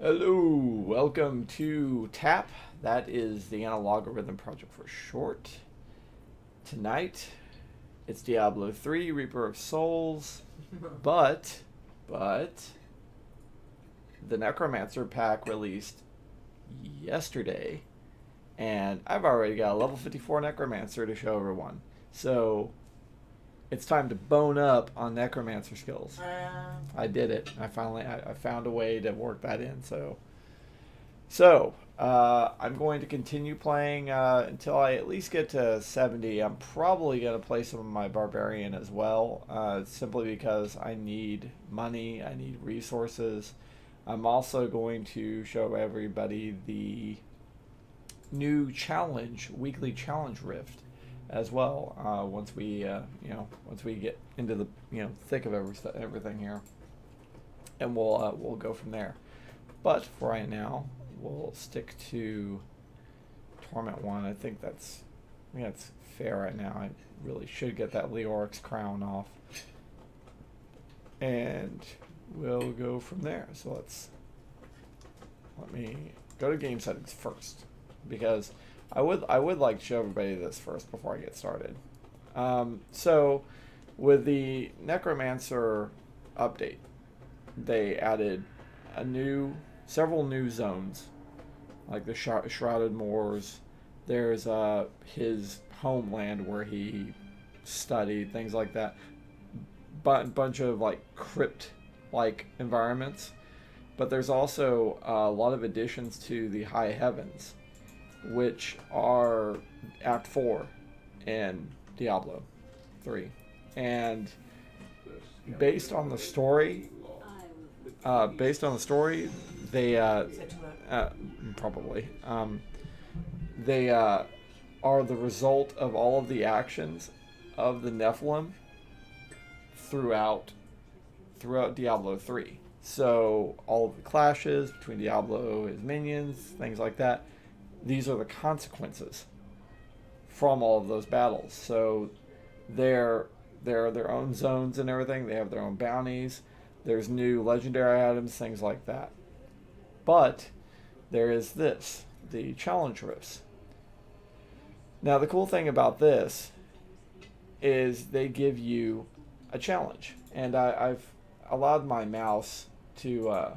Hello, welcome to TAP. That is the Analogarhythm project for short. Tonight, it's Diablo 3, Reaper of Souls, but the Necromancer pack released yesterday, and I've already got a level 54 Necromancer to show everyone. So, it's time to bone up on Necromancer skills. I did it. I found a way to work that in. I'm going to continue playing until I at least get to 70. I'm probably going to play some of my Barbarian as well, simply because I need money, I need resources. I'm also going to show everybody the new weekly challenge rift as well. Once we get into the thick of everything here, and we'll go from there. But for right now, we'll stick to Torment 1. I think that's fair right now. I really should get that Leoric's crown off, and we'll go from there. So let me go to game settings first, because I would like to show everybody this first before I get started. So with the Necromancer update, they added several new zones, like the Shrouded Moors. There's his homeland where he studied, things like that. Bunch of like crypt-like environments. But there's also a lot of additions to the High Heavens, which are Act 4 in Diablo 3. And based on the story, they probably they are the result of all of the actions of the Nephilim throughout Diablo 3. So all of the clashes between Diablo, his minions, things like that, these are the consequences from all of those battles. So they're their own zones and everything. They have their own bounties. There's new legendary items, things like that. But there is the challenge rifts. Now the cool thing about this is they give you a challenge, and I've allowed my mouse to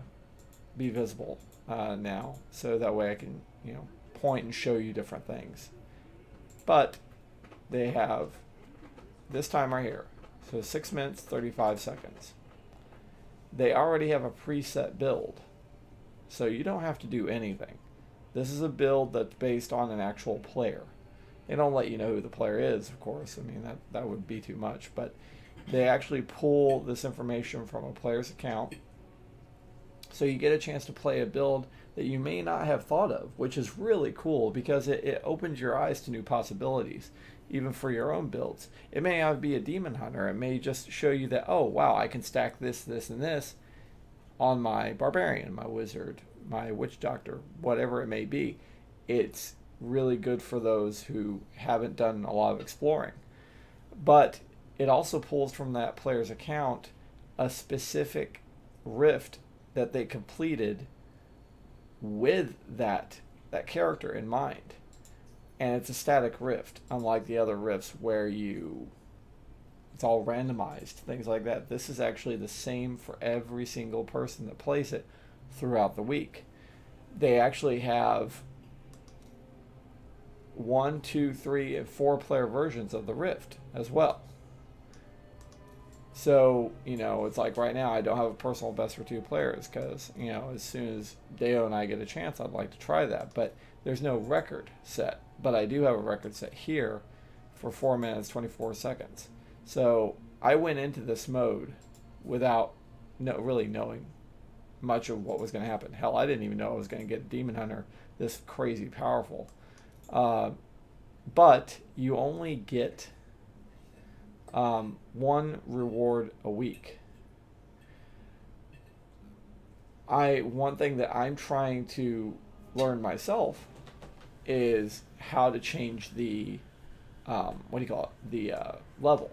be visible now, so that way I can point and show you different things. But they have this time right here, so 6 minutes 35 seconds. They already have a preset build, so you don't have to do anything. This is a build that's based on an actual player. They don't let you know who the player is, of course. I mean, that would be too much, but they actually pull this information from a player's account, so you get a chance to play a build that you may not have thought of, which is really cool, because it opens your eyes to new possibilities, even for your own builds. It may not be a demon hunter. It may just show you that, oh wow, I can stack this, this, and this on my barbarian, my wizard, my witch doctor, whatever it may be. It's really good for those who haven't done a lot of exploring. But it also pulls from that player's account a specific rift that they completed with that character in mind. And it's a static rift, unlike the other rifts where it's all randomized, things like that. This is actually the same for every single person that plays it throughout the week. They actually have 1, 2, 3, and 4 player versions of the rift as well. So, it's like right now I don't have a personal best for 2 players, because, as soon as Deo and I get a chance, I'd like to try that. But there's no record set. But I do have a record set here for 4 minutes, 24 seconds. So I went into this mode without really knowing much of what was going to happen. Hell, I didn't even know I was going to get Demon Hunter this crazy powerful. But you only get 1 reward a week. One thing that I'm trying to learn myself is how to change the level.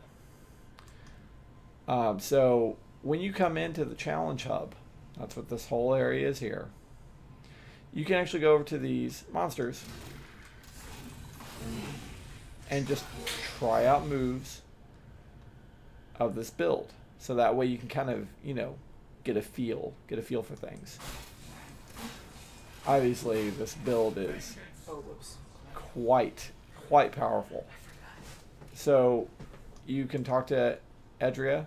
So when you come into the challenge hub, that's what this whole area is here. you can actually go over to these monsters and just try out moves of this build. So that way you can kind of, you know, get a feel for things. Obviously, this build is quite powerful. So you can talk to Edria,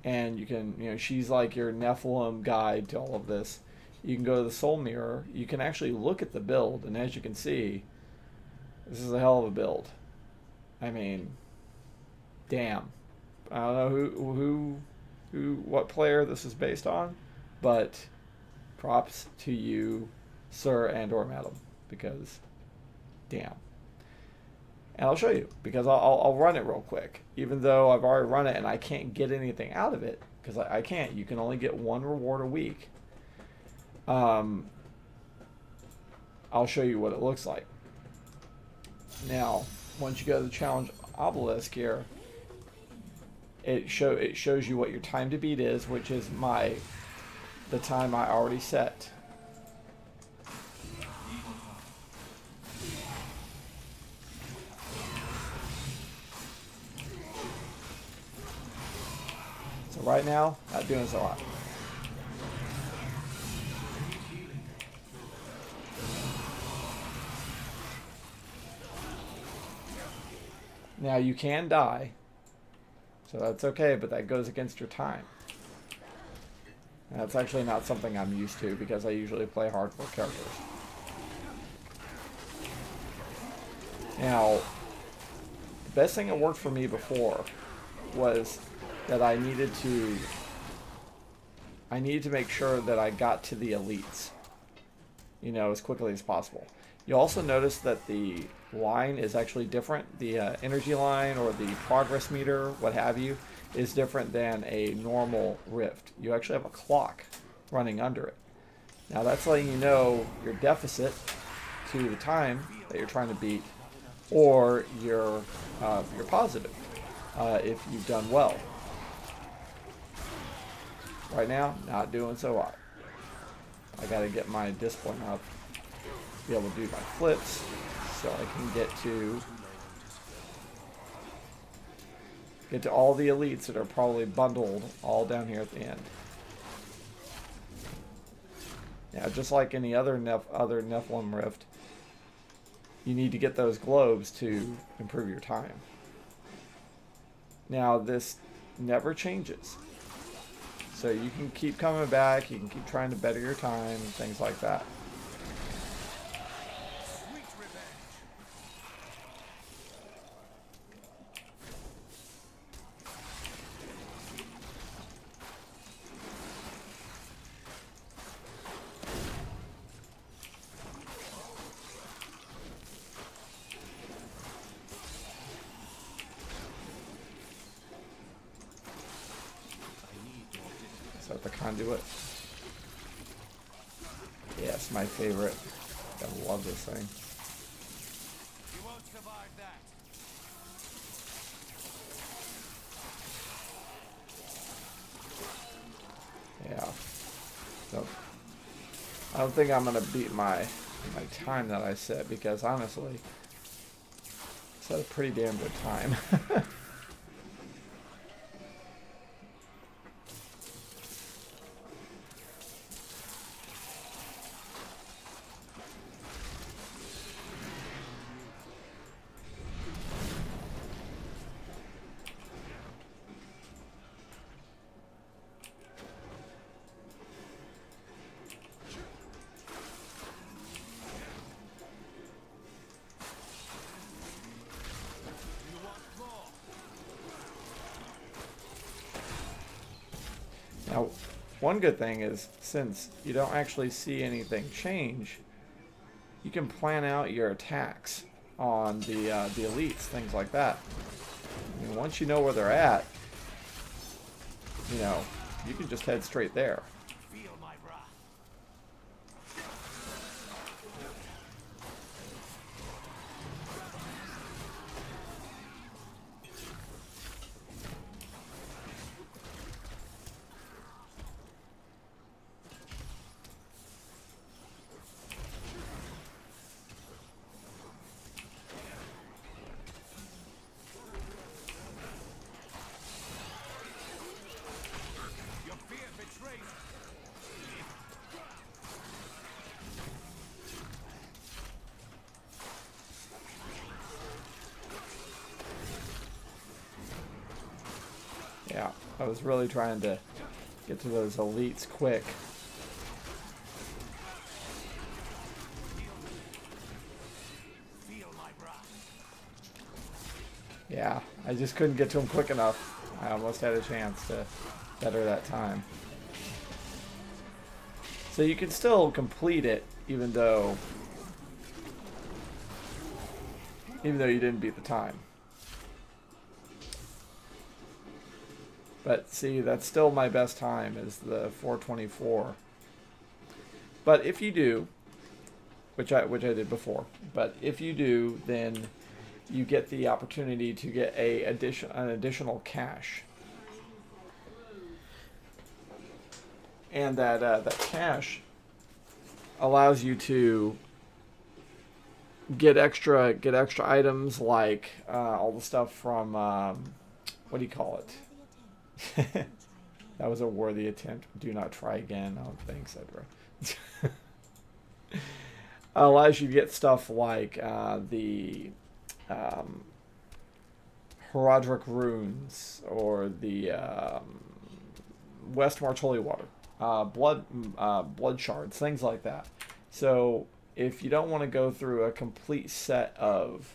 and you can, you know, she's like your Nephilim guide to all of this. You can go to the Soul Mirror. You can actually look at the build, and as you can see, this is a hell of a build. I mean, damn. I don't know what player this is based on, but props to you, sir and or madam, because damn. And I'll show you, because I'll run it real quick, even though I've already run it and I can't get anything out of it, because I can't. You can only get one reward a week. I'll show you what it looks like. Now, once you go to the challenge obelisk here, it shows you what your time to beat is, which is the time I already set. So right now, not doing so hot. Now you can die, so that's okay, but that goes against your time. And that's actually not something I'm used to, because I usually play hardcore characters. Now, the best thing that worked for me before was that I needed to make sure that I got to the elites, you know, as quickly as possible. You also notice that the line is actually different. The energy line or the progress meter, what have you, is different than a normal rift. You actually have a clock running under it. Now that's letting you know your deficit to the time that you're trying to beat, or your positive if you've done well. Right now, not doing so hot. I got to get my discipline up, be able to do my flips, so I can get to all the elites that are probably bundled all down here at the end. Now, just like any other Nephilim rift, you need to get those globes to improve your time. Now, this never changes. So you can keep coming back, you can keep trying to better your time, things like that. The conduit. Yes, my favorite. I love this thing. You won't survive that. Yeah. So I don't think I'm gonna beat my time that I set, because honestly, I set a pretty damn good time. Now, one good thing is, since you don't actually see anything change, you can plan out your attacks on the elites, things like that. I mean, once you know where they're at, you know, you can just head straight there. Yeah, I was really trying to get to those elites quick. Yeah, I just couldn't get to him quick enough. I almost had a chance to better that time. So you can still complete it even though you didn't beat the time. But see, that's still my best time is the 4:24. But if you do, which I did before, but if you do, then you get the opportunity to get an additional cache. And that cache allows you to get extra items like all the stuff from what do you call it? That was a worthy attempt. Do not try again. Oh, thanks, Edra. Allows you to get stuff like the Herodric runes or the West March Holy Water, blood shards, things like that. So if you don't want to go through a complete set of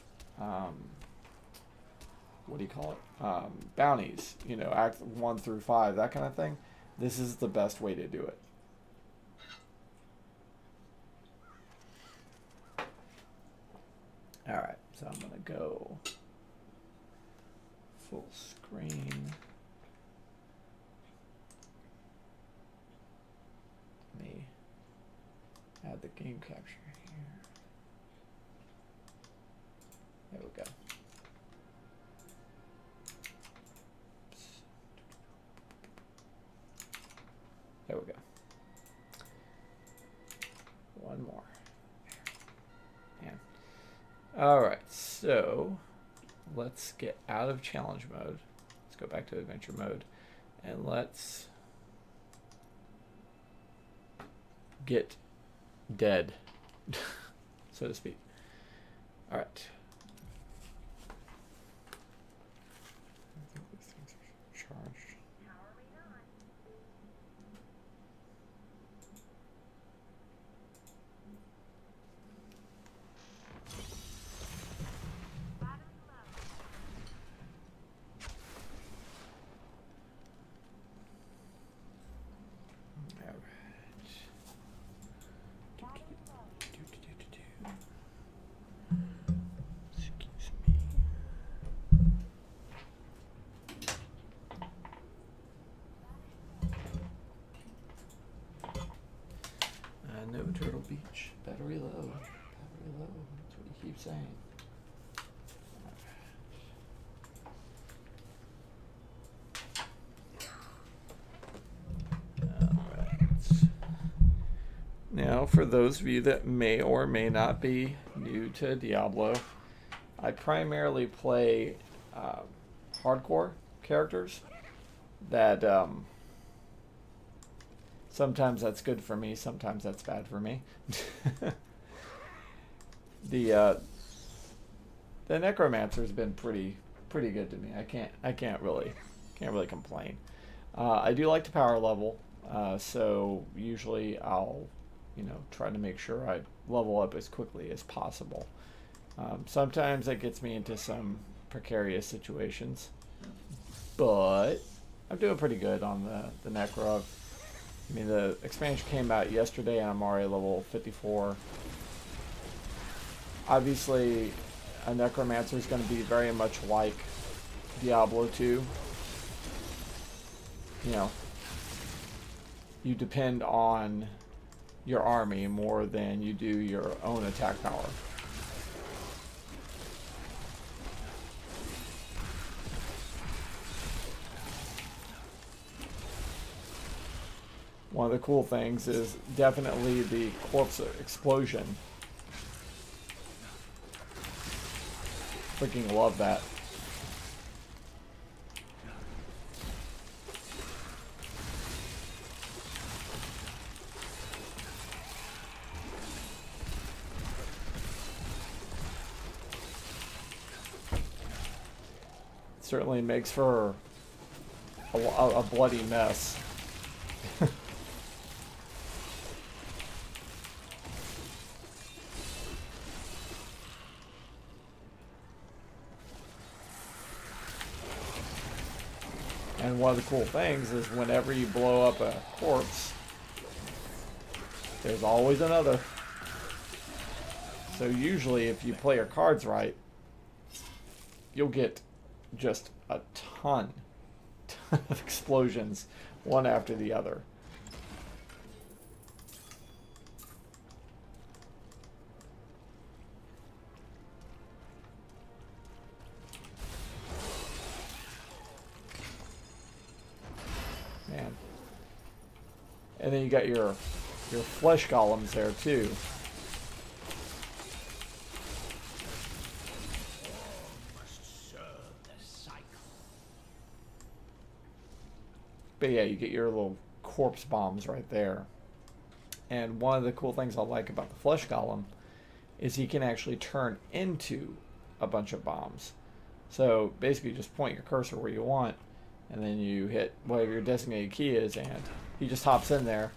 what do you call it? Bounties, you know, Act 1 through 5, that kind of thing. This is the best way to do it. Alright, so I'm going to go full screen. Let me add the game capture here. There we go. There we go. One more. Man. Alright, so let's get out of challenge mode. Let's go back to adventure mode. And let's get dead, so to speak. Alright. I think these things are charged. No Turtle Beach. Battery low. Battery low. That's what you keep saying. Alright. Now, for those of you that may or may not be new to Diablo, I primarily play hardcore characters that sometimes that's good for me, sometimes that's bad for me. The Necromancer has been pretty good to me. I can't really complain. I do like to power level, so usually I'll try to make sure I level up as quickly as possible. Sometimes that gets me into some precarious situations, but I'm doing pretty good on the Necro. I mean, the expansion came out yesterday and I'm already level 54. Obviously, a Necromancer is going to be very much like Diablo 2. You know, you depend on your army more than you do your own attack power. One of the cool things is definitely the corpse explosion. Freaking love that. Certainly makes for a bloody mess. And one of the cool things is whenever you blow up a corpse, there's always another. So usually if you play your cards right, you'll get just a ton of explosions, one after the other. Man. And then you got your flesh golems there too. But yeah, you get your little corpse bombs right there. And one of the cool things I like about the flesh golem is he can actually turn into a bunch of bombs. So basically just point your cursor where you want, and then you hit whatever your designated key is, and he just hops in there.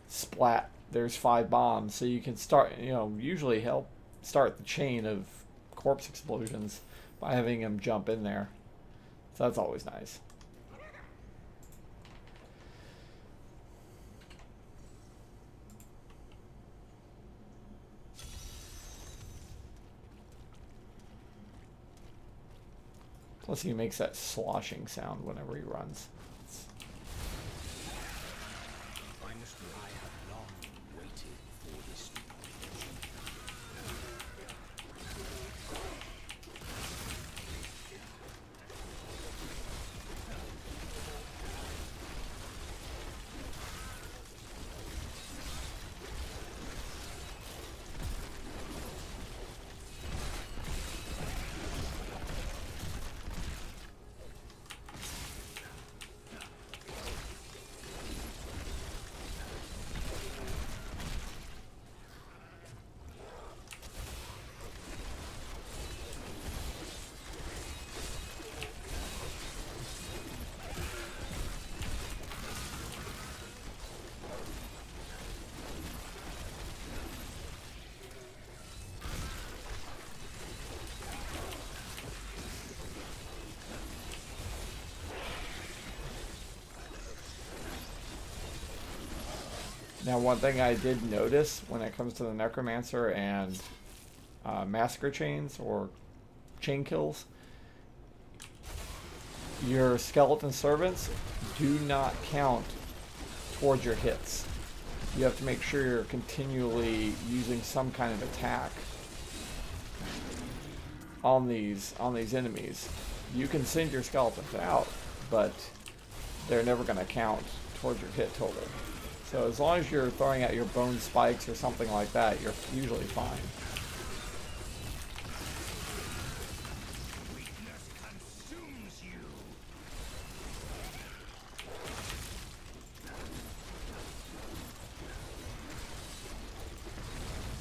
Splat. There's 5 bombs. So you can start, usually help start the chain of corpse explosions by having him jump in there. So that's always nice. Plus he makes that sloshing sound whenever he runs. Now, one thing I did notice when it comes to the Necromancer and Massacre Chains or Chain Kills, your Skeleton Servants do not count towards your hits. You have to make sure you're continually using some kind of attack on these enemies. You can send your skeletons out, but they're never going to count towards your hit total. So as long as you're throwing out your bone spikes or something like that, you're usually fine.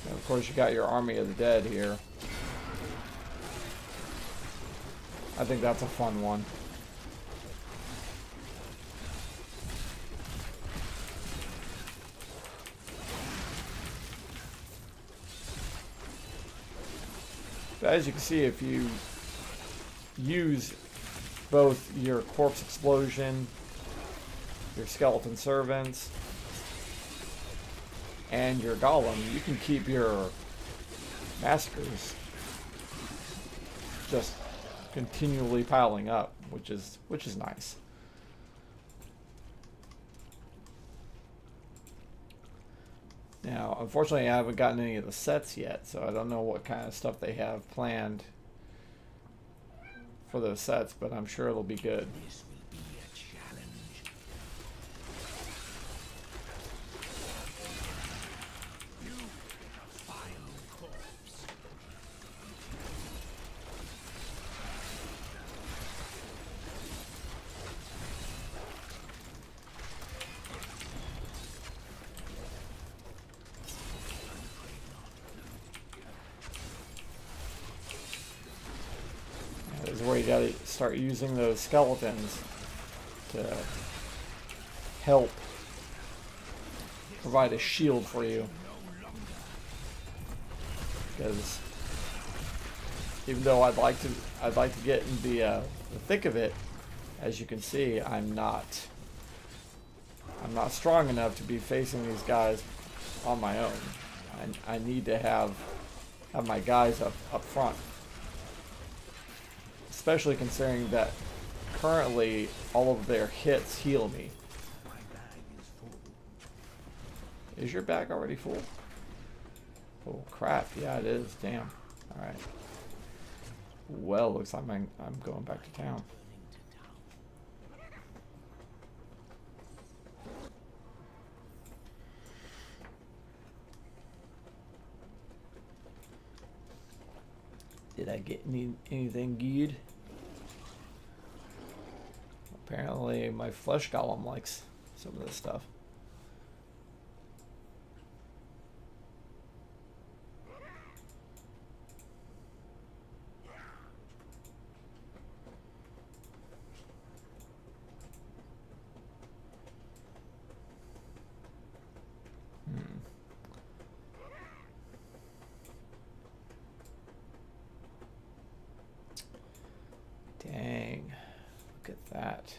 And of course you got your Army of the Dead here. I think that's a fun one. But as you can see, if you use both your Corpse Explosion, your Skeleton Servants, and your Golem, you can keep your Massacres just continually piling up, which is nice. Now, unfortunately, I haven't gotten any of the sets yet, so I don't know what kind of stuff they have planned for those sets, but I'm sure it'll be good. This will be a challenge. You a vile corpse. This is where you gotta start using those skeletons to help provide a shield for you. Because even though I'd like to get in the thick of it, as you can see, I'm not strong enough to be facing these guys on my own. I need to have my guys up front. Especially considering that currently all of their hits heal me. My bag is full. Is your bag already full? Oh crap, yeah it is, damn. Alright. Well, looks like I'm going back to town. Did I get anything good? Apparently my flesh golem likes some of this stuff. Dang, look at that.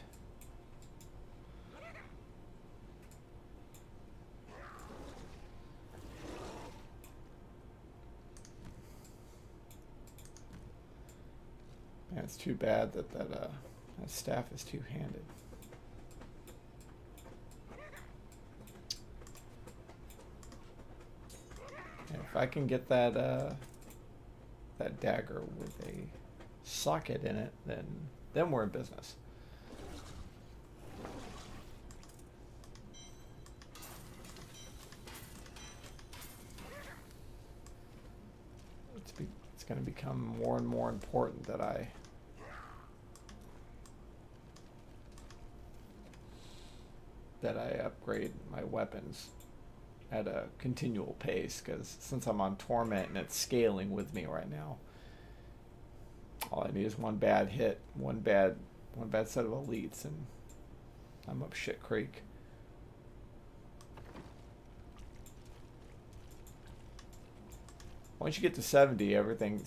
Man, it's too bad that that staff is two-handed. And if I can get that that dagger with a socket in it, then we're in business. It's going to become more and more important that I upgrade my weapons at a continual pace, because since I'm on Torment and it's scaling with me right now, all I need is one bad hit, one bad set of elites, and I'm up shit creek. Once you get to 70, everything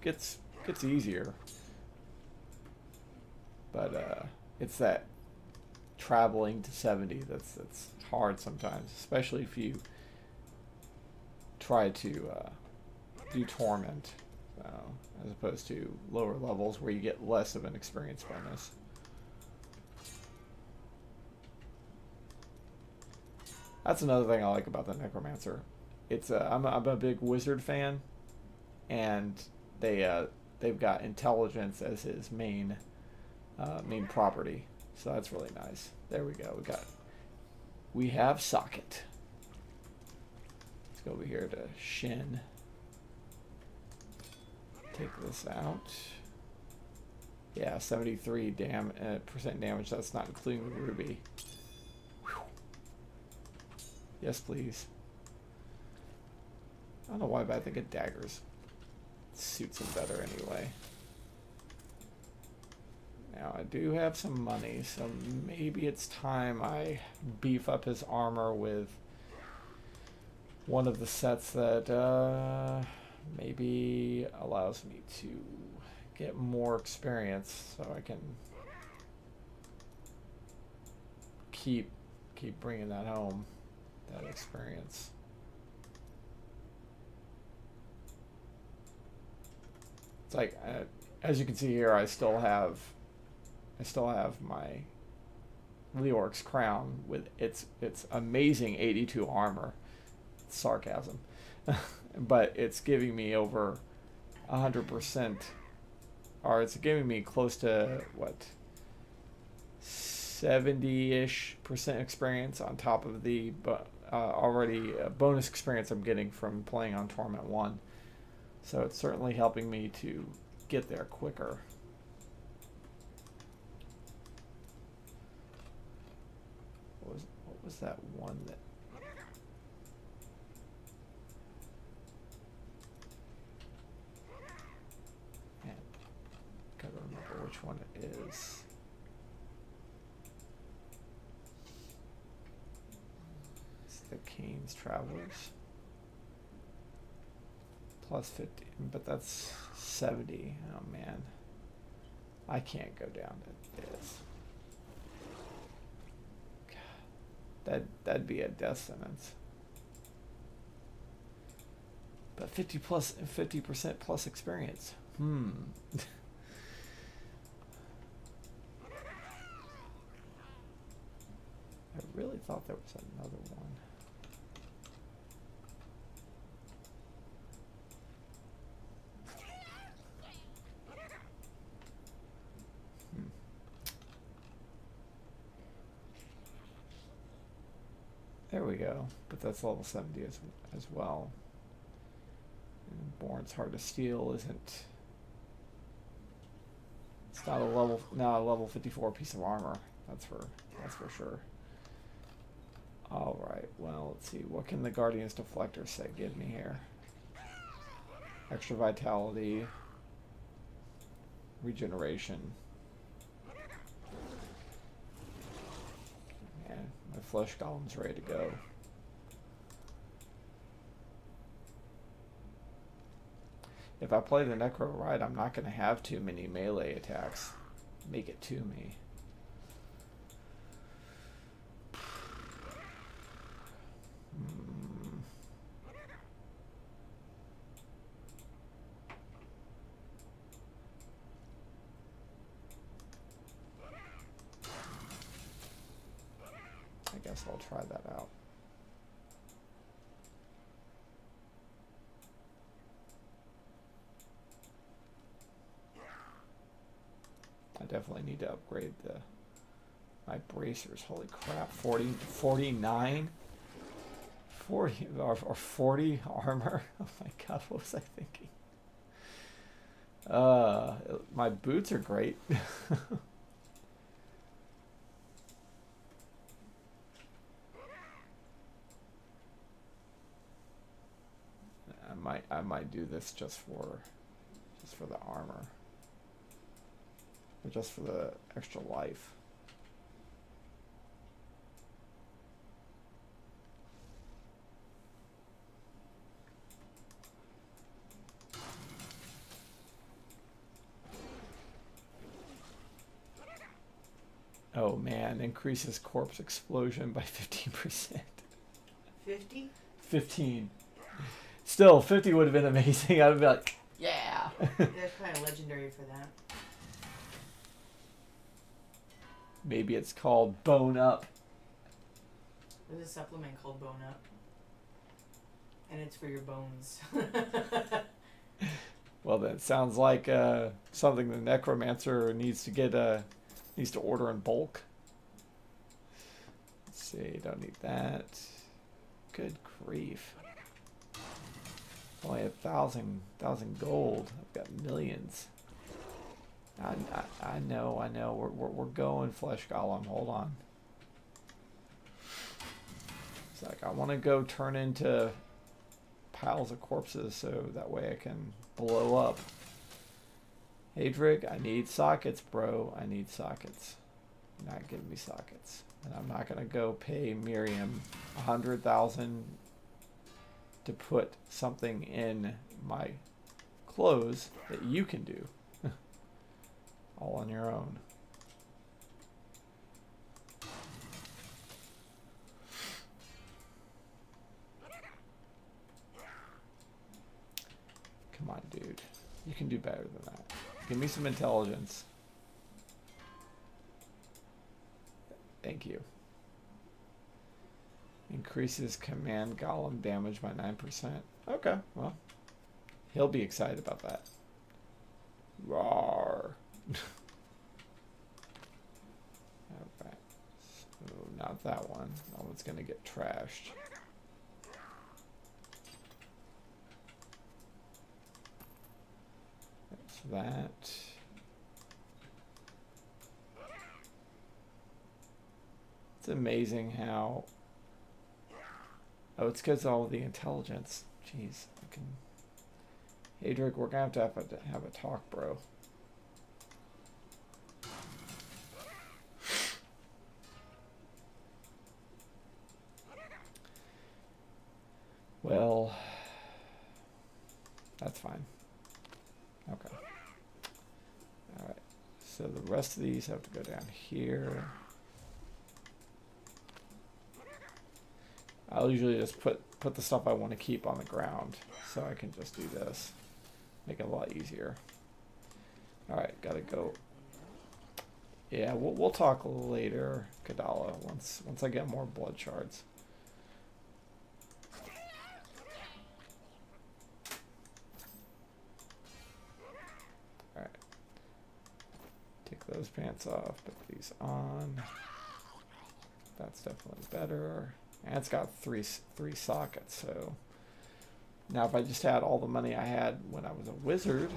gets easier. But it's that traveling to 70 that's hard sometimes, especially if you try to do Torment. As opposed to lower levels where you get less of an experience bonus. That's another thing I like about the Necromancer. It's I'm a big wizard fan, and they've got intelligence as his main property, so that's really nice. There we go. We have socket. Let's go over here to Shin. Take this out. Yeah, 73% damage. That's not including the ruby. Whew. Yes, please. I don't know why, but I think a dagger's suits him better anyway. Now I do have some money, so maybe it's time I beef up his armor with one of the sets that maybe allows me to get more experience, so I can keep bringing that home, that experience. It's like, as you can see here, I still have my Leorc's crown with its amazing 82 armor. It's sarcasm. But it's giving me over 100%, or it's giving me close to, what, 70-ish% experience on top of the already bonus experience I'm getting from playing on Torment 1. So it's certainly helping me to get there quicker. What was that one that... Man, gotta remember which one it is. the Cain's Travelers. Plus 50, but that's 70. Oh man. I can't go down to this. God, that'd be a death sentence. But 50% plus experience. I really thought there was another one. There we go. But that's level 70 as well. And Born's Hard to Steal isn't. It's not a level 54 piece of armor. That's for sure. All right. Well, let's see. What can the Guardian's Deflector say? Give me here. Extra vitality. Regeneration. Man, my flesh golem's ready to go. If I play the Necro right, I'm not going to have too many melee attacks. Make it to me. I guess I'll try that out. I definitely need to upgrade my bracers. Holy crap, 49? 40 or 40 armor? Oh my god, what was I thinking? My boots are great. I might do this just for the armor. Or just for the extra life. Oh man, increases corpse explosion by 15%. 50? 15. Still, 50 would have been amazing. I would be like, yeah. That's kind of legendary for that. Maybe it's called Bone Up. There's a supplement called Bone Up. And it's for your bones. Well, that sounds like something the Necromancer needs to order in bulk. Let's see, don't need that. Good grief. Only 1,000 gold. I've got millions. I know. We're going flesh golem. Hold on. It's like I want to go turn into piles of corpses so that way I can blow up. Hey Drake, I need sockets, bro. I need sockets. You're not giving me sockets, and I'm not gonna go pay Miriam 100,000 to put something in my clothes that you can do all on your own. Come on, dude. You can do better than that. Give me some intelligence. Thank you. Increases command golem damage by 9%. Okay, well, he'll be excited about that. Roar. Alright. So, not that one. That one's gonna get trashed. There's that. It's amazing how... Oh, it's because of all the intelligence. Jeez, I can... Hey, Drake, we're gonna have a talk, bro. Well, that's fine. Okay. Alright. So the rest of these have to go down here. I'll usually just put the stuff I want to keep on the ground, so I can just do this. Make it a lot easier. Alright, gotta go. Yeah, we'll talk later, Kadala, once I get more blood shards. Alright. Take those pants off, put these on. That's definitely better. And it's got three sockets, so now if I just had all the money I had when I was a wizard,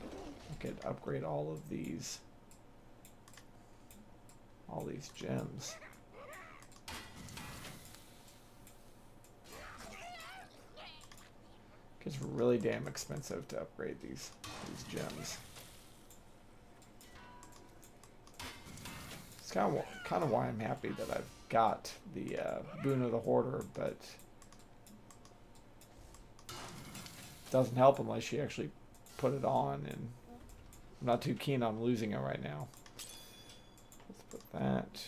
I could upgrade all these gems. It's really damn expensive to upgrade these gems. It's kind of why I'm happy that I've got the Boon of the Hoarder, but it doesn't help unless you actually put it on, and I'm not too keen on losing it right now. Let's put that.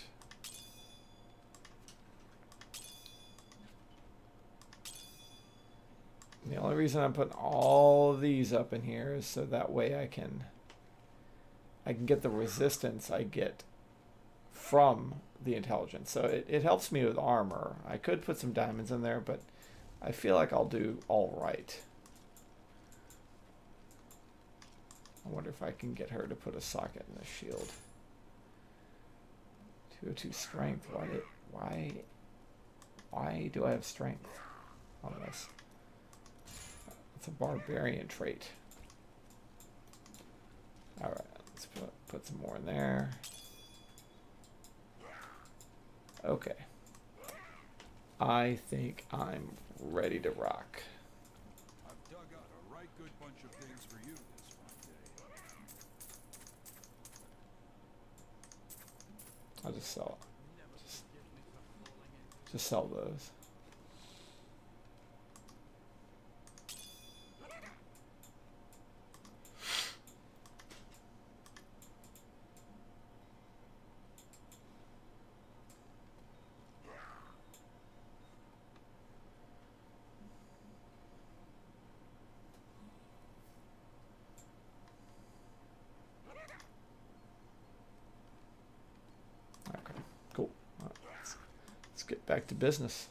And the only reason I'm putting all of these up in here is so that way I can get the resistance I get from the intelligence. So it helps me with armor. I could put some diamonds in there, but I feel like I'll do all right. I wonder if I can get her to put a socket in the shield. 202 strength. Why do I have strength on this? It's a barbarian trait. Alright, let's put some more in there. Okay. I think I'm ready to rock. I've dug out a right good bunch of things for you this one day. I'll just sell it. Just sell those. Get back to business.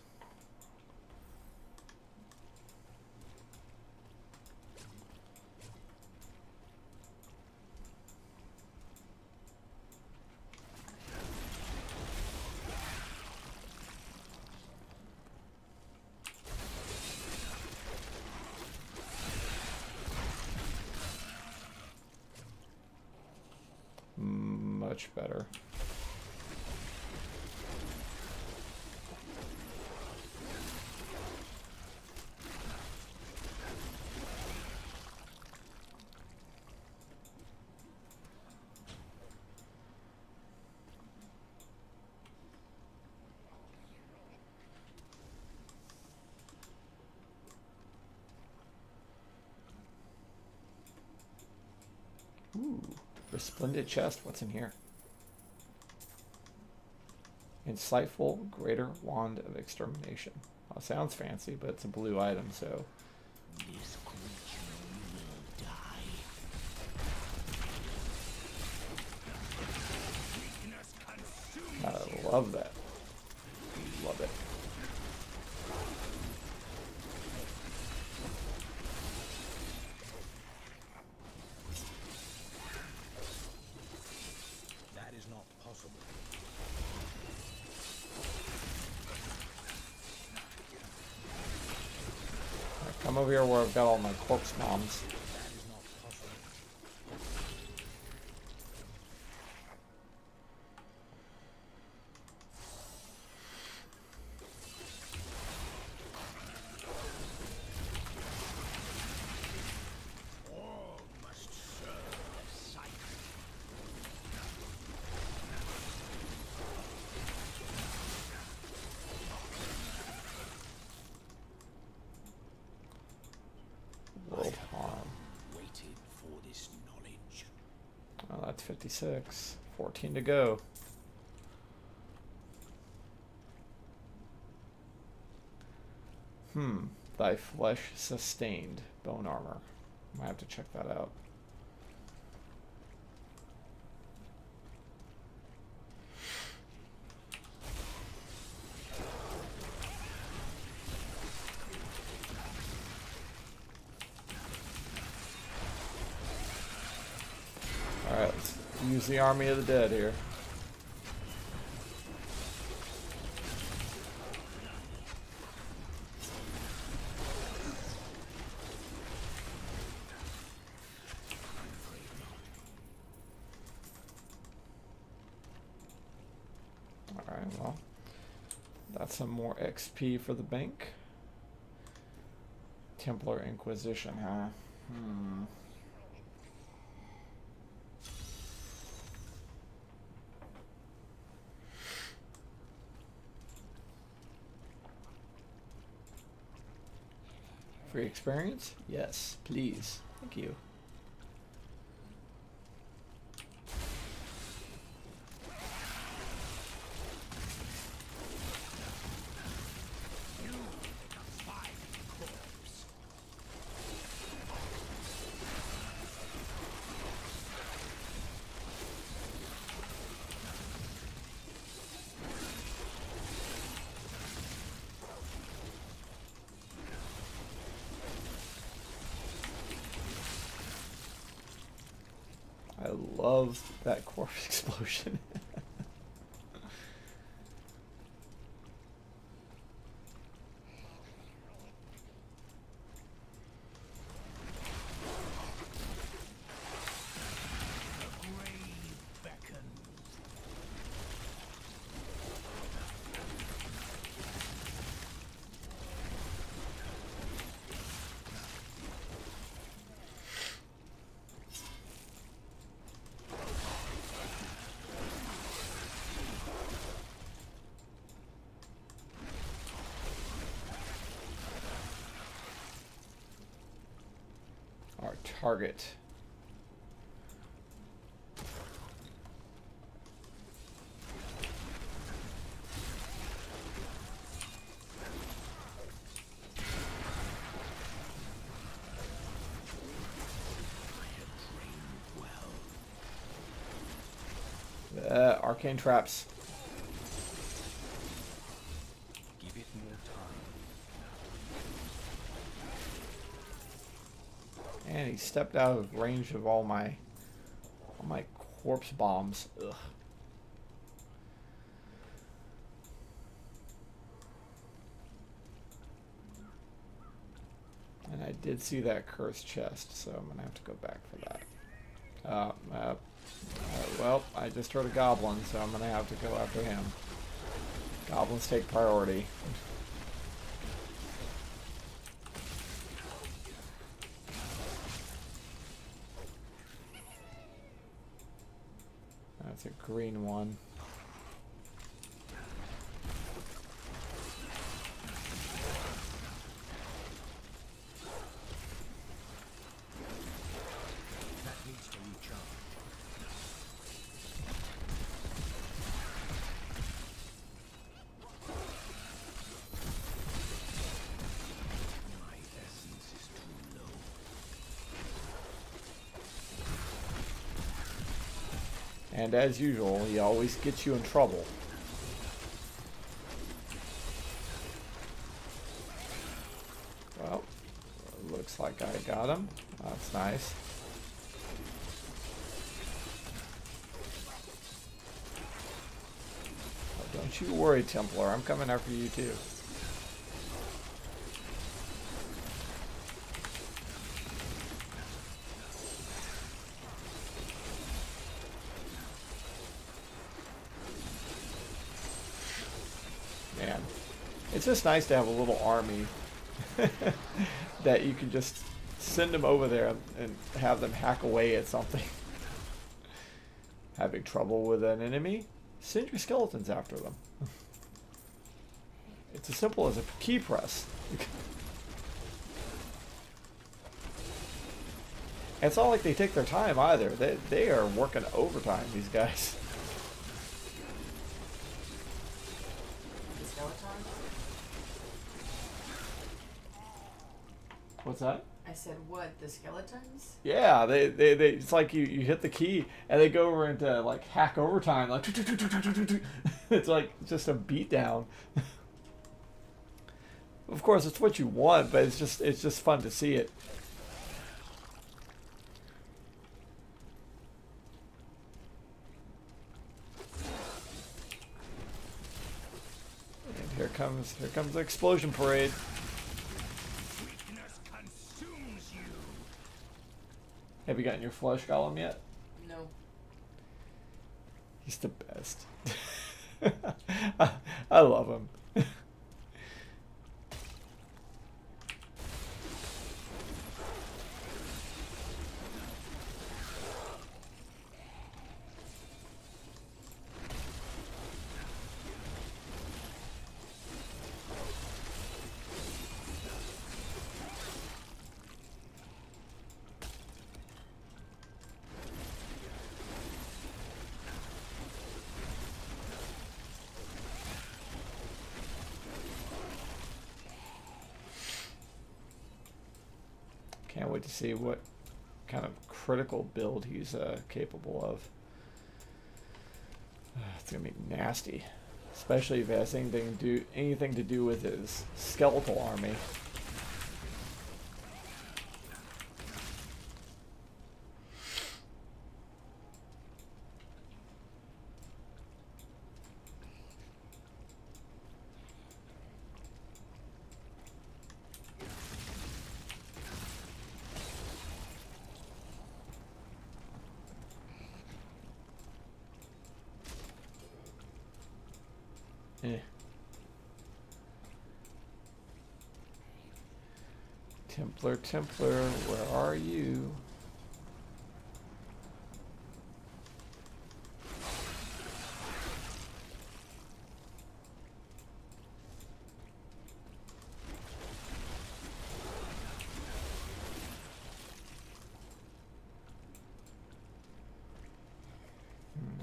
Much better. Ooh, resplendent chest. What's in here? Insightful Greater Wand of Extermination. Well, sounds fancy, but it's a blue item, so. This creature will die. I love that. Love it. That is not possible. Come over here where I've got all my corpse bombs. That is not possible. All must serve the cycle. 56. 14 to go. Thy flesh sustained. Bone armor. Might have to check that out. Alright, let's use the army of the dead here. Alright, well, that's some more XP for the bank. Templar Inquisition, huh? Free experience? Yes, please. Thank you. I love that corpse explosion. Our target. Arcane traps. Give it more time. And he stepped out of range of all my corpse bombs. Ugh. And I did see that cursed chest, so I'm gonna have to go back for that. Well, I just heard a goblin, so I'm gonna have to go after him. Goblins take priority. That's a green one. That needs to recharge. My essence is too low. And as usual, he always gets you in trouble. Well, looks like I got him. That's nice. Oh, don't you worry, Templar. I'm coming after you too. Man, it's just nice to have a little army that you can just send them over there and have them hack away at something. Having trouble with an enemy? Send your skeletons after them. It's as simple as a key press. It's not like they take their time either. They are working overtime, these guys. The skeletons? What's that? I said what? The skeletons? Yeah, they it's like you hit the key and they go over into like hack overtime, like it's like just a beatdown. Of course, it's what you want, but it's just fun to see it. And here comes the explosion parade. Weakness consumes you. Have you gotten your flesh golem yet? No. He's the best. I love him. Can't wait to see what kind of critical build he's capable of. It's gonna be nasty, especially if it has anything to do with his skeletal army. Eh. Templar, where are you?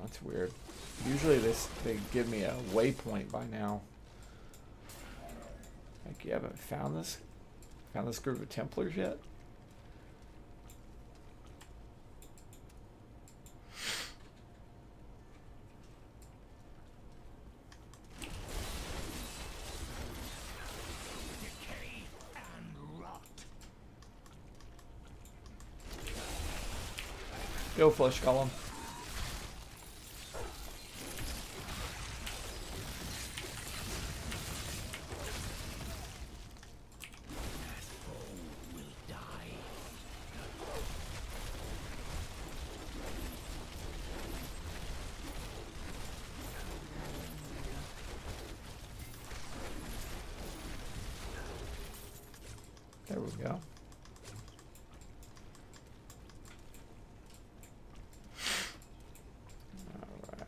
That's weird. Usually they give me a waypoint by now. Like, you haven't found this group of Templars yet? Decay and rot. Go flesh golem. There we go. All right.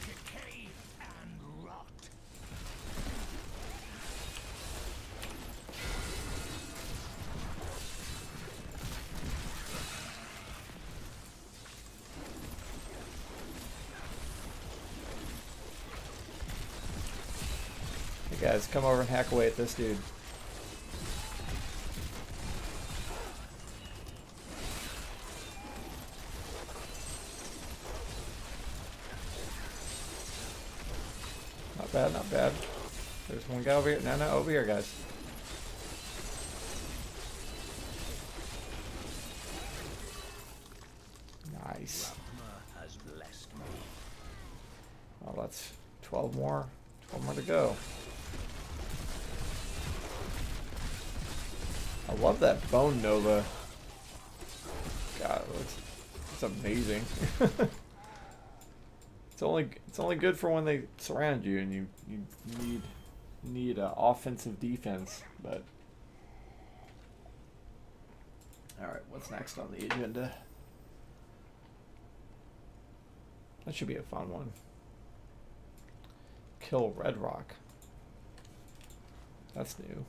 Decay and rot. Hey guys, come over and hack away at this dude. Not bad, not bad. There's one guy over here. No, over here, guys. Nice. Rachma has blessed me. Well, that's 12 more to go. I love that Bone Nova. God, it's amazing. It's only good for when they surround you and you need offensive defense, but Alright, what's next on the agenda? That should be a fun one. Kill Red Rock. That's new.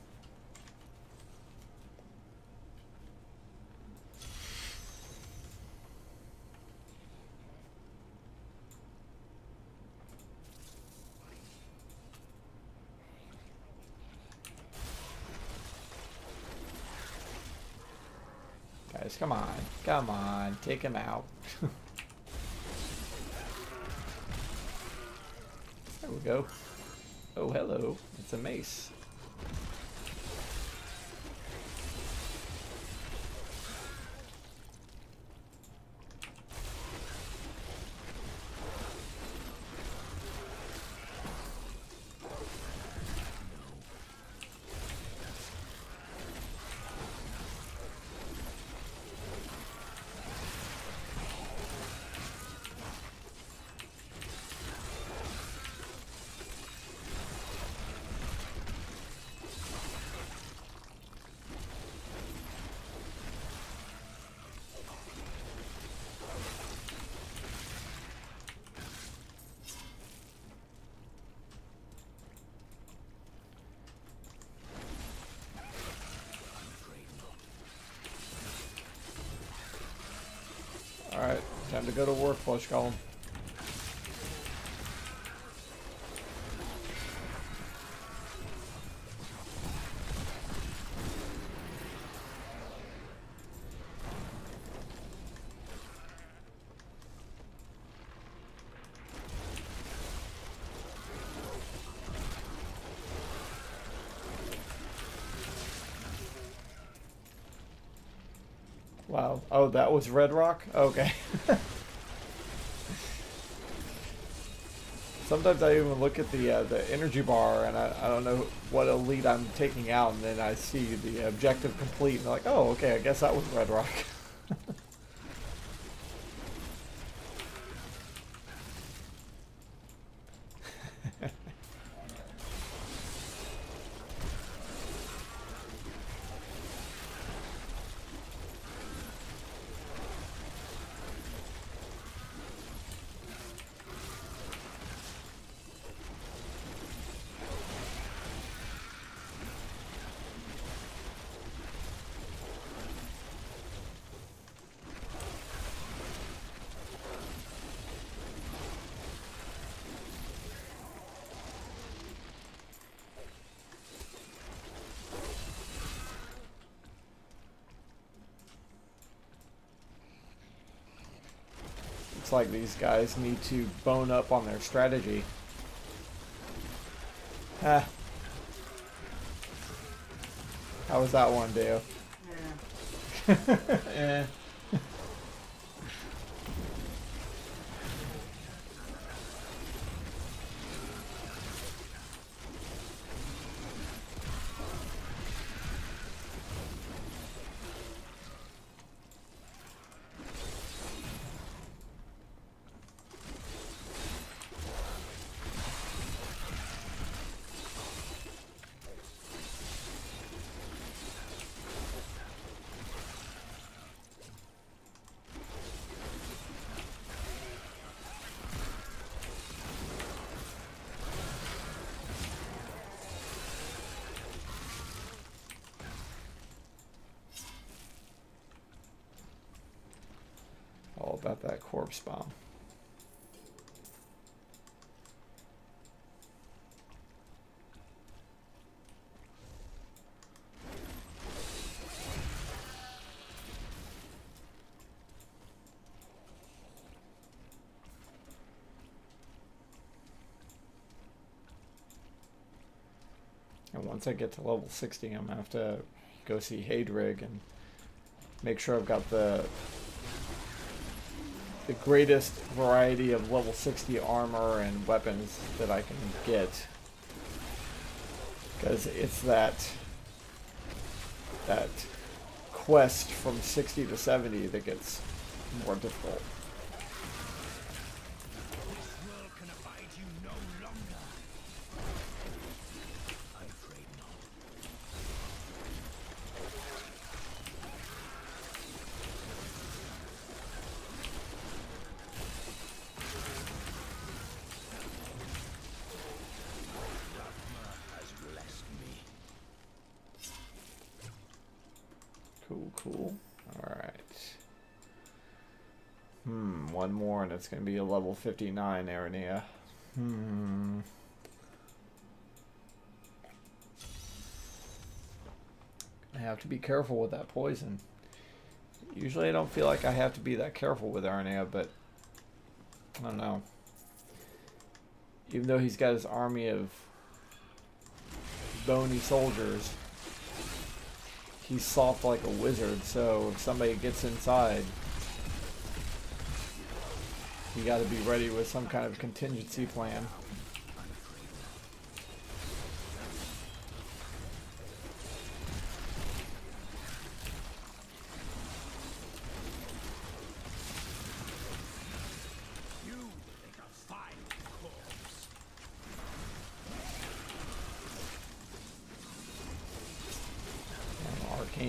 Guys, come on. Come on. Take him out. There we go. Oh, hello. It's a mace. Alright, time to go to work, Flush Golem. Wow. Oh, that was Red Rock? Okay. Sometimes I even look at the energy bar and I don't know what elite I'm taking out, and then I see the objective complete and I'm like, oh, okay, I guess that was Red Rock. Looks like these guys need to bone up on their strategy. Ah. How was that one, Deo? Yeah. Eh. All about that corpse bomb. And once I get to level 60, I'm gonna have to go see Hadrig and make sure I've got the greatest variety of level 60 armor and weapons that I can get, because it's that quest from 60 to 70 that gets more difficult. Cool, cool. Alright. One more and it's going to be a level 59 Aranea. I have to be careful with that poison. Usually I don't feel like I have to be that careful with Aranea, but I don't know. Even though he's got his army of bony soldiers, he's soft like a wizard, so if somebody gets inside, you gotta be ready with some kind of contingency plan.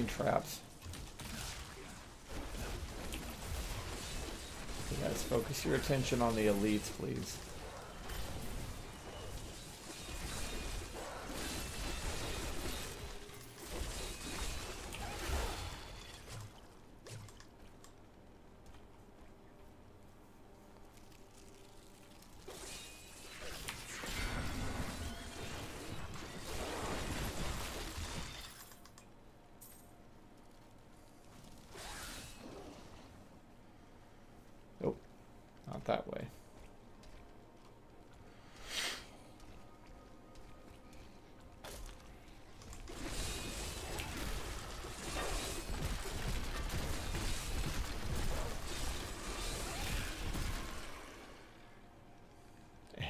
Traps. You guys focus your attention on the elites, please. That way.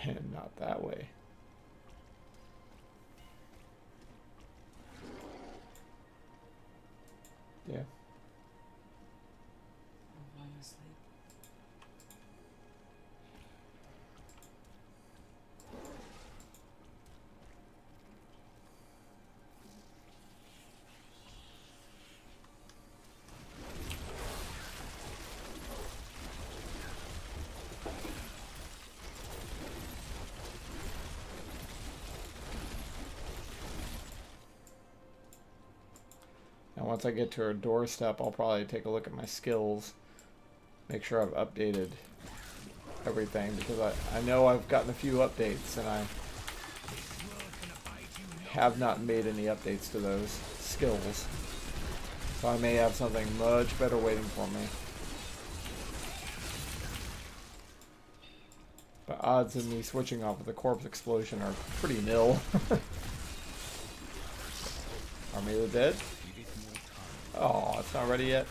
And not that way. Yeah. Once I get to her doorstep, I'll probably take a look at my skills, make sure I've updated everything, because I know I've gotten a few updates and I have not made any updates to those skills. So I may have something much better waiting for me. But odds of me switching off with the corpse explosion are pretty nil. Army of the Dead? Oh, it's not ready yet.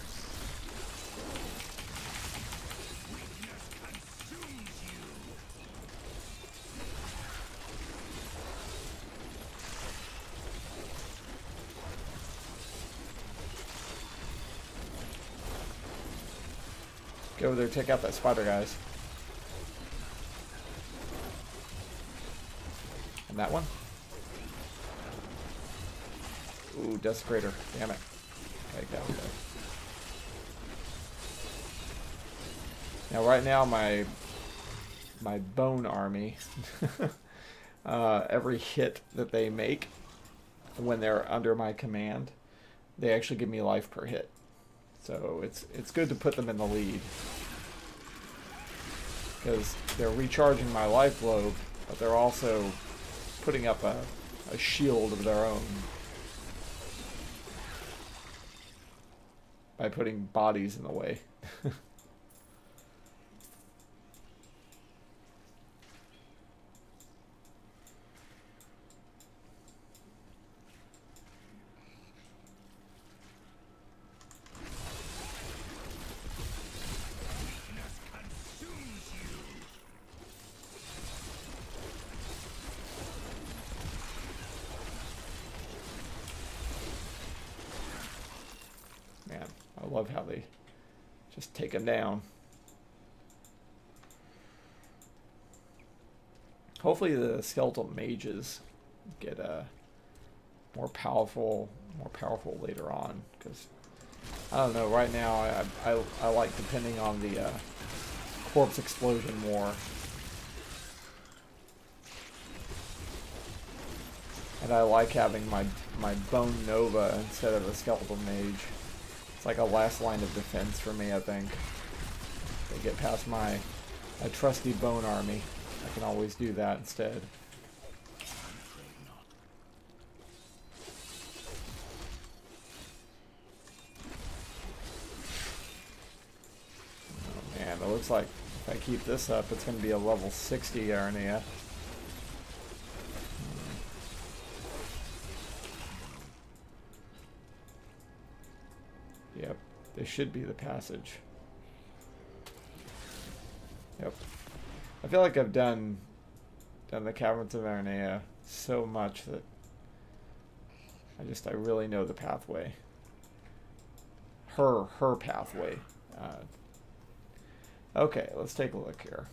Go over there, take out that spider, guys. And that one. Ooh, Desecrator. Damn it. Okay, go. Now, right now, my bone army, every hit that they make when they're under my command, they actually give me life per hit. So it's good to put them in the lead, because they're recharging my life globe, but they're also putting up a shield of their own by putting bodies in the way. Man, I love how they just take him down. Hopefully the skeletal mages get more powerful later on, because I don't know, right now I like depending on the corpse explosion more. And I like having my Bone Nova instead of a skeletal mage. It's like a last line of defense for me, I think. They get past my trusty bone army. I can always do that instead. Oh man, it looks like if I keep this up, it's going to be a level 60 Arania. Yep, this should be the passage. Yep. I feel like I've done the Caverns of Arania so much that I really know the pathway. Her pathway. Okay, let's take a look here.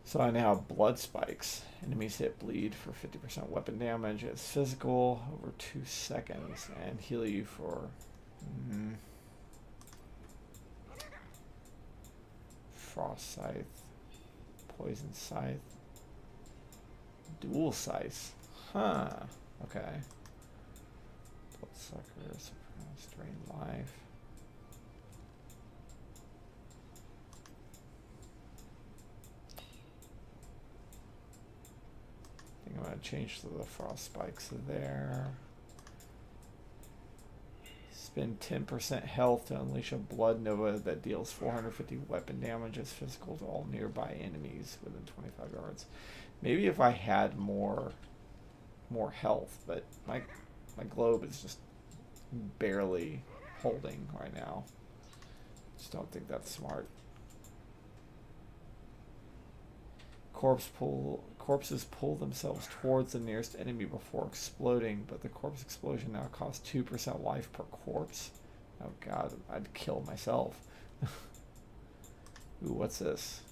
So I now have blood spikes. Enemies hit bleed for 50% weapon damage. It's physical over 2 seconds and heal you for Frost Scythe, Poison Scythe, Dual Scythe. Huh. Okay. Bloodsucker, Surprise, Drain Life. I think I'm going to change the Frost Spikes there. Spend 10% health to unleash a Blood Nova that deals 450 weapon damage as physical to all nearby enemies within 25 yards. Maybe if I had more health, but my globe is just barely holding right now. Just don't think that's smart. Corpses pull themselves towards the nearest enemy before exploding, but the corpse explosion now costs 2% life per corpse. Oh god, I'd kill myself. Ooh, what's this?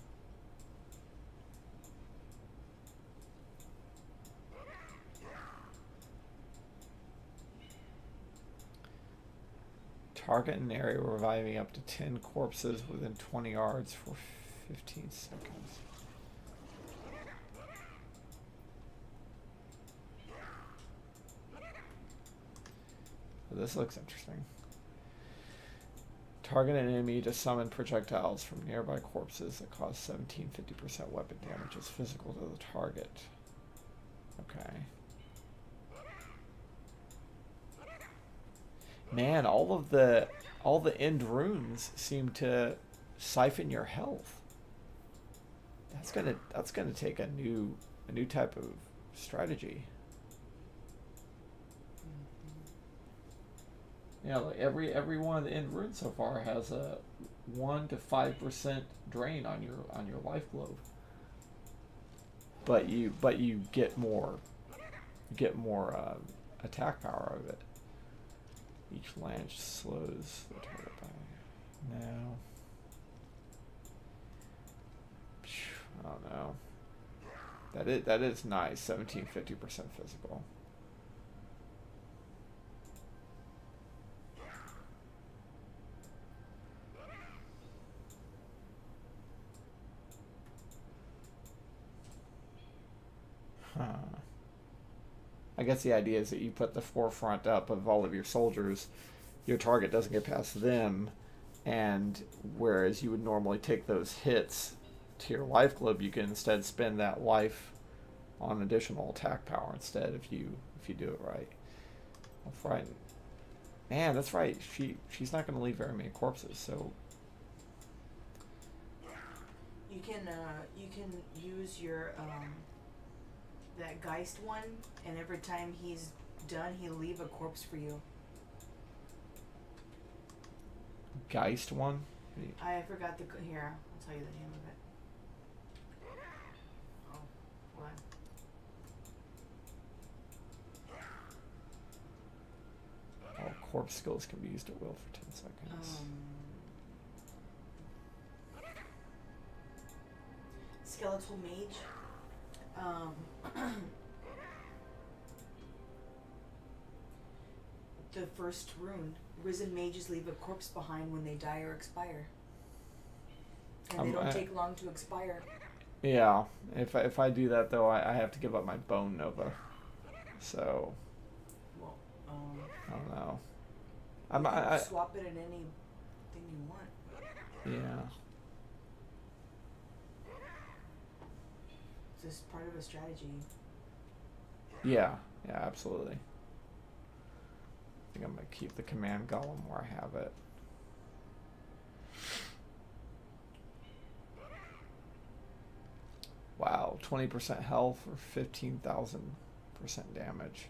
Target an area reviving up to 10 corpses within 20 yards for 15 seconds. This looks interesting. Target an enemy to summon projectiles from nearby corpses that cause 50% weapon damage as physical to the target. Okay. Man, all the end runes seem to siphon your health. That's gonna take a new type of strategy. Yeah, like every one of the end runes so far has a 1 to 5% drain on your life globe. But you get more attack power out of it. Each lance slows the target by now. I don't know. That is nice. 50% physical. I guess the idea is that you put the forefront up of all of your soldiers, your target doesn't get past them, and whereas you would normally take those hits to your life globe, you can instead spend that life on additional attack power instead if you do it right. That's right. Man, that's right. She's not going to leave very many corpses, so you can use your that Geist one, and every time he's done, he'll leave a corpse for you. Geist one? I forgot the here. I'll tell you the name of it. Oh, what? All corpse skills can be used at will for 10 seconds. Skeletal Mage. The first rune. Risen mages leave a corpse behind when they die or expire. And they don't take long to expire. Yeah, if I do that though, I have to give up my Bone Nova. So, Well, I don't know. I'm, You can I swap it in anything you want. yeah. It's just part of a strategy. Yeah, yeah, absolutely. I think I'm gonna keep the command golem where I have it. Wow, 20% health or 15,000% damage.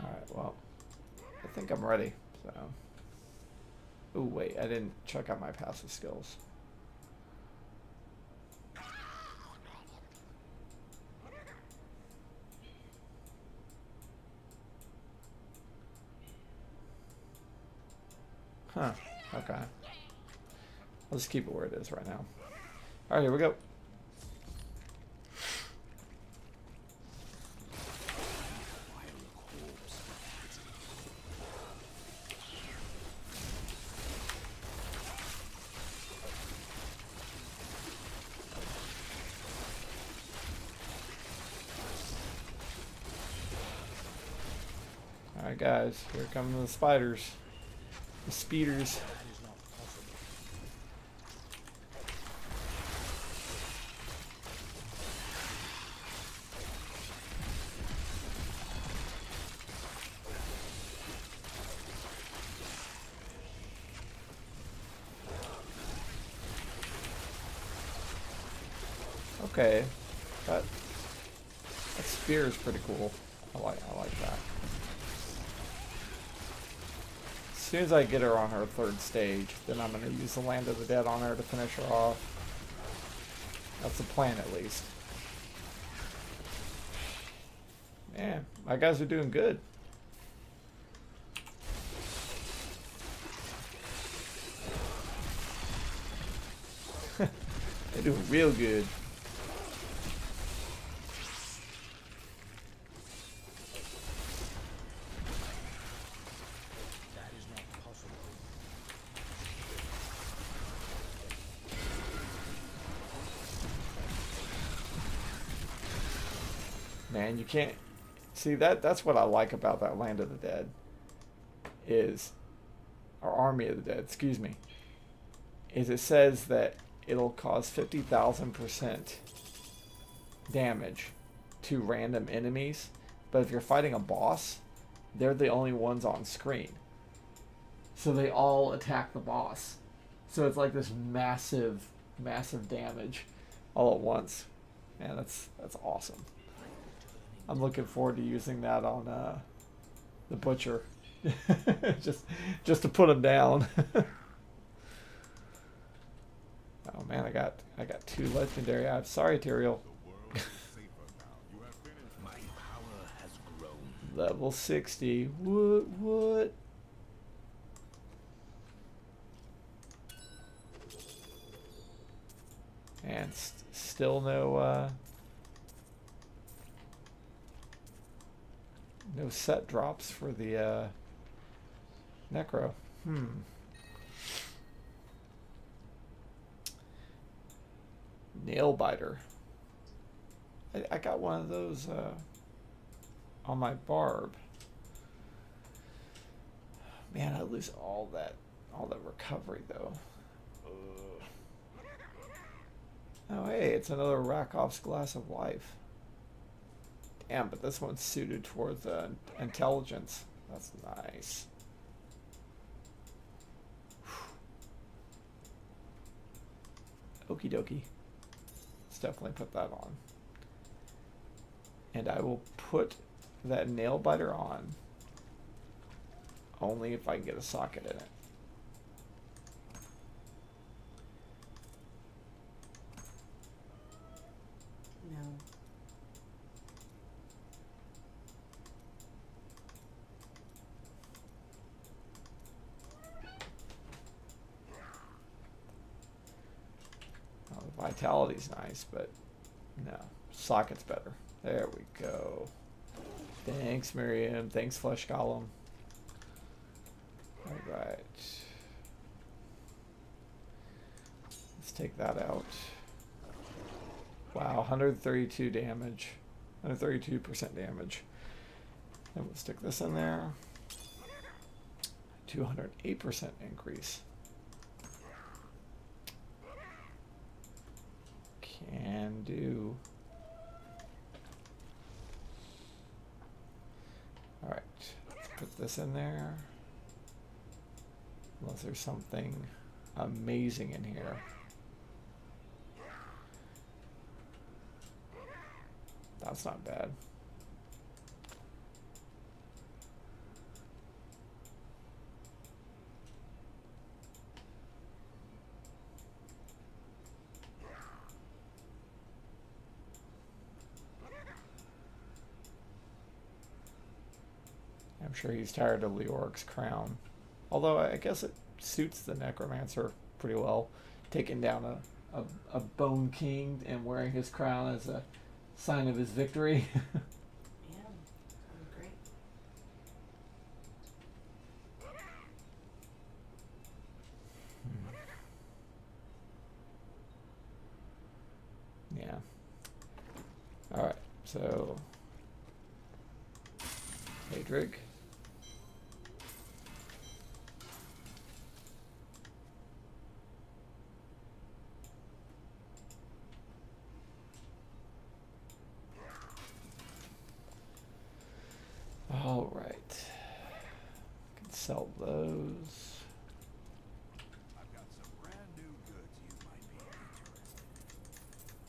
Alright, well, I think I'm ready, so. Oh, wait, I didn't check out my passive skills. Huh, okay. I'll just keep it where it is right now. Alright, here we go. Alright guys, here come the spiders. The speeders. Okay, that spear is pretty cool. I like that. As soon as I get her on her third stage, then I'm gonna use the Land of the Dead on her to finish her off. That's the plan, at least. Man, my guys are doing good. They're doing real good. Man, you can't see that's what I like about that Land of the Dead is, or Army of the Dead, excuse me, is it says that it'll cause 50,000% damage to random enemies, but if you're fighting a boss, they're the only ones on screen. So they all attack the boss. So it's like this massive damage all at once. Man, that's awesome. I'm looking forward to using that on the butcher, just to put him down. Oh man, I got 2 legendary. I'm sorry, Tyrael. My power has grown. Level 60. What? And still no no set drops for the Necro. Nail biter. I got one of those on my barb. Man, I lose all that recovery though. Oh hey, it's another Rakhov's Glass of Life. Damn, but this one's suited towards intelligence. That's nice. Okie dokie. Let's definitely put that on. And I will put that nail biter on only if I can get a socket in it. No. Well, the vitality's nice, but no. Socket's better. There we go. Thanks, Miriam. Thanks, Flesh Golem. Alright. Let's take that out. Wow, 132 damage. 132% damage. And we'll stick this in there. 208% increase. Can do. Alright, let's put this in there. Unless there's something amazing in here. That's not bad. I'm sure he's tired of Leoric's crown. Although I guess it suits the Necromancer pretty well. Taking down a Bone King and wearing his crown as a sign of his victory. Yeah, great. Yeah. Alright, so Hadrig. All right. Can sell those. I've got some brand new goods you might be interested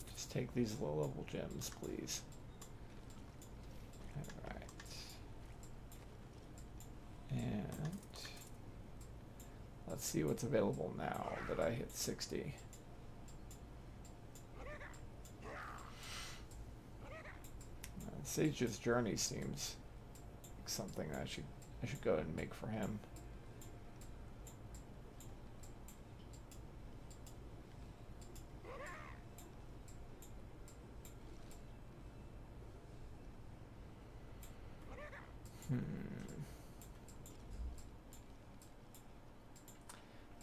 in. Just take these low level gems, please. All right. And let's see what's available now that I hit 60. Sage's Journey seems like something I should go ahead and make for him.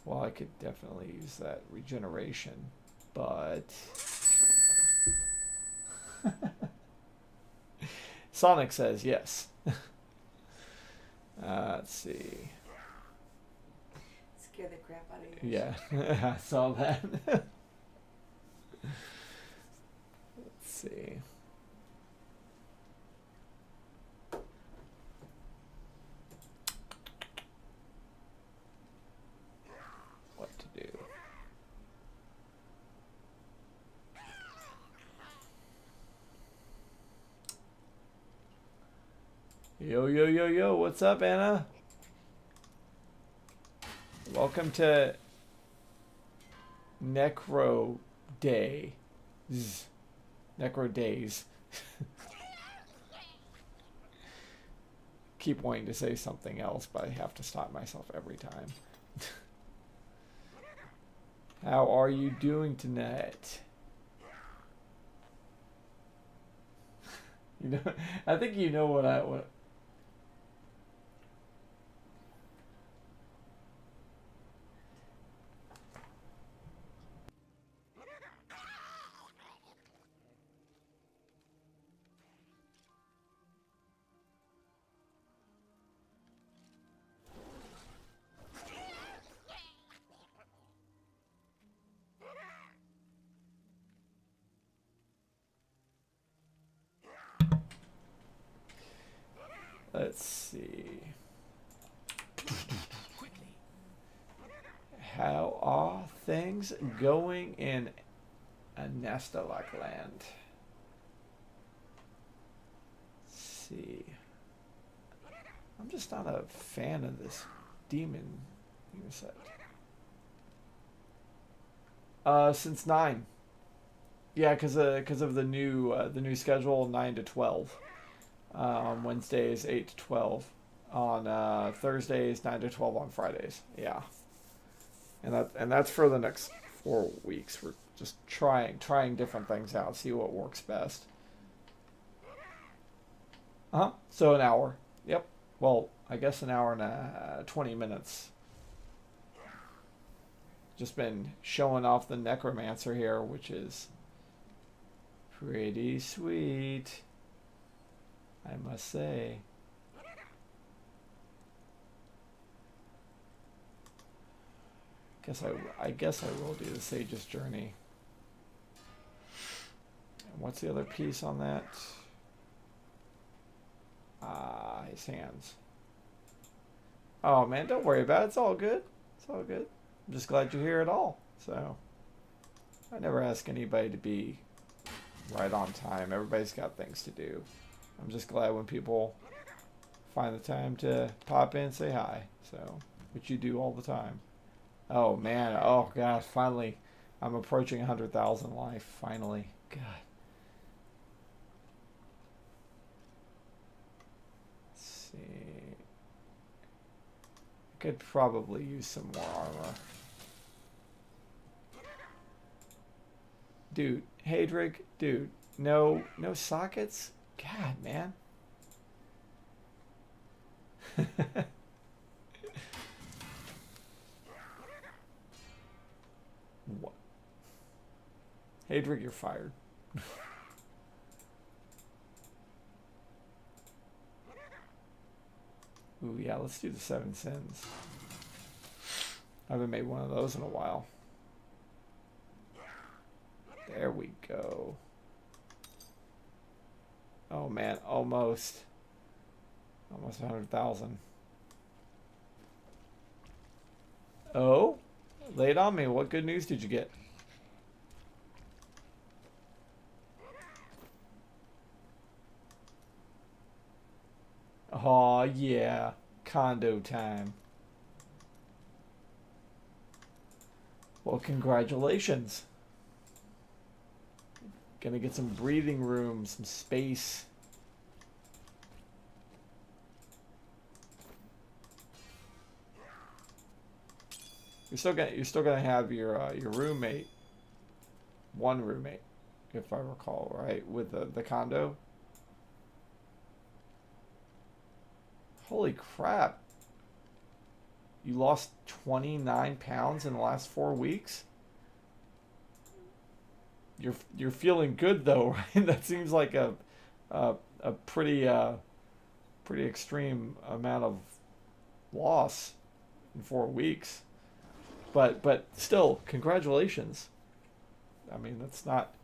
Well, I could definitely use that regeneration, but Sonic says yes. Let's see. Scare the crap out of you. Yeah, I saw that. Let's see. What to do? Yo, yo, yo, yo, what's up, Anna? Welcome to Necro Day. Necro Days. Keep wanting to say something else, but I have to stop myself every time. How are you doing tonight? You know, I think you know what let's see. How are things going in Analogarhythm land? Let's see. I'm just not a fan of this demon set. Since 9. Yeah, because of the new schedule, 9 to 12. Wednesdays 8 to 12. On Thursdays 9 to 12 on Fridays. Yeah. And that's for the next 4 weeks. We're just trying different things out, see what works best. So an hour. Yep. Well, I guess an hour and 20 minutes. just been showing off the Necromancer here, which is pretty sweet, I must say. I guess I will do the Sage's Journey. And what's the other piece on that? His hands. Oh man, don't worry about it. It's all good. It's all good. I'm just glad you're here at all. So I never ask anybody to be right on time. Everybody's got things to do. I'm just glad when people find the time to pop in and say hi. So, which you do all the time. Oh man, oh gosh, finally I'm approaching 100,000 life, finally. God. Let's see. I could probably use some more armor. Dude, Hadrig, dude, no sockets? God, man. What? Hadrig, you're fired. Ooh, yeah, let's do the 7 sins. I haven't made one of those in a while. There we go. Oh man, almost 100,000. Oh, lay it on me. What good news did you get? Oh yeah, condo time. Well, congratulations. Gonna get some breathing room, some space. You're still gonna have your roommate, one roommate, if I recall, right, with the condo. Holy crap! You lost 29 pounds in the last 4 weeks. You're feeling good though, right? That seems like a pretty pretty extreme amount of loss in 4 weeks. But still, congratulations. I mean, it's not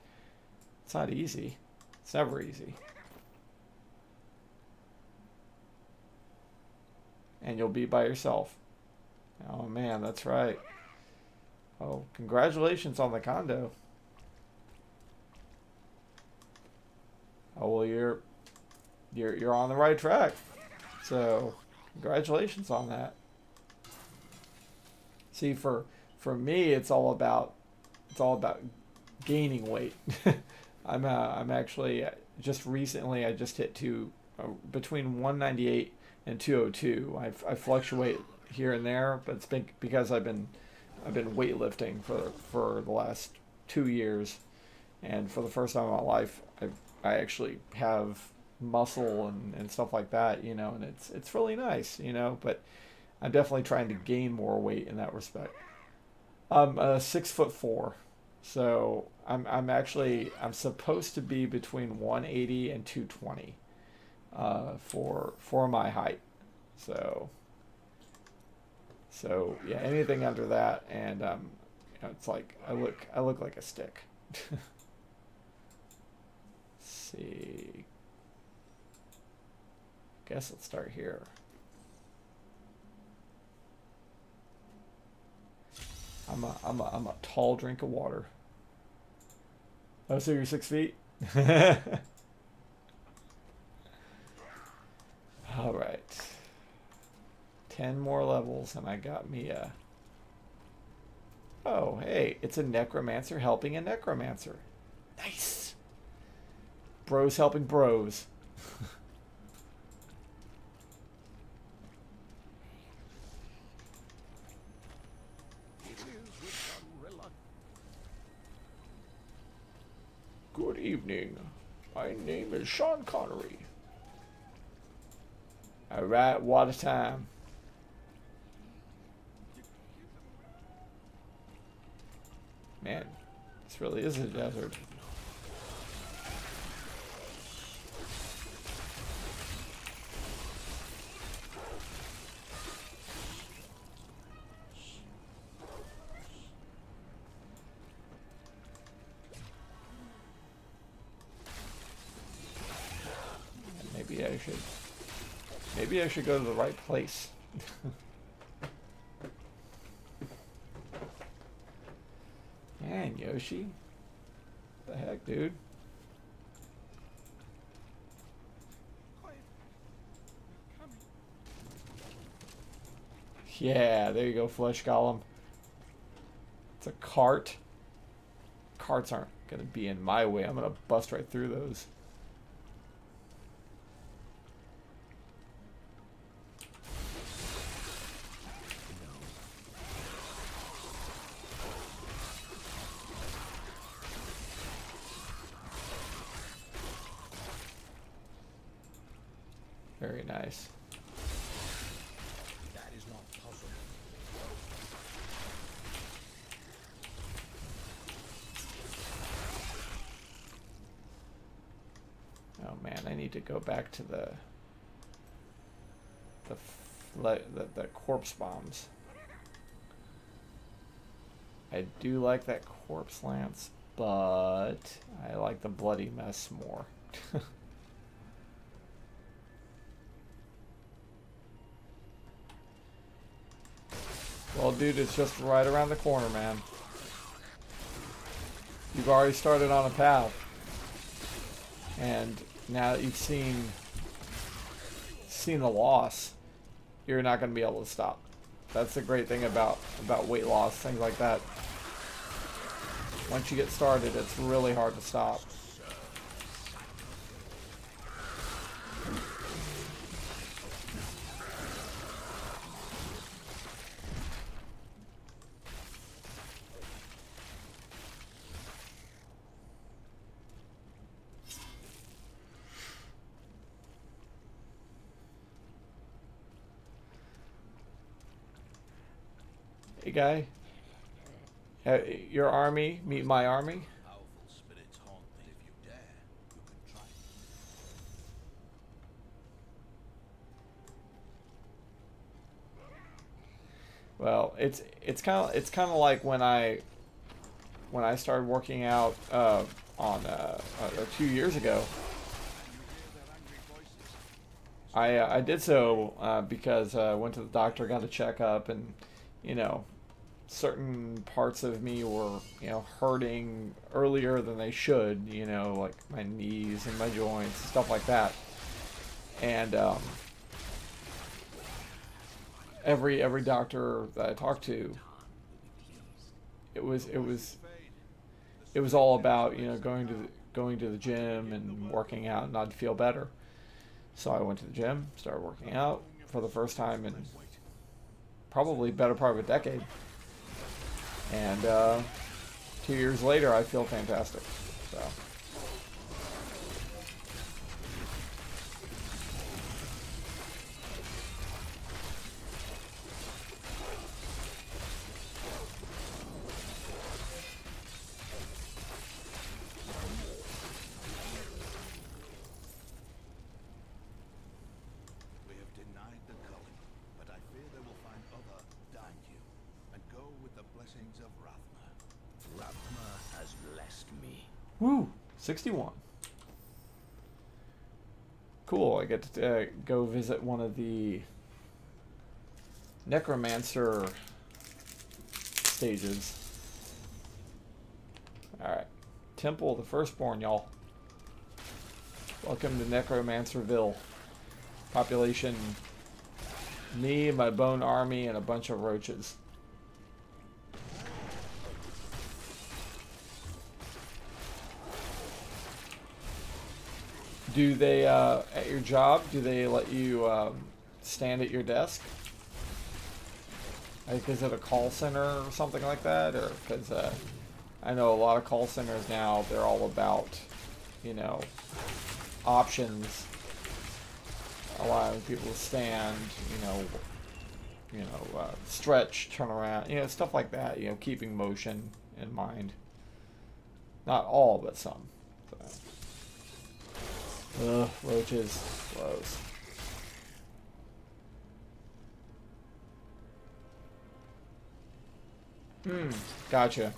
easy. It's never easy. And you'll be by yourself. Oh man, that's right. Oh, congratulations on the condo. Oh well, you're on the right track. So, congratulations on that. See, for me, it's all about gaining weight. I'm actually just recently I just hit between 198 and 202. I fluctuate here and there, but it's been because I've been weightlifting for the last 2 years, and for the first time in my life, I actually have muscle and stuff like that, you know, and it's really nice, you know, but I'm definitely trying to gain more weight in that respect. I'm 6'4", so I'm supposed to be between 180 and 220 for my height. So yeah, anything under that, and you know, it's like I look like a stick. Let's see. Guess let's start here. I'm a tall drink of water. Oh, so you're 6 feet? All right. 10 more levels, and I got me a... Oh, hey, it's a Necromancer helping a Necromancer. Nice. Bros helping bros. Good evening. My name is Sean Connery. Alright, water time. Man, this really is a desert. Maybe I should go to the right place. Man, Yoshi. What the heck, dude? Yeah, there you go, Flesh Golem. It's a cart. Carts aren't gonna be in my way. I'm gonna bust right through those. Very nice. That is not possible. Oh man, I need to go back to the corpse bombs. I do like that corpse lance, but I like the bloody mess more. Well, dude, it's just right around the corner, man. You've already started on a path. And now that you've seen the loss, you're not going to be able to stop. That's the great thing about weight loss, things like that. Once you get started, it's really hard to stop. Hey guy, your army, meet my army. Powerful spirits haunt me. If you dare, you can try. Well, it's kind of like when I started working out on 2 years ago. I did so because I went to the doctor, got a checkup, and you know, certain parts of me were, you know, hurting earlier than they should, you know, like my knees and my joints, stuff like that. And every doctor that I talked to, it was all about, you know, going to the gym and working out, and I'd feel better. So I went to the gym, started working out for the first time in probably better part of a decade. And 2 years later, I feel fantastic. So. We have denied the calling, but I fear they will find other behind you, and go with the blessings of Rathma. Rathma has blessed me. Woo! 61. Cool, I get to go visit one of the Necromancer stages. Alright. Temple of the Firstborn, y'all. Welcome to Necromancerville. Population, me, my bone army, and a bunch of roaches. Do they, at your job, do they let you stand at your desk? Like, is it a call center or something like that? Or, because I know a lot of call centers now, they're all about, you know, options, allowing people to stand, stretch, turn around, you know, stuff like that, you know, keeping motion, in mind. Not all, but some. So. Ugh, roaches. Gross. Gotcha.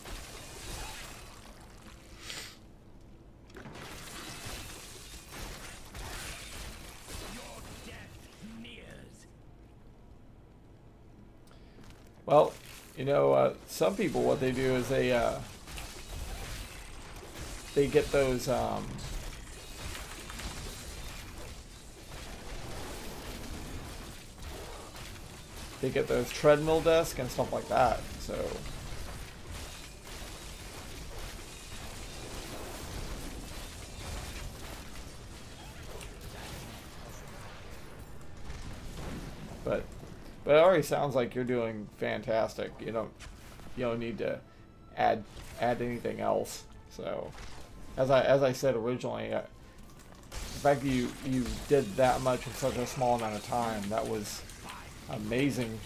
Well, you know, some people, what they do is they get those, they get those treadmill desks and stuff like that, so. But it already sounds like you're doing fantastic. You don't need to add anything else. So, as I said originally, the fact that you did that much in such a small amount of time, that was amazing.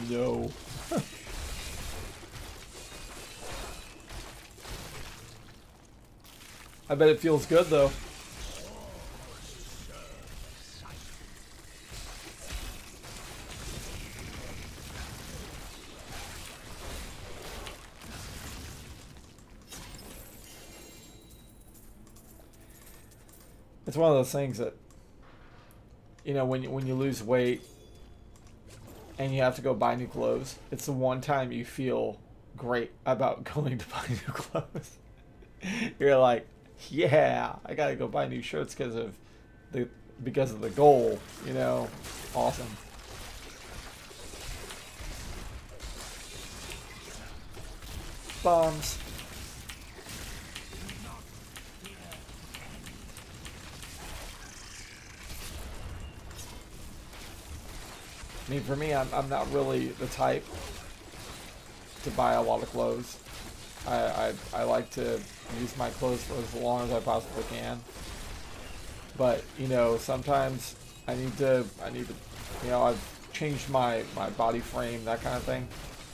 No. I bet it feels good though. It's one of those things that, you know, when you lose weight and you have to go buy new clothes, it's the one time you feel great about going to buy new clothes. You're like, yeah, I gotta go buy new shirts because of the goal, you know. Awesome. Bombs. I mean, for me, I'm not really the type to buy a lot of clothes. I like to use my clothes for as long as I possibly can. But, you know, sometimes I need to, you know, I've changed my body frame, that kind of thing,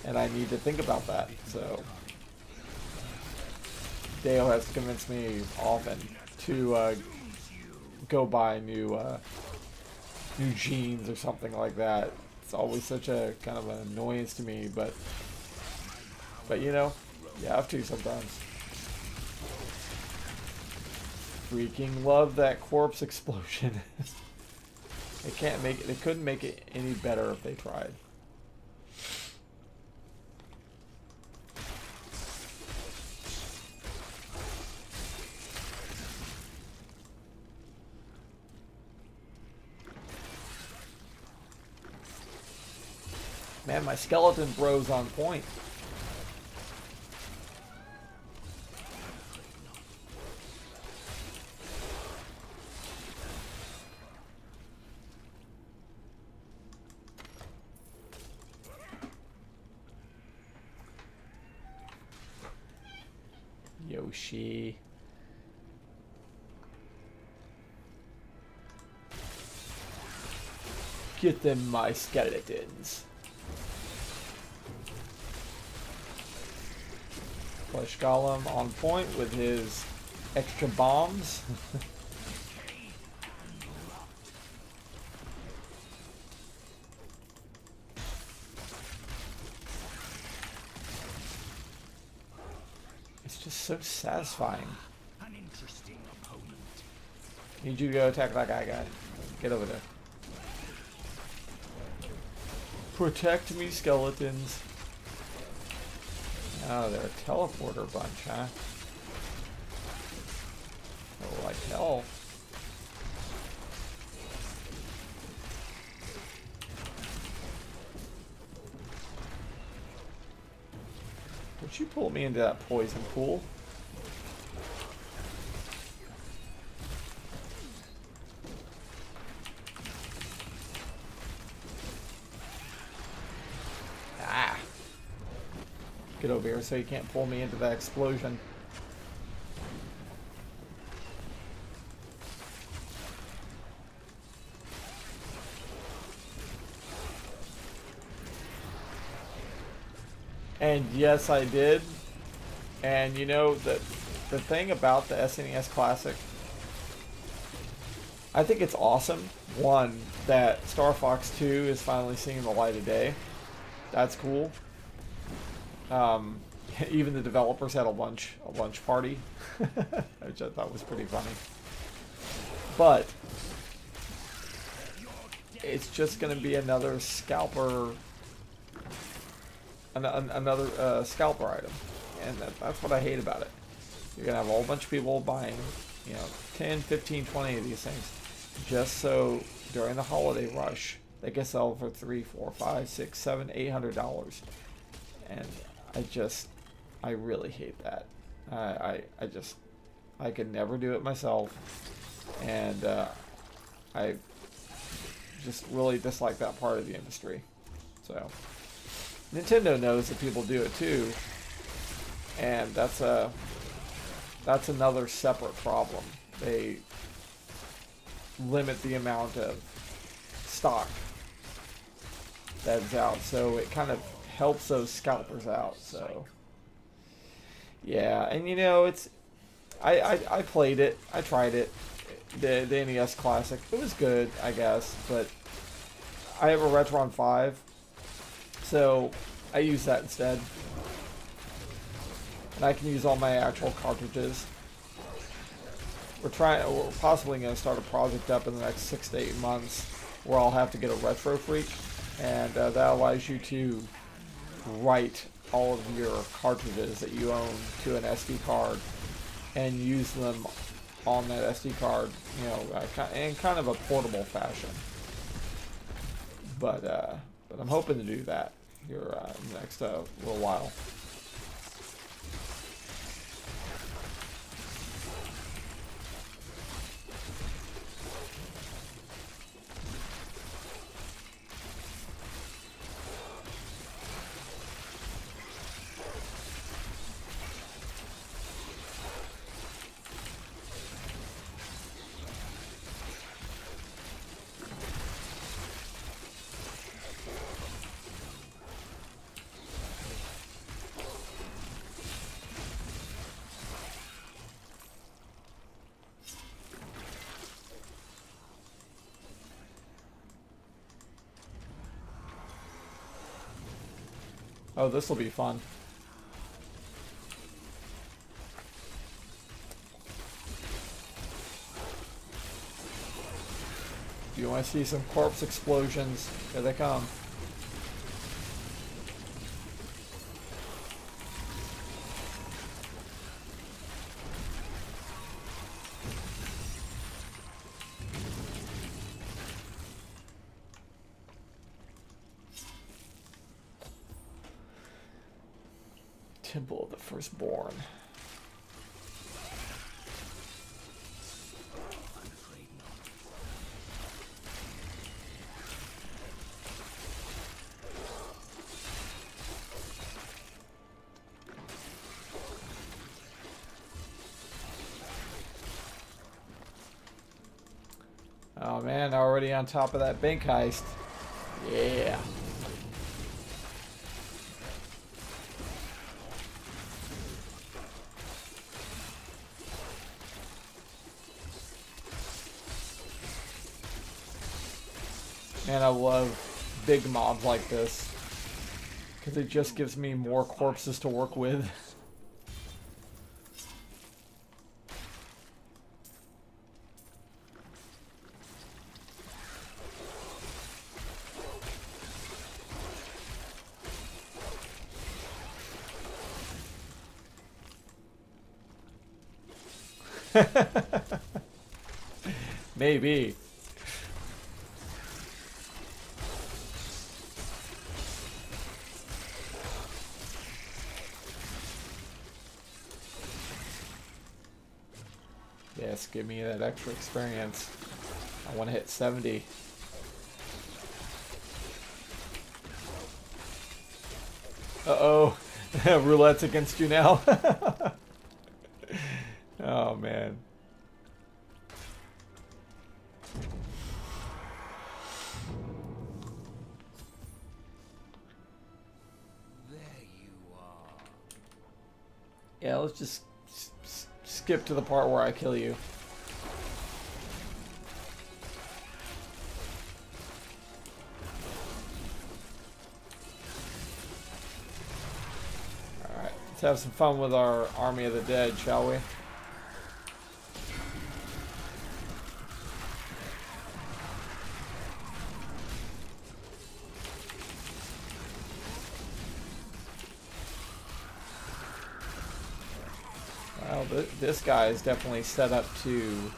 and I need to think about that. So, Dale has convinced me often to go buy new jeans or something like that. It's always such a kind of an annoyance to me, but you know, you have to sometimes. Freaking love that corpse explosion. They can't make it. They couldn't make it any better if they tried. Man, my skeleton bro's on point. Yoshi. Get them, my skeletons. Flesh Golem on point with his extra bombs. It's just so satisfying. An interesting opponent. Need you to go attack that guy. Get over there. Protect me, skeletons. Oh, they're a teleporter bunch, huh? Oh, like hell. Don't you pull me into that poison pool. Ah. Get over here so you can't pull me into that explosion. And yes, I did. And you know, the thing about the SNES Classic, I think it's awesome. One, that Star Fox 2 is finally seeing the light of day. That's cool. Even the developers had a lunch party, which I thought was pretty funny. But it's just going to be another scalper. Another scalper item, and that's what I hate about it. You're gonna have a whole bunch of people buying, you know, 10, 15, 20 of these things, just so during the holiday rush they can sell for $300, $400, $500, $600, $700, $800, and I really hate that. I could never do it myself, and I just really dislike that part of the industry. So. Nintendo knows that people do it too, and that's another separate problem. They limit the amount of stock that's out, so it kind of helps those scalpers out. So yeah, and you know, it's I played it, I tried it, the NES Classic. It was good, I guess, but I have a Retron 5. So I use that instead, and I can use all my actual cartridges. We're possibly going to start a project up in the next 6 to 8 months where I'll have to get a Retro Freak, and that allows you to write all of your cartridges that you own to an SD card and use them on that SD card, you know, in kind of a portable fashion. But I'm hoping to do that here in the next little while. Oh, this will be fun. If you want to see some corpse explosions, here they come. Temple of the Firstborn. Oh man, already on top of that bank heist. Yeah. Man, I love big mobs like this, because it just gives me more corpses to work with. Maybe. Yes, give me that extra experience. I want to hit 70. Uh-oh. Roulette's against you now. Oh, man. There you are. Yeah, let's just skip to the part where I kill you. Alright, let's have some fun with our Army of the Dead, shall we? Well, this guy is definitely set up to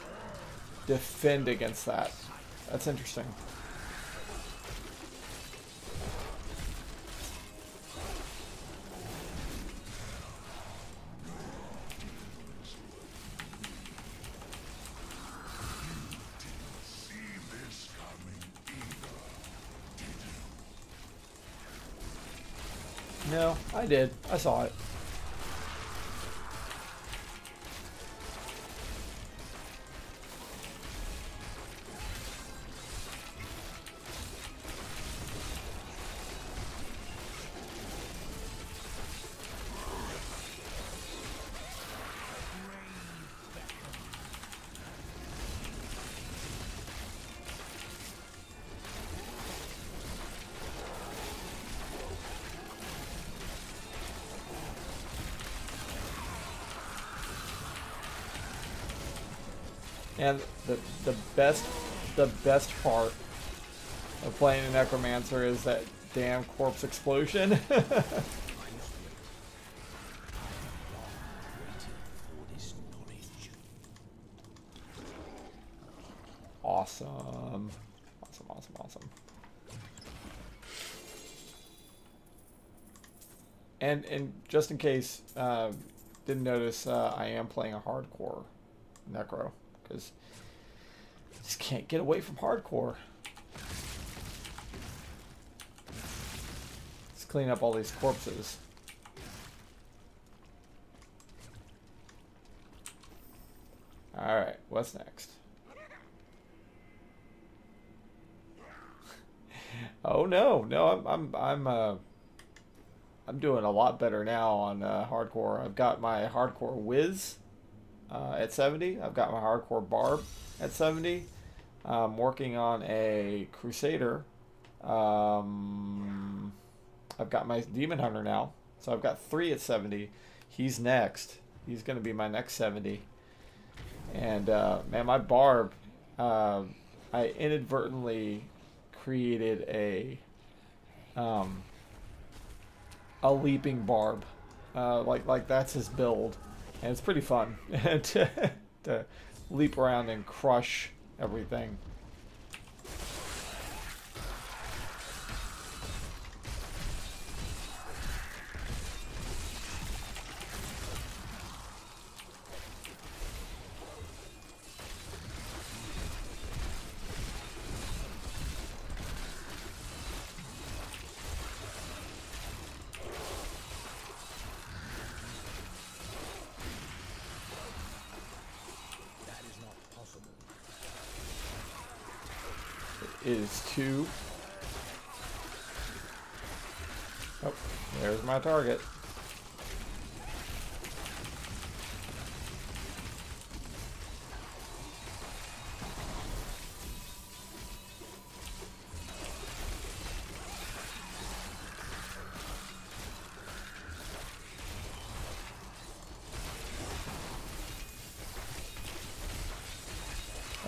defend against that. That's interesting. No, I did. I saw it. And the best part of playing a Necromancer is that damn corpse explosion. Awesome. Awesome, awesome, awesome. And just in case didn't notice, I am playing a hardcore Necro. Because I just can't get away from hardcore. Let's clean up all these corpses. Alright, what's next? Oh no, I'm doing a lot better now on hardcore. I've got my hardcore whiz at 70. I've got my hardcore barb at 70. I'm working on a crusader. I've got my demon hunter now, so I've got 3 at 70. He's next. He's going to be my next 70. And man, my barb, I inadvertently created a leaping barb. Like that's his build. And it's pretty fun to leap around and crush everything. Is 2. Oh, there's my target.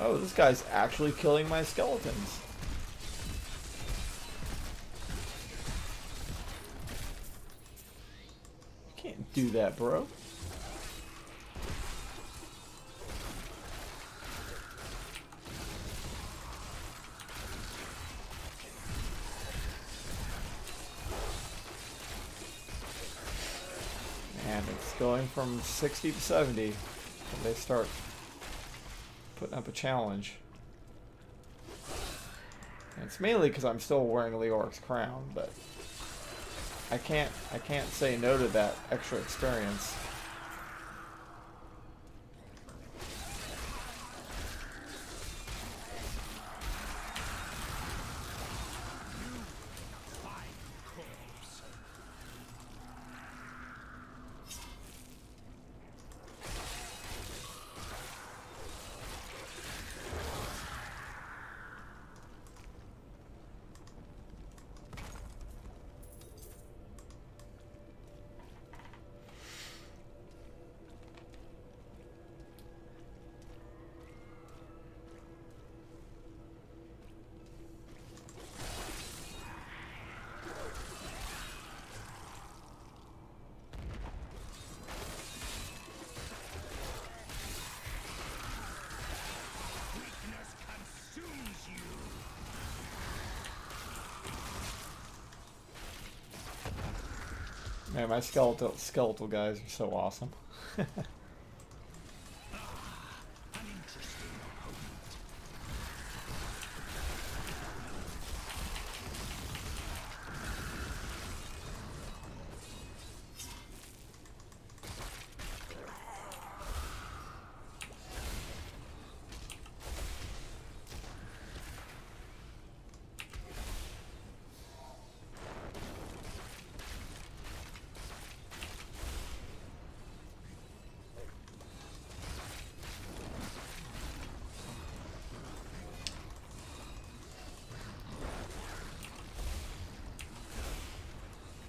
Oh, this guy's actually killing my skeletons. Do that, bro. Man, it's going from 60 to 70 when they start putting up a challenge. And it's mainly because I'm still wearing Leoric's crown, but I can't say no to that extra experience. Man, my skeletal guys are so awesome.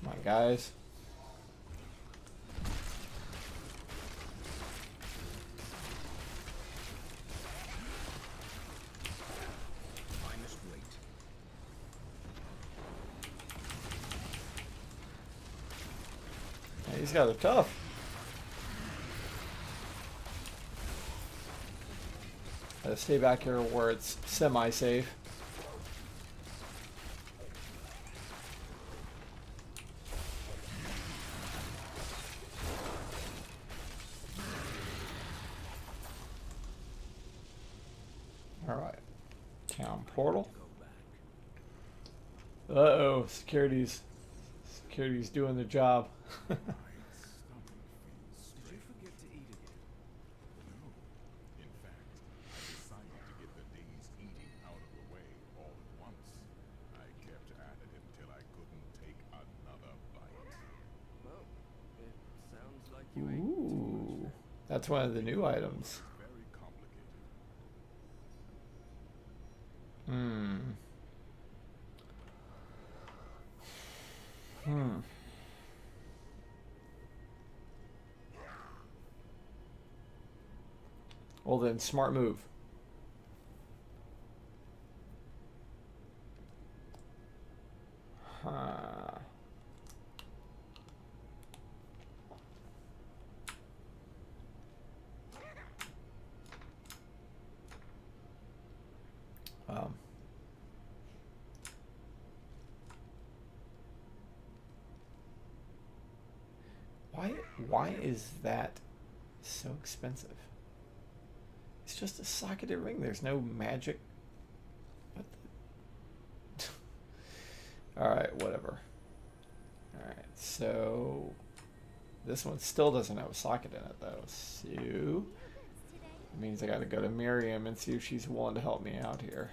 Come on, guys. Finest weight. Yeah, these guys are tough. Gotta stay back here where it's semi-safe. Alright. Town portal. Uh-oh, security's doing the job. Did you forget to eat again? No. In fact, I decided to get the day's eating out of the way all at once. I kept at it until I couldn't take another bite. Well, it sounds like you ate too Ooh. much. That's one of the new items. Very complicated. Well then, smart move. Huh. Why is that so expensive? It's just a socketed ring. There's no magic. What the... Alright, whatever. Alright, so this one still doesn't have a socket in it though. So it means I gotta go to Miriam and see if she's willing to help me out here.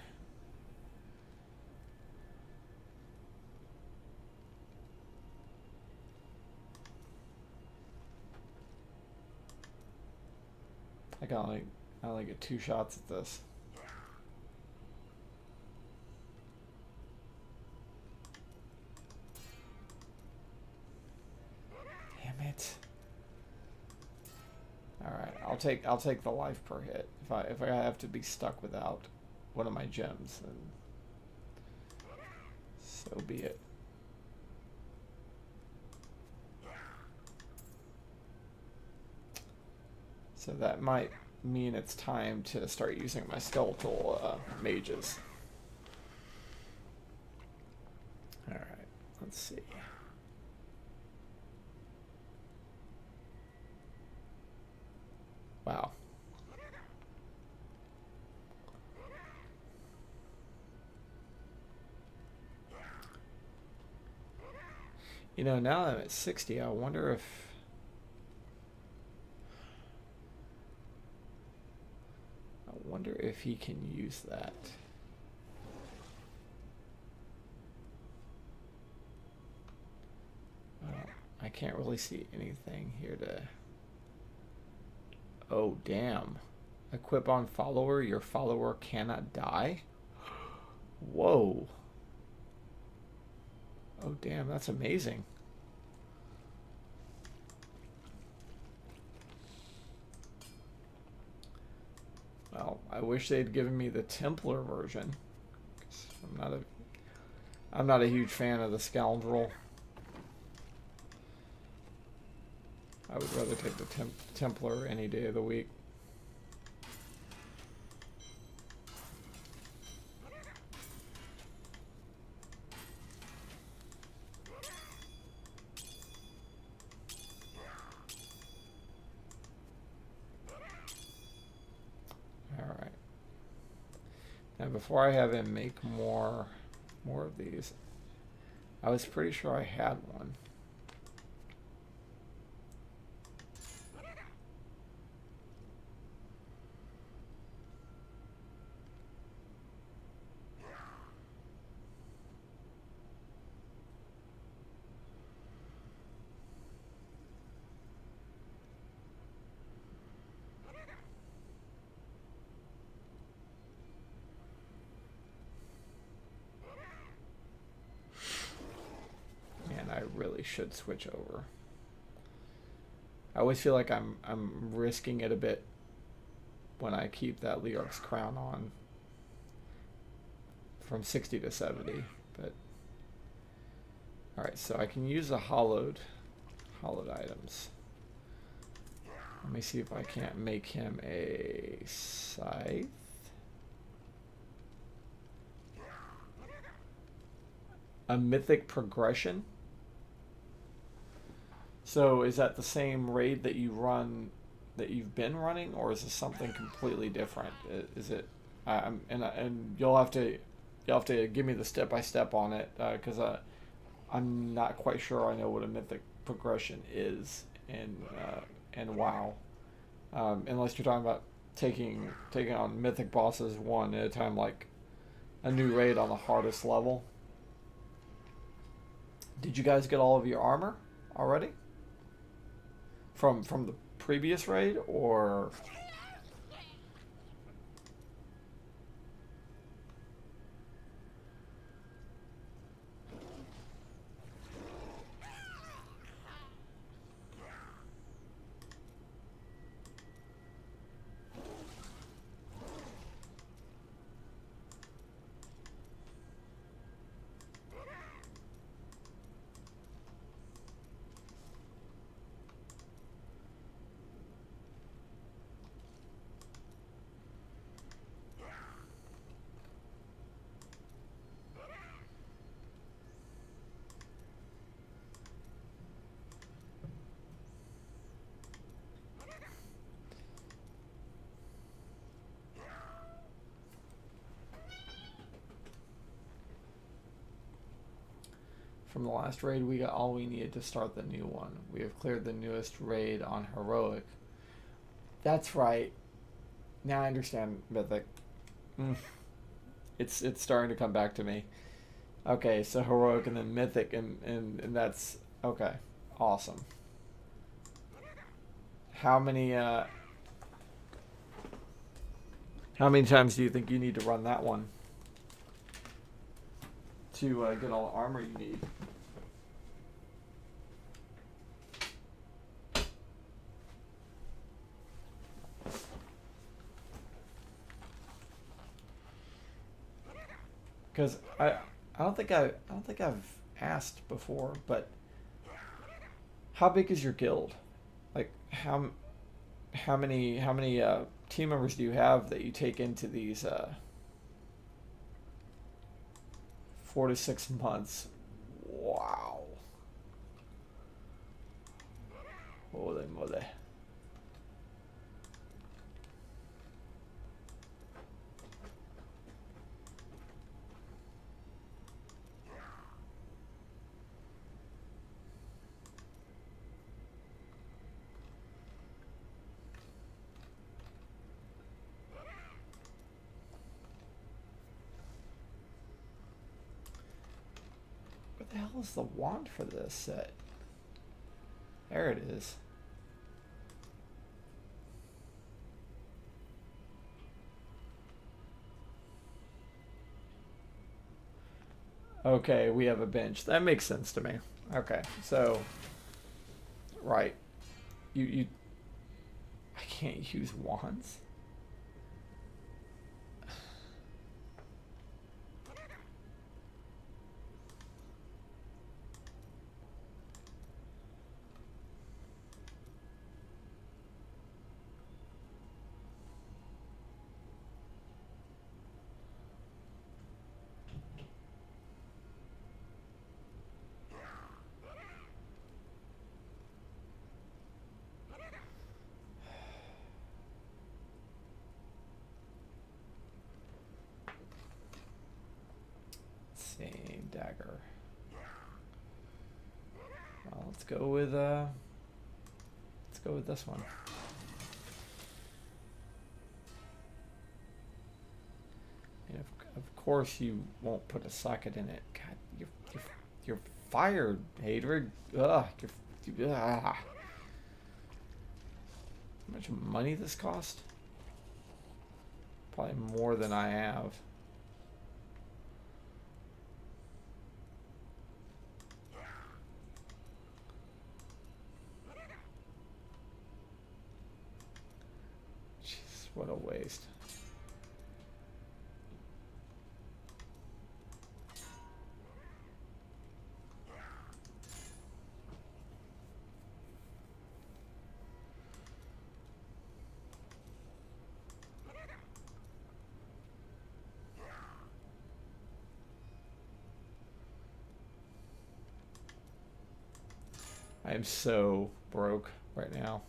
I only get 2 shots at this. Damn it. Alright, I'll take the life per hit. If I have to be stuck without one of my gems, then so be it. So that might mean it's time to start using my skeletal mages. Alright, let's see. Wow. You know, now that I'm at 60, I wonder if he can use that. I can't really see anything here to... Oh, damn. Equip on follower. Your follower cannot die? Whoa. Oh, damn. That's amazing. Well, I wish they'd given me the Templar version. I'm not a huge fan of the Scoundrel. I would rather take the Templar any day of the week. Alright. Now before I have him make more of these, I was pretty sure I had one. I really should switch over. I always feel like I'm risking it a bit when I keep that Leorc's crown on from 60 to 70, but all right, so I can use the hollowed items. Let me see if I can't make him a scythe. A mythic progression. So is that the same raid that you run, that you've been running, or is this something completely different? Is it? And you'll have to give me the step-by-step on it, because I'm not quite sure I know what a mythic progression is in WoW, unless you're talking about taking on mythic bosses one at a time, like a new raid on the hardest level. Did you guys get all of your armor already? From the previous raid, or from the last raid, we got all we needed to start the new one. We have cleared the newest raid on heroic. That's right. Now I understand mythic. It's starting to come back to me. Okay, so heroic and then mythic, and that's okay. Awesome. How many times do you think you need to run that one to get all the armor you need? Because I don't think I've asked before, but how big is your guild? Like how many team members do you have that you take into these 4 to 6 months? Wow. Holy moly. the hell is the wand for this set? There it is. Okay, we have a bench. That makes sense to me. Okay, so right. You I can't use wands. Same dagger. Well, let's go with this one. And of course you won't put a socket in it. God, you're fired, Hadrid. Ugh. How much money this cost? Probably more than I have. Jeez, what a waste. I am so broke right now.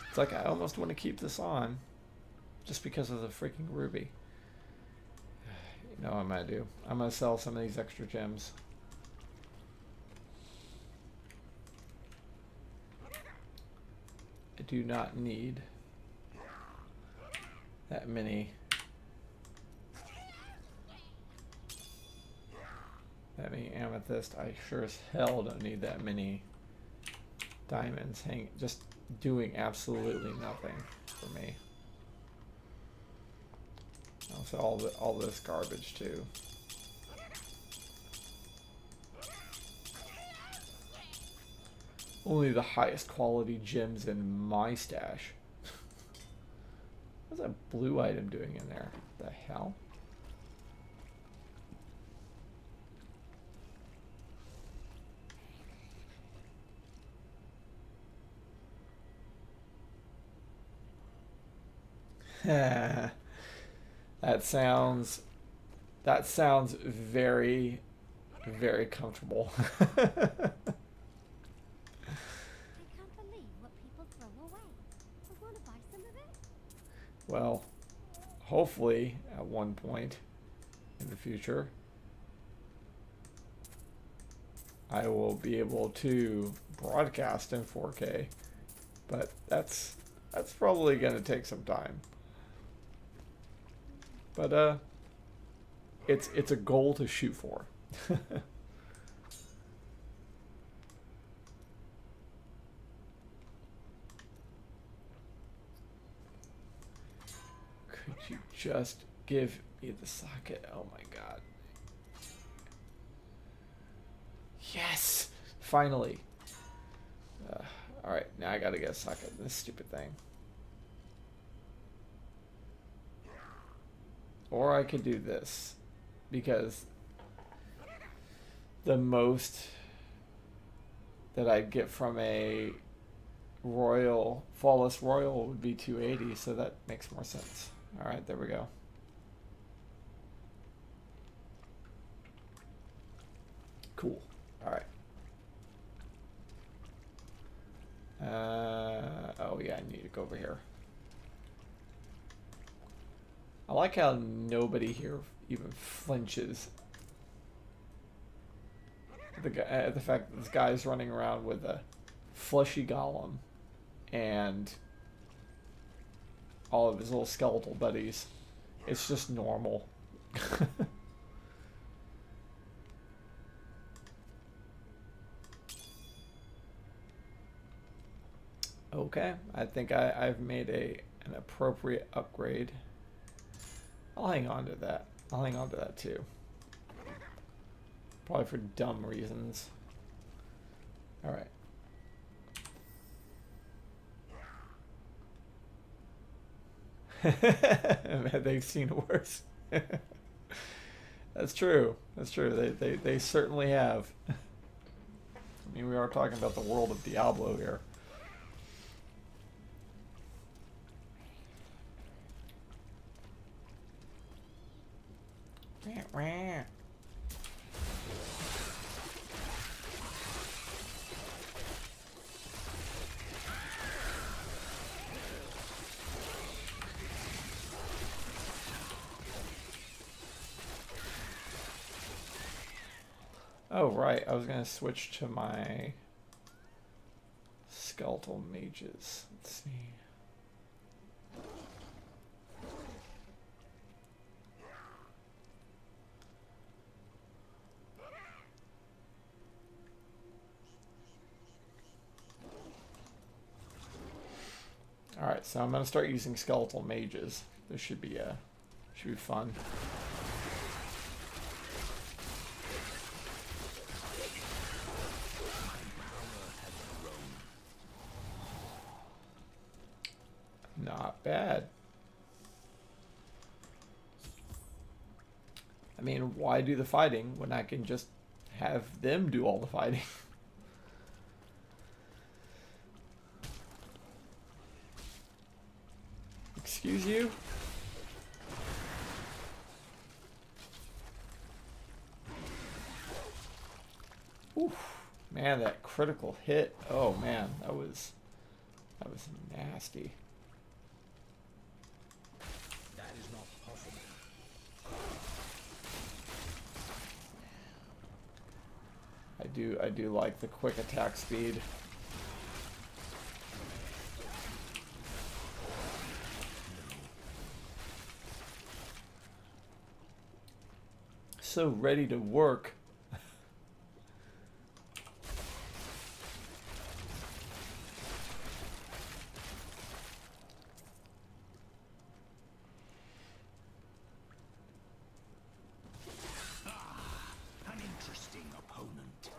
It's like I almost want to keep this on just because of the freaking ruby. You know what I'm gonna do? I'm gonna sell some of these extra gems. I do not need that many amethyst. I sure as hell don't need that many diamonds just doing absolutely nothing for me. Also all this garbage too. Only the highest quality gems in my stash. What's that blue item doing in there? The hell? That sounds very, very comfortable. I can't believe what people throw away. I want to buy some of it. Well, hopefully at one point in the future I will be able to broadcast in 4K, but that's probably going to take some time. But it's a goal to shoot for. Could you just give me the socket? Oh my god. Yes! Finally. Alright, now I gotta get a socket in this stupid thing. Or I could do this, because the most that I'd get from a flawless royal would be 280, so that makes more sense. Alright, there we go. Cool. Alright. Oh yeah, I need to go over here. I like how nobody here even flinches. The fact that this guy's running around with a fleshy golem and all of his little skeletal buddies. It's just normal. Okay, I think I've made an appropriate upgrade. I'll hang on to that. I'll hang on to that too. Probably for dumb reasons. Alright. They've seen worse. That's true. That's true. They certainly have. I mean, we are talking about the world of Diablo here. Oh, right. I was going to switch to my skeletal mages. Let's see. Alright, so I'm going to start using skeletal mages. This should be fun. Not bad. I mean, why do the fighting when I can just have them do all the fighting? Excuse you? Oof. Man, that critical hit. Oh man, that was nasty. That is not possible. I do like the quick attack speed. So ready to work. An interesting opponent.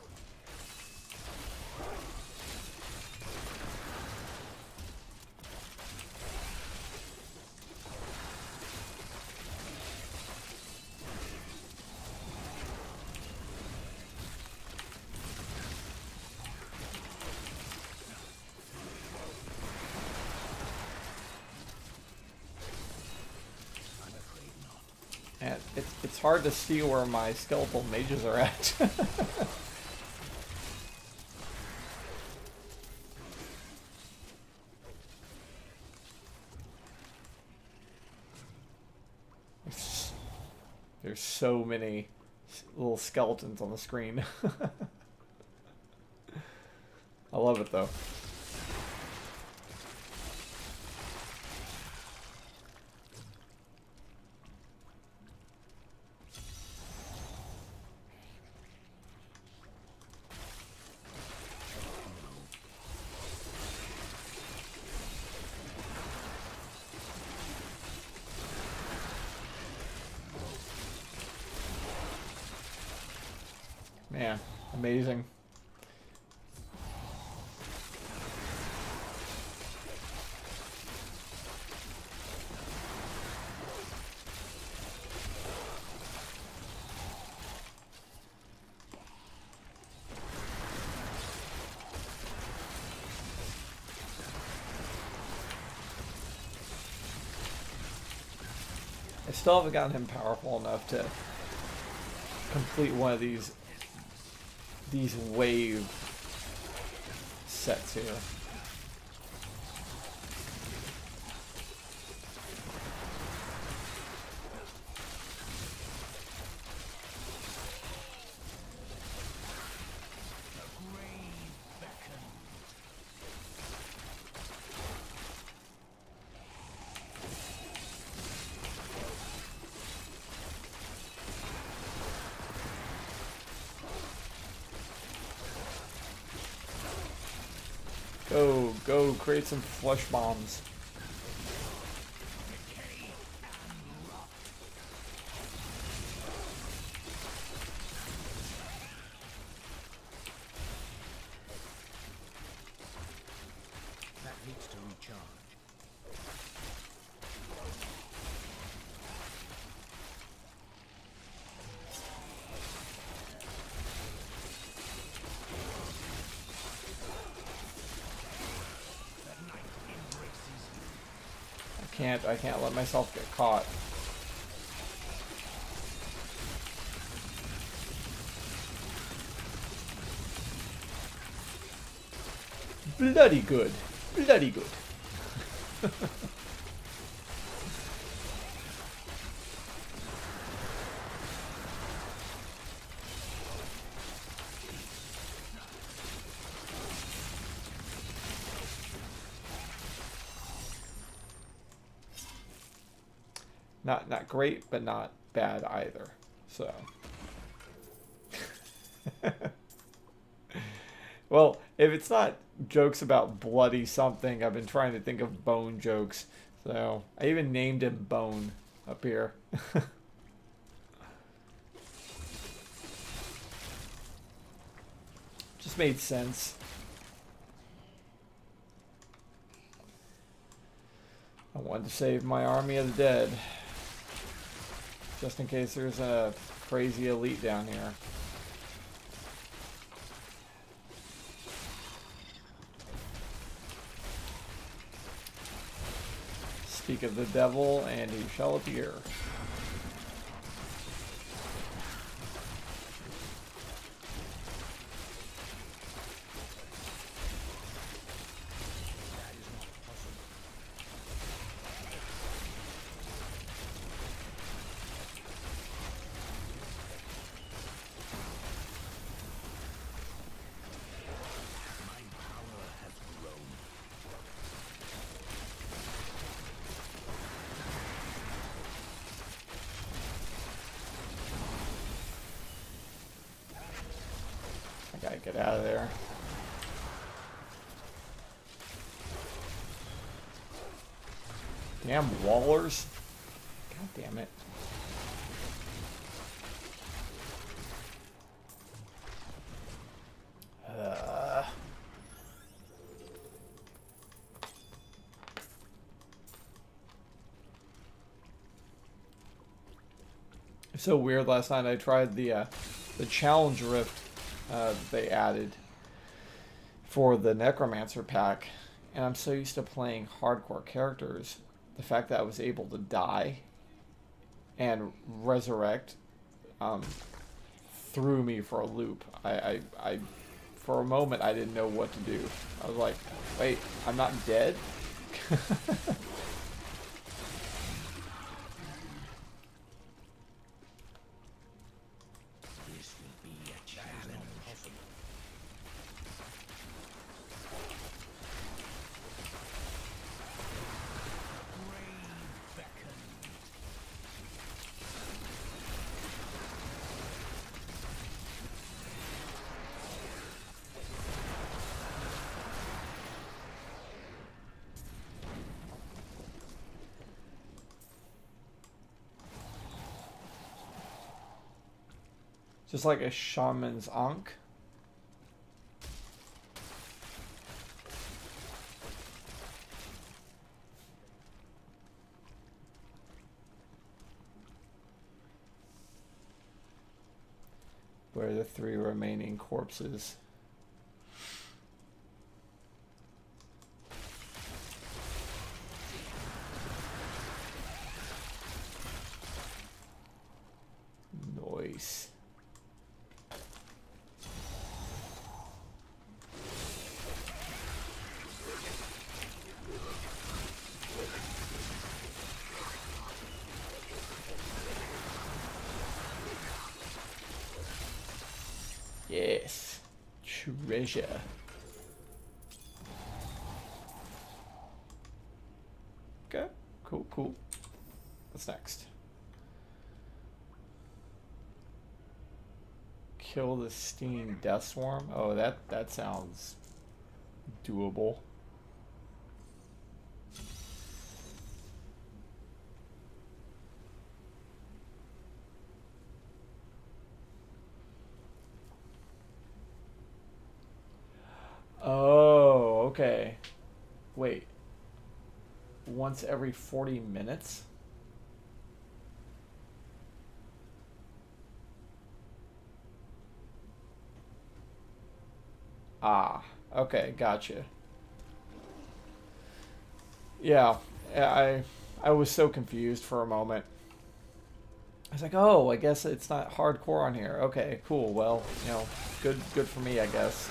And it's hard to see where my skeletal mages are at. There's so many little skeletons on the screen. I love it though. Man, amazing. I still haven't gotten him powerful enough to complete one of these wave sets here. go create some flesh bombs. That needs to recharge. I can't let myself get caught. Bloody good. Bloody good. Not great, but not bad either. So. Well, if it's not jokes about bloody something, I've been trying to think of bone jokes. So I even named him Bone up here. Just made sense. I wanted to save my army of the dead. Just in case there's a crazy elite down here. Speak of the devil, and he shall appear. I gotta get out of there. Damn wallers. God damn it. It's so weird. Last night I tried the challenge rift they added for the Necromancer pack, and I'm so used to playing hardcore characters. The fact that I was able to die and resurrect threw me for a loop. I for a moment I didn't know what to do. I was like, wait, I'm not dead? Just like a shaman's ankh. Where are the 3 remaining corpses? Nice. Yes. Treasure. Okay. Cool, cool. What's next? Kill the stinging death swarm. Oh, that sounds doable. Okay. Wait. Once every 40 minutes? Ah, okay, gotcha. Yeah, I was so confused for a moment. I was like, oh, I guess it's not hardcore on here. Okay, cool. Well, you know, good for me, I guess.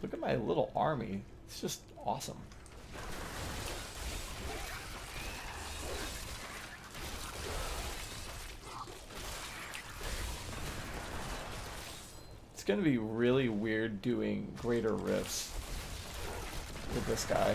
Look at my little army. It's just awesome. It's going to be really weird doing greater rifts with this guy.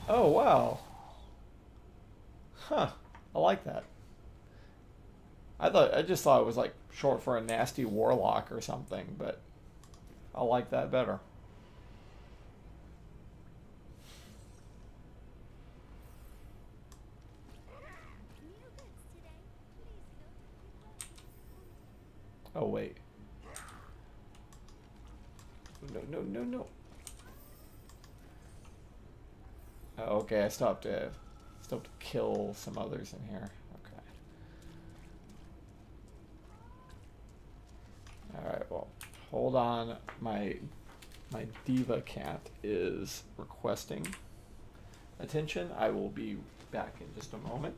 Oh, wow. Huh. I like that. I just thought it was like short for a nasty warlock or something, but I like that better. New goods today. Please note you won't be disappointed. Oh, wait. No. Oh, okay, I still have to kill some others in here. Okay. Alright, well, hold on. My diva cat is requesting attention. I will be back in just a moment.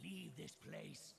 Leave this place.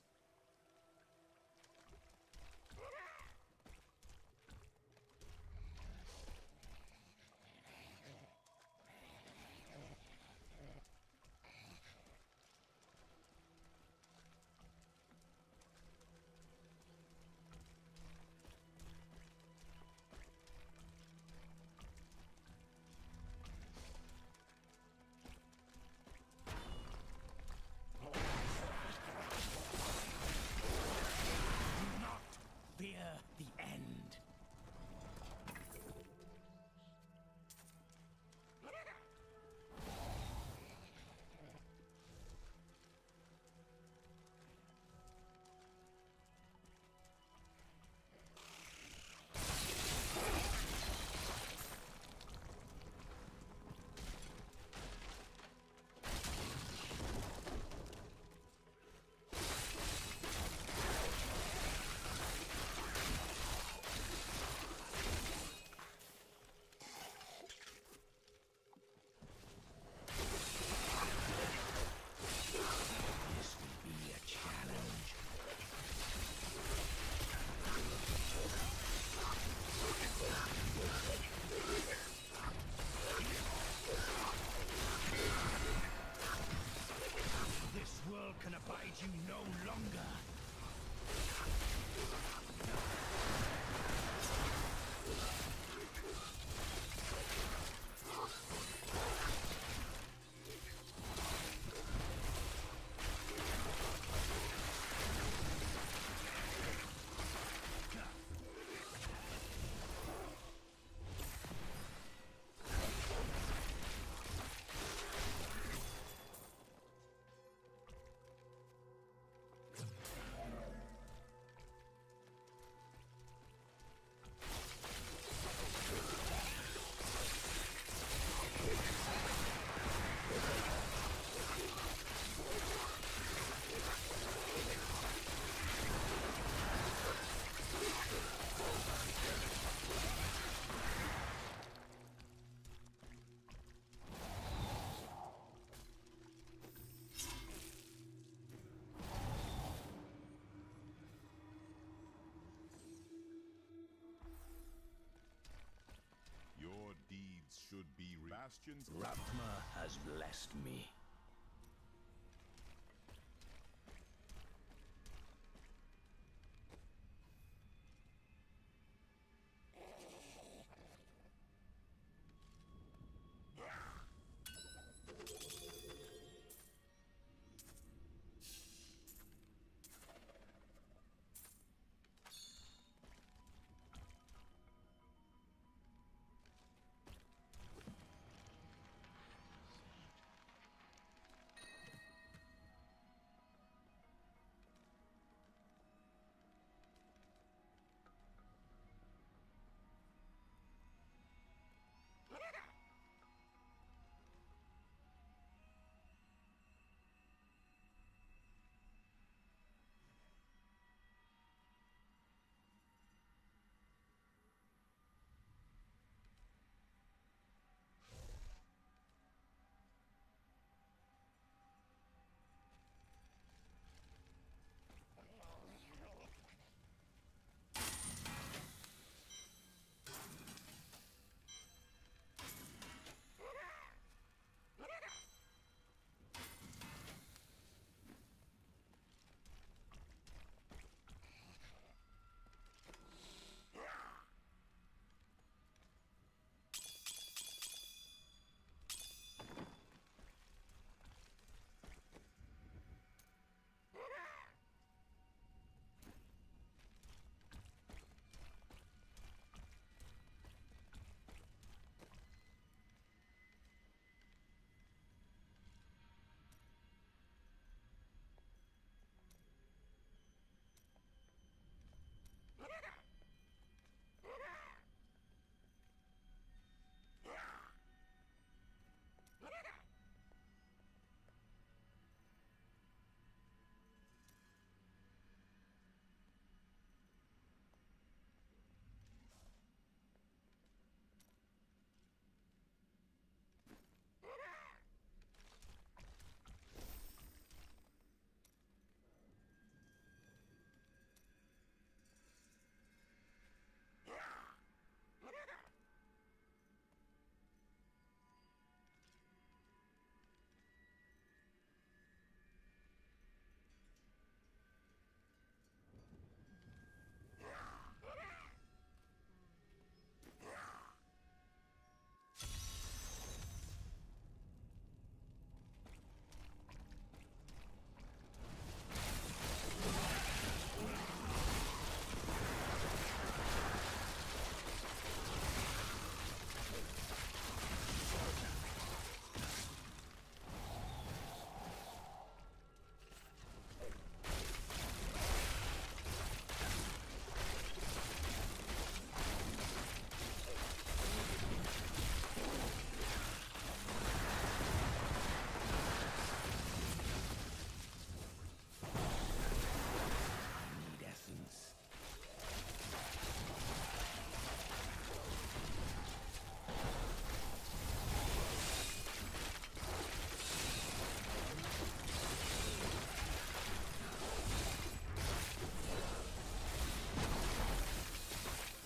questions? Rathma has blessed me.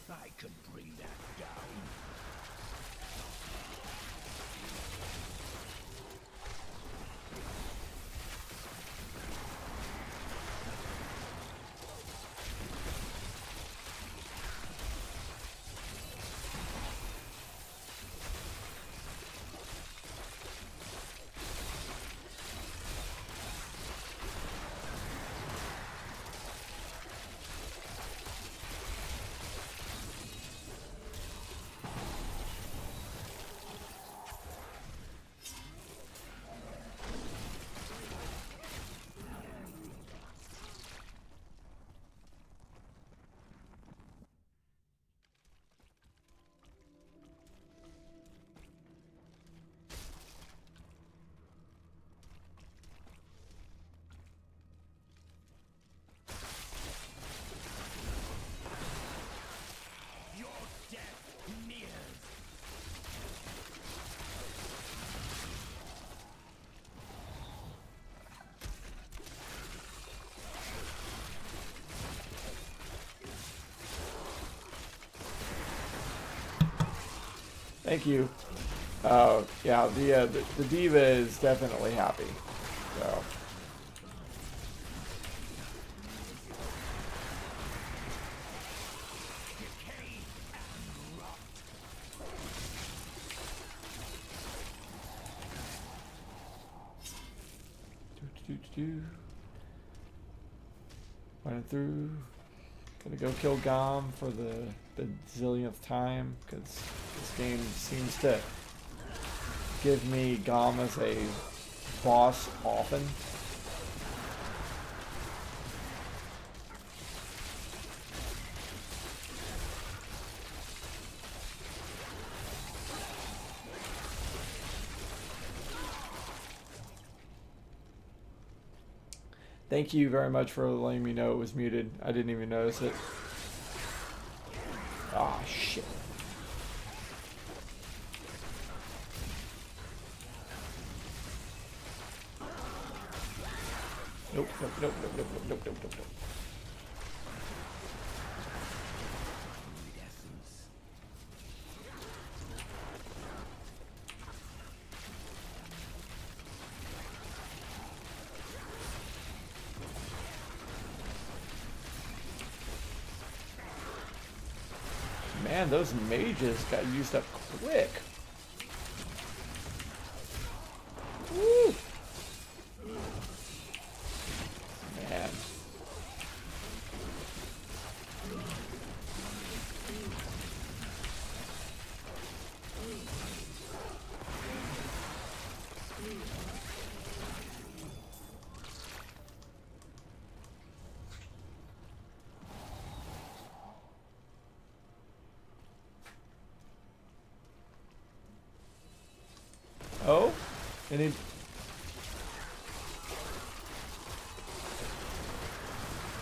I could bring that down. Thank you. Yeah, the diva is definitely happy. So. Running through. Gonna go kill Gom for the zillionth time, because this game seems to give me Gom as a boss often. Thank you very much for letting me know it was muted. I didn't even notice it. Ah, shit. Nope, nope, nope, nope, nope, nope, nope, nope, nope. Man, those mages got used up quick. Woo! Man. Oh?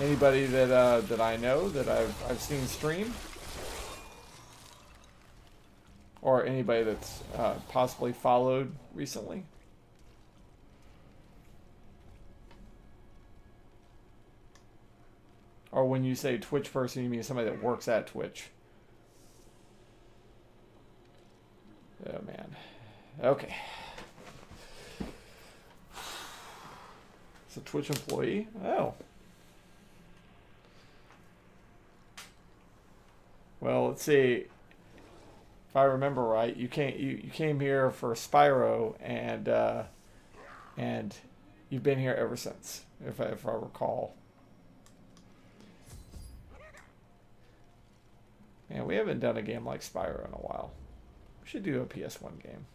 Anybody that I know that I've seen stream, or anybody that's possibly followed recently? Or when you say Twitch person, you mean somebody that works at Twitch? Oh man. Okay. It's a Twitch employee? Oh. Well, let's see. If I remember right, you came here for Spyro, and you've been here ever since, if I recall. Man, we haven't done a game like Spyro in a while. We should do a PS1 game.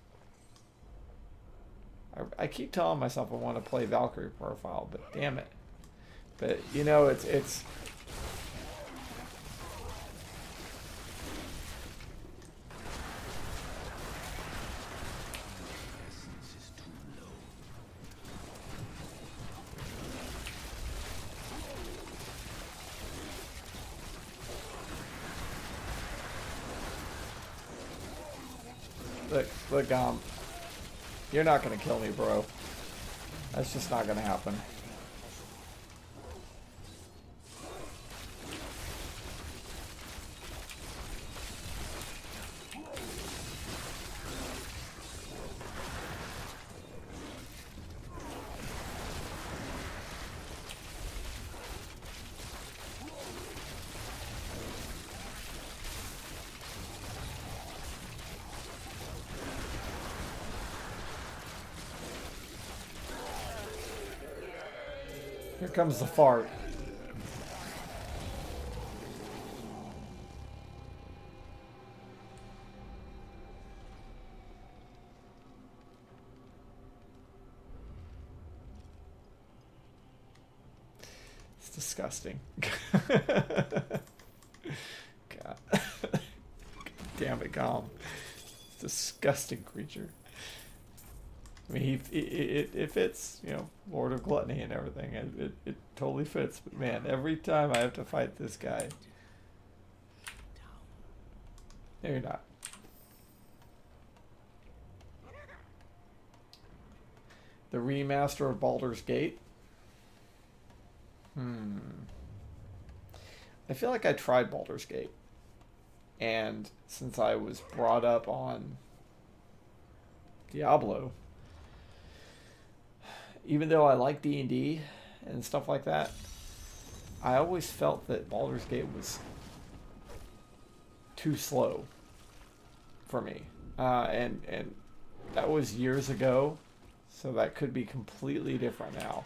I keep telling myself I want to play Valkyrie Profile, but damn it. But you know, it's look, you're not gonna kill me, bro. That's just not gonna happen. Here comes the fart. It's disgusting. God. Damn it, Gom. It's a disgusting creature. I mean, it fits, you know, Lord of Gluttony and everything. It totally fits. But man, every time I have to fight this guy. No, you're not. The remaster of Baldur's Gate. I feel like I tried Baldur's Gate. And since I was brought up on Diablo, even though I like D&D and stuff like that, I always felt that Baldur's Gate was too slow for me. And that was years ago, so that could be completely different now.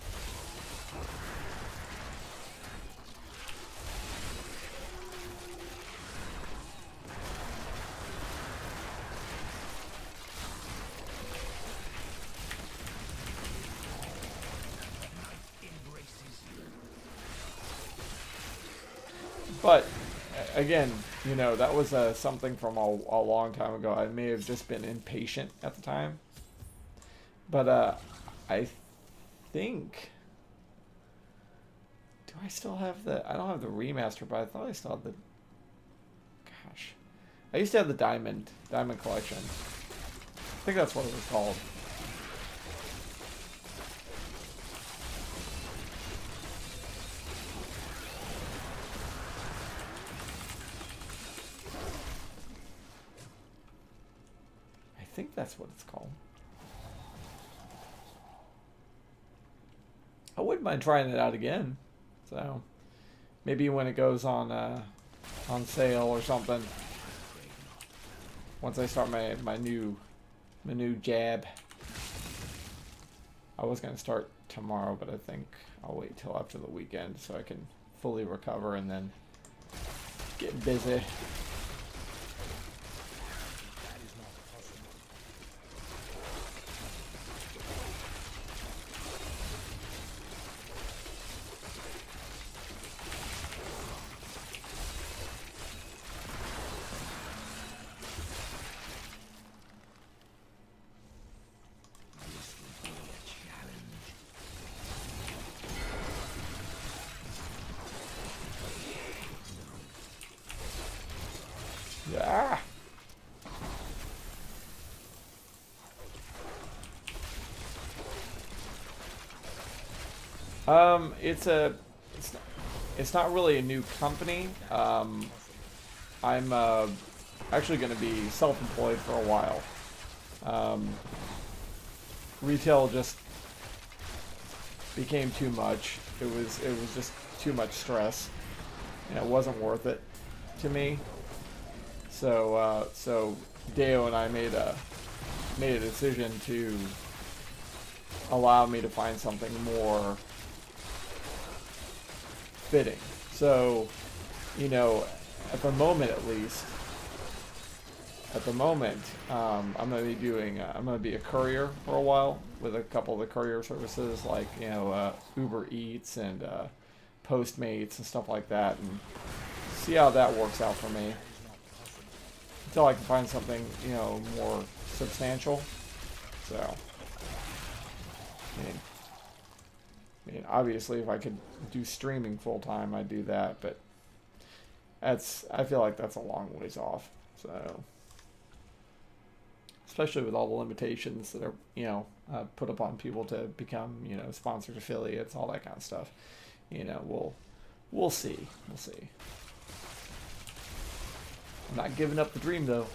But again, you know, that was something from a long time ago. I may have just been impatient at the time. But I think... Do I still have the... I don't have the remaster, but I thought I still had the... Gosh. I used to have the Diamond Collection. I think that's what it was called. I think that's what it's called. I wouldn't mind trying it out again. So maybe when it goes on sale or something. Once I start my new jab. I was gonna start tomorrow, but I think I'll wait till after the weekend so I can fully recover and then get busy. Yeah. It's not really a new company. I'm actually going to be self-employed for a while. Retail just became too much. It was just too much stress, and it wasn't worth it to me. So Deo and I made a decision to allow me to find something more fitting. So, you know, at the moment at least, I'm going to be a courier for a while with a couple of the courier services like, you know, Uber Eats and Postmates and stuff like that, and see how that works out for me. Until I can find something, you know, more substantial. So, I mean, obviously, if I could do streaming full time, I'd do that. But I feel like that's a long ways off. So, especially with all the limitations that are, you know, put upon people to become, you know, sponsored affiliates, all that kind of stuff. You know, we'll see. We'll see. I'm not giving up the dream, though.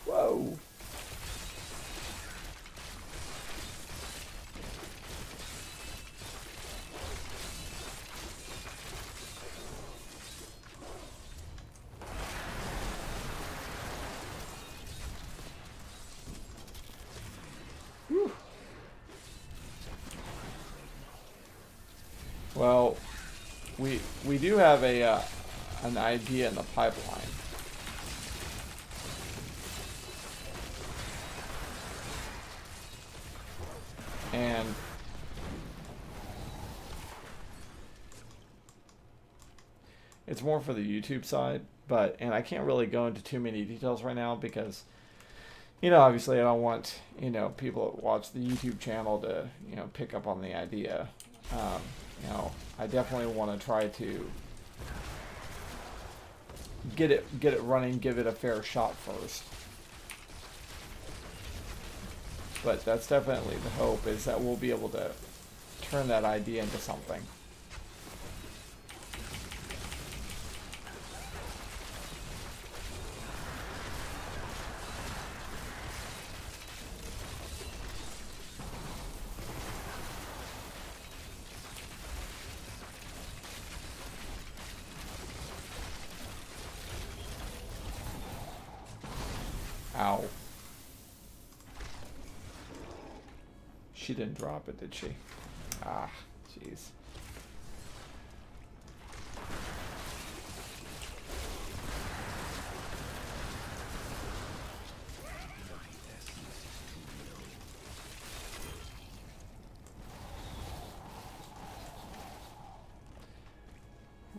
Whoa. Whew. Well, we do have an idea in the pipeline. And It's more for the YouTube side, and I can't really go into too many details right now because, obviously I don't want, people that watch the YouTube channel to, pick up on the idea. I definitely want to try to get it running, give it a fair shot first. But that's definitely the hope, is that we'll be able to turn that idea into something. Ow. She didn't drop it, did she? Ah, jeez.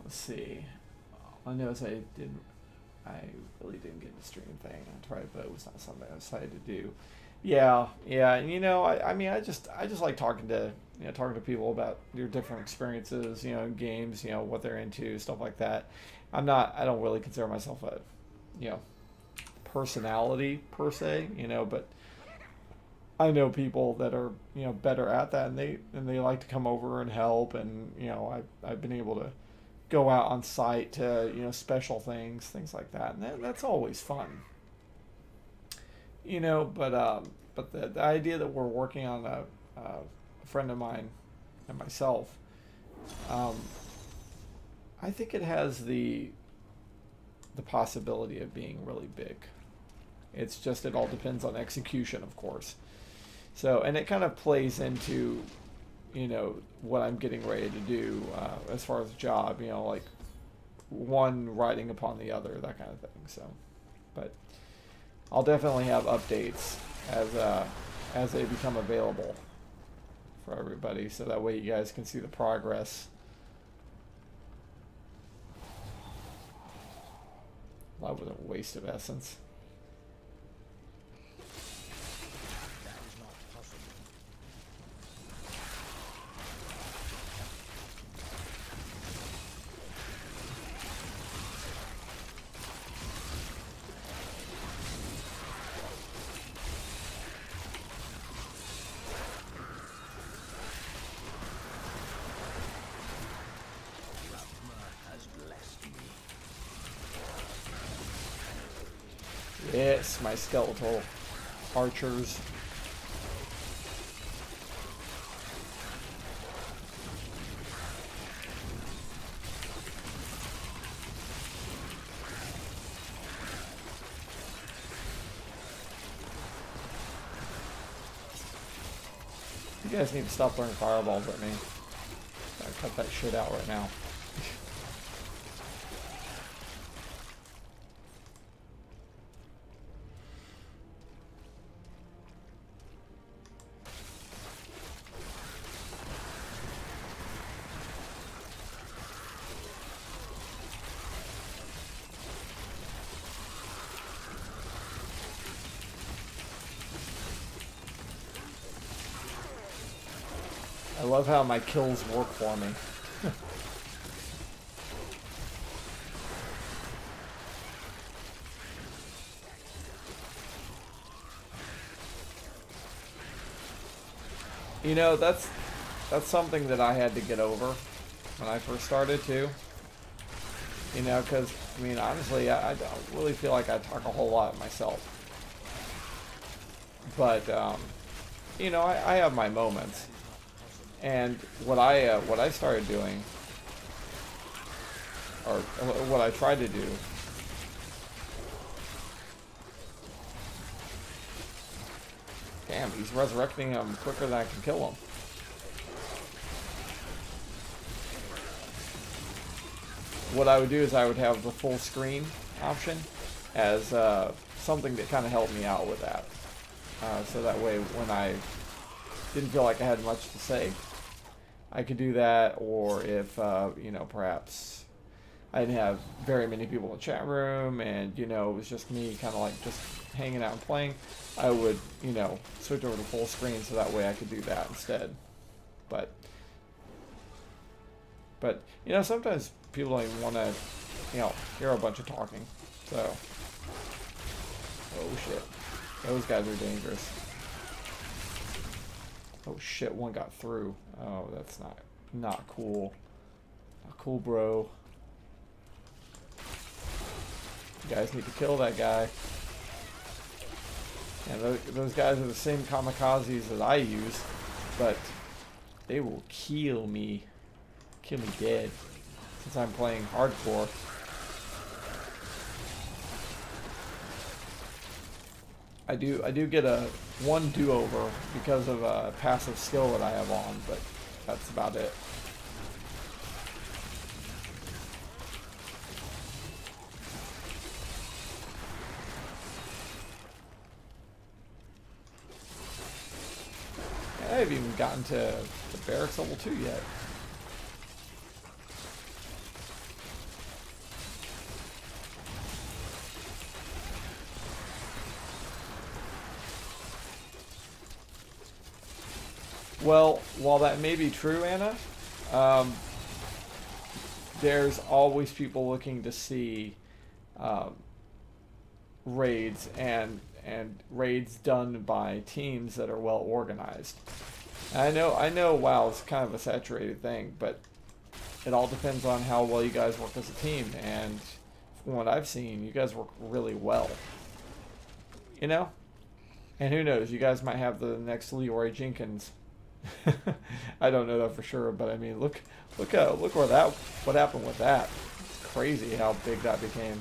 Let's see. I noticed I really didn't get the stream thing. I tried, but it was not something I decided to do. Yeah, and I mean, I just like talking to people about their different experiences, games, what they're into, stuff like that. I don't really consider myself a, personality per se, but I know people that are, better at that, and they like to come over and help, and I've been able to go out on site to, special things like that, and that's always fun. But the idea that we're working on a friend of mine and myself, I think it has the possibility of being really big. It's just, it all depends on execution, of course. So, and it kind of plays into, what I'm getting ready to do as far as a job, like one riding upon the other, that kind of thing. So, but I'll definitely have updates as they become available for everybody, so that way you guys can see the progress. That was a waste of essence. Yes, my skeletal archers. You guys need to stop throwing fireballs at me. Gotta cut that shit out right now. I love how my kills work for me. That's something that I had to get over when I first started too. Because, I mean, honestly, I don't really feel like I talk a whole lot myself. But, I have my moments. And what I started doing, or what I tried to do, damn, he's resurrecting him quicker than I can kill him. What I would do is I would have the full screen option as something that kind of helped me out with that. So that way, when I didn't feel like I had much to say, I could do that. Or if, perhaps I didn't have very many people in the chat room, and you know, it was just me kind of like just hanging out and playing, I would, you know, switch over to full screen so that way I could do that instead. But you know, sometimes people don't even want to, you know, hear a bunch of talking. So, oh shit, those guys are dangerous. Oh shit, one got through. Oh, that's not cool. Not cool, bro. You guys need to kill that guy. And those guys are the same kamikazes that I use, but they will kill me dead since I'm playing hardcore. I do get a one do-over because of a passive skill that I have on, but that's about it. I haven't even gotten to the barracks level 2 yet. Well, while that may be true, Anna, there's always people looking to see raids and raids done by teams that are well organized. I know WoW's kind of a saturated thing, but it all depends on how well you guys work as a team, and from what I've seen, you guys work really well. You know? And who knows, you guys might have the next Leroy Jenkins. I don't know that for sure, but I mean, look what happened with that. It's crazy how big that became.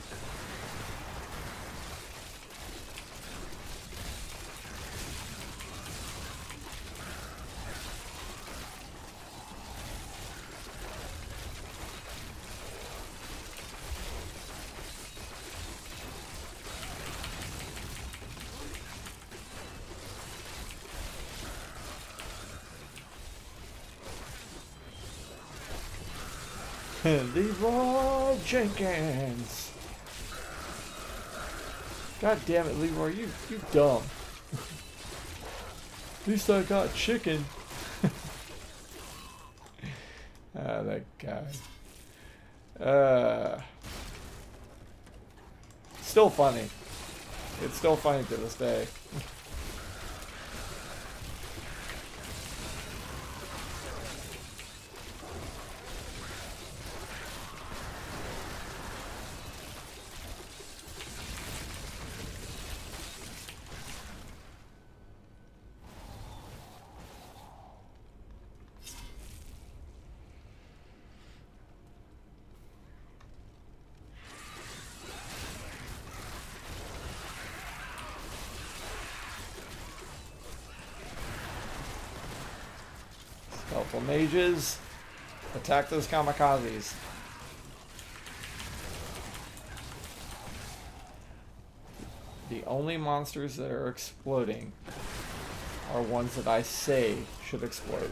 Leroy Jenkins. God damn it, Leroy, you dumb. At least I got chicken. That guy. Still funny. It's still funny to this day. Helpful mages, attack those kamikazes. The only monsters that are exploding are ones that I say should explode.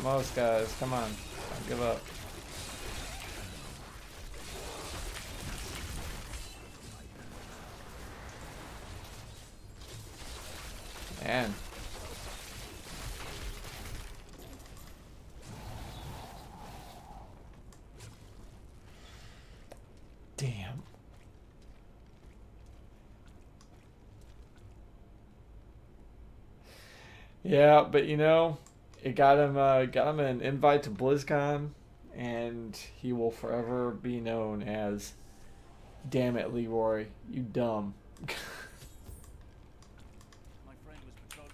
Almost, guys. Come on. Don't give up. Man. Damn. Yeah, but you know, it got him an invite to BlizzCon, and he will forever be known as, "Damn it, Leroy, you dumb." My friend was patrolling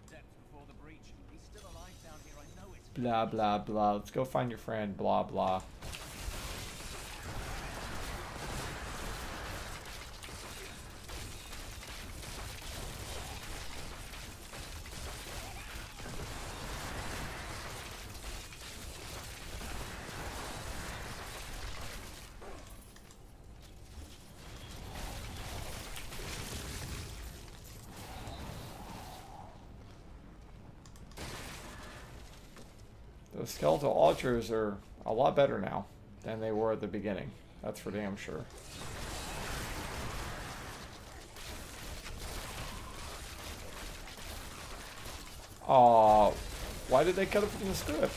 the depths before the breach. He's still alive down here, I know it. Blah blah blah. Let's go find your friend. Blah blah. The skeletal archers are a lot better now than they were at the beginning. That's for damn sure. Aw, why did they cut it from the script?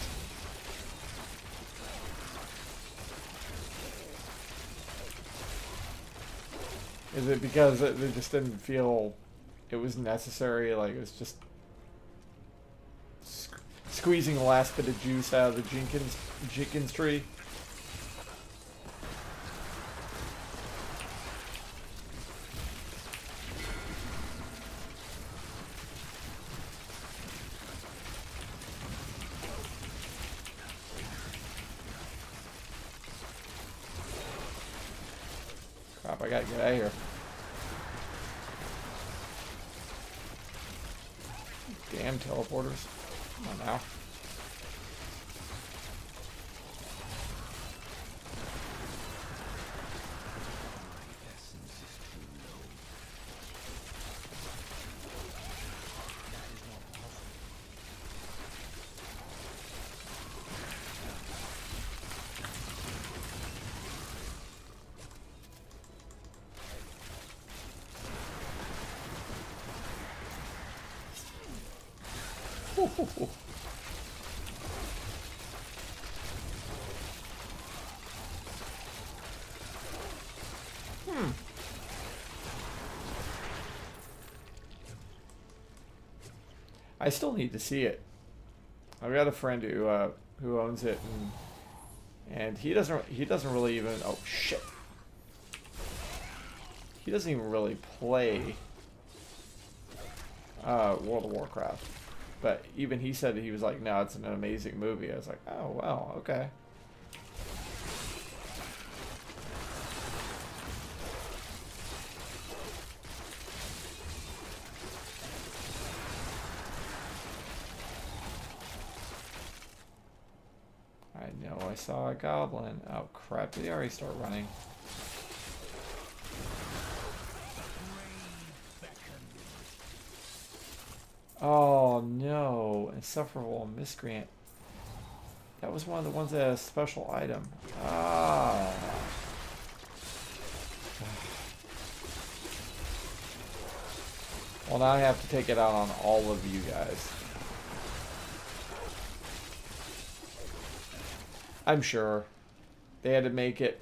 Is it because they just didn't feel it was necessary? Like it was just squeezing the last bit of juice out of the Jenkins tree? Crap, I gotta get out of here. Damn teleporters. Come on now. I still need to see it. I've got a friend who owns it, and he doesn't really even, oh shit. He doesn't even really play World of Warcraft. But even he said that he was like, no, it's an amazing movie. I was like, oh wow, okay. I know I saw a goblin. Oh crap, did he already start running? Oh no, insufferable miscreant. That was one of the ones that had a special item. Ah. Well, now I have to take it out on all of you guys. I'm sure they had to make it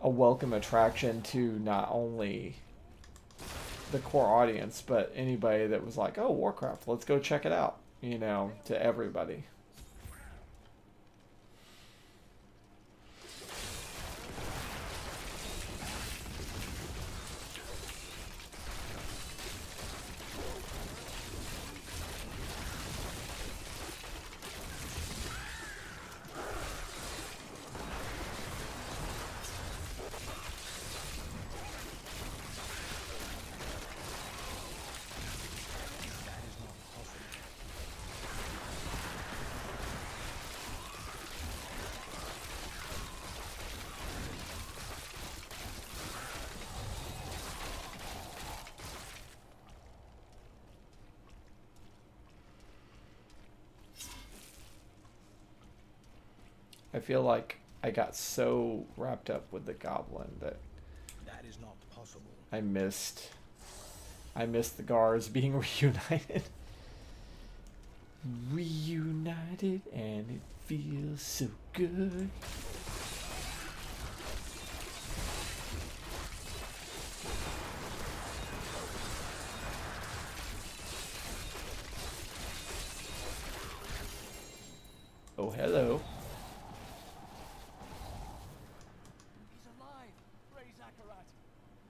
a welcome attraction to not only the core audience, but anybody that was like, oh, Warcraft, let's go check it out, you know, to everybody. I feel like I got so wrapped up with the goblin that That is not possible. I missed I miss the guards being reunited. Reunited, and it feels so good. Oh, hello. He's alive! Ray Zachariah!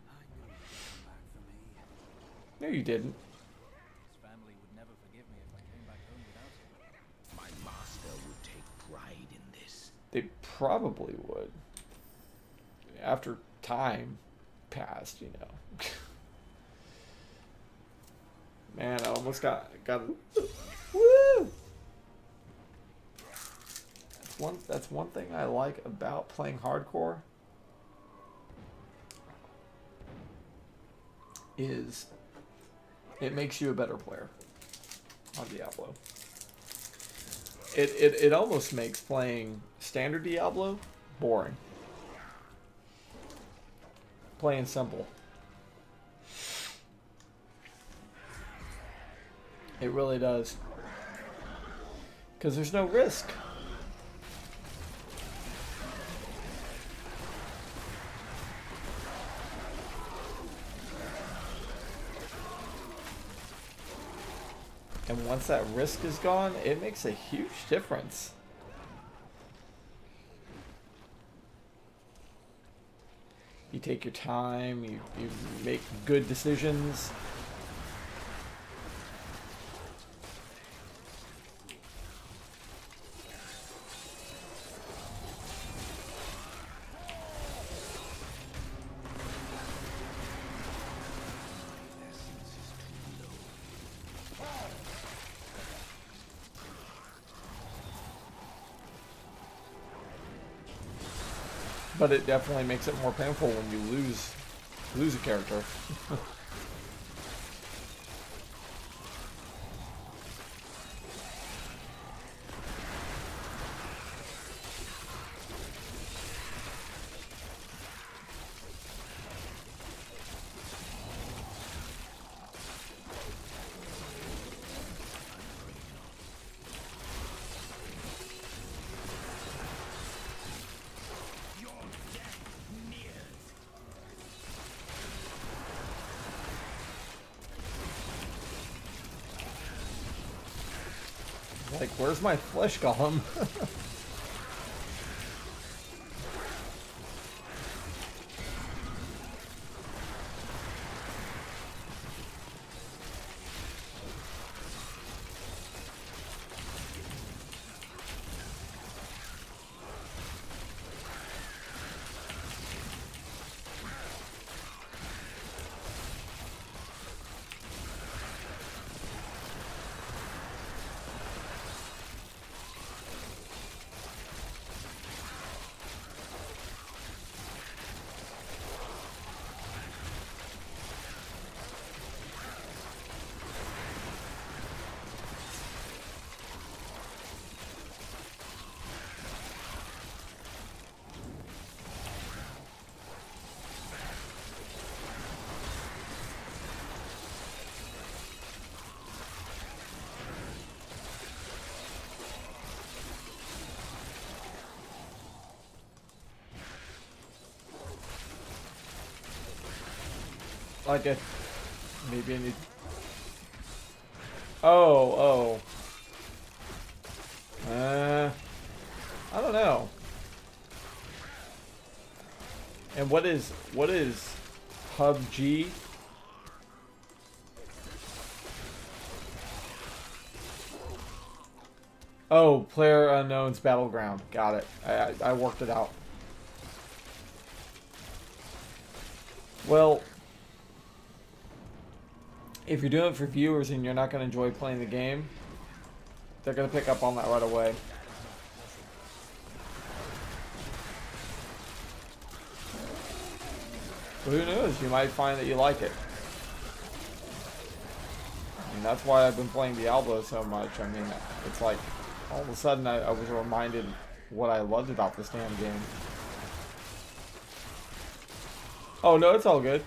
I knew you'd come back for me. No, you didn't. His family would never forgive me if I came back home without him. My master would take pride in this. They probably would. After time passed, you know. Man, I almost got woo! That's one thing I like about playing hardcore is it makes you a better player on Diablo. It almost makes playing standard Diablo boring. Plain simple. It really does. Because there's no risk. And once that risk is gone, it makes a huge difference. You take your time, you make good decisions. But it definitely makes it more painful when you lose a character. Like, where's my flesh golem? Like a... Maybe I need... Oh. I don't know. And what is PUBG? Oh, Player Unknown's Battleground. Got it. I worked it out. Well, if you're doing it for viewers and you're not going to enjoy playing the game, they're going to pick up on that right away. But who knows? You might find that you like it. I mean, that's why I've been playing Diablo so much. I mean, it's like, all of a sudden I was reminded what I loved about this damn game. Oh, no, it's all good.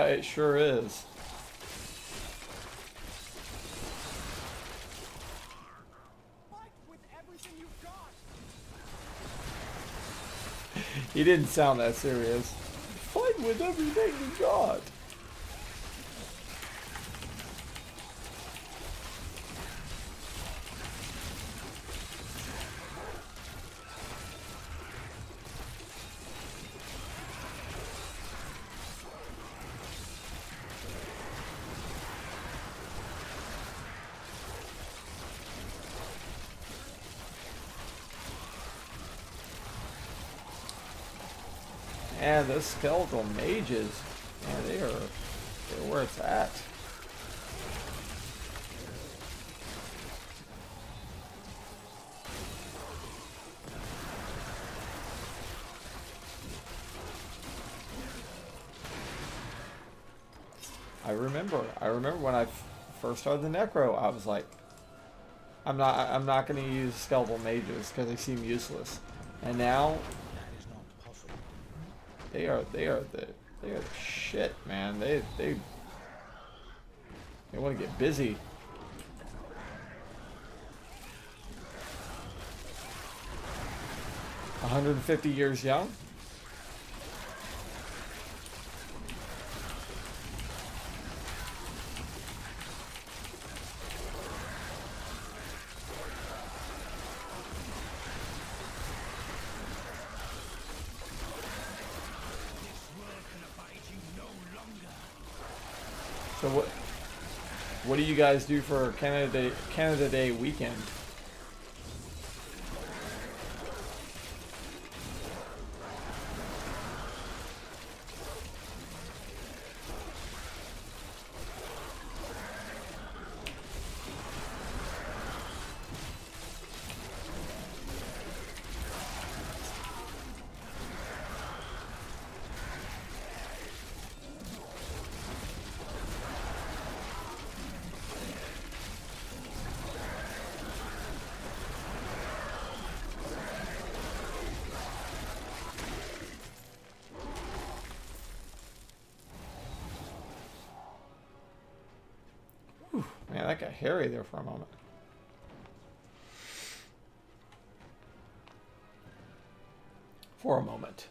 Yeah, it sure is. Fight with everything you've got. He didn't sound that serious. Fight with everything you got. And the skeletal mages, man, they're where it's at. I remember when I first started the Necro, I was like, I'm not going to use skeletal mages because they seem useless. And now That is not possible. they are the shit, man. They want to get busy. $150 young. So what do you guys do for Canada Day weekend? Man, that got hairy there for a moment. For a moment.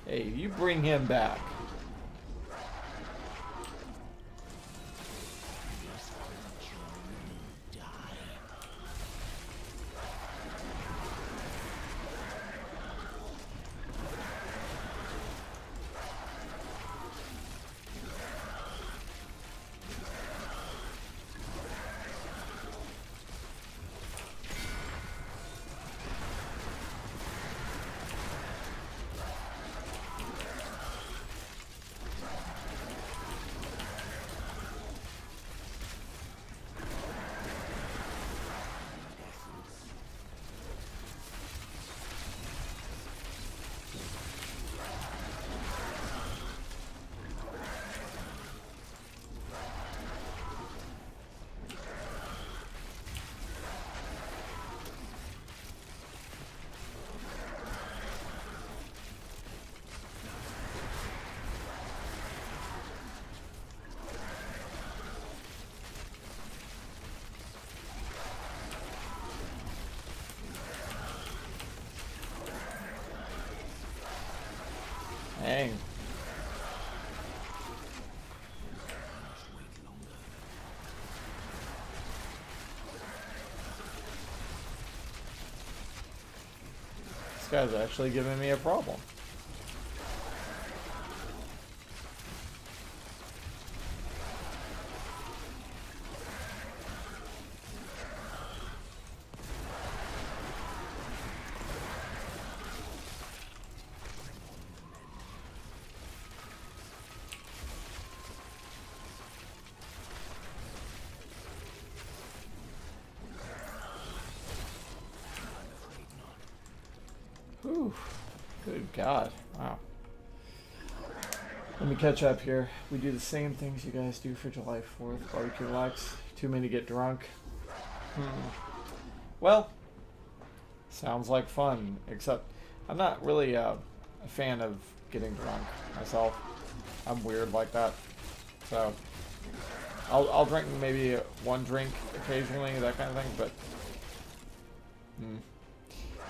Hey, you bring him back. Dang. This guy's actually giving me a problem. Whew. Good God. Wow. Let me catch up here. We do the same things you guys do for July 4th. Barbecue likes. Too many get drunk. Well, Sounds like fun, except I'm not really a fan of getting drunk myself. I'm weird like that. So I'll drink maybe one drink occasionally, that kind of thing,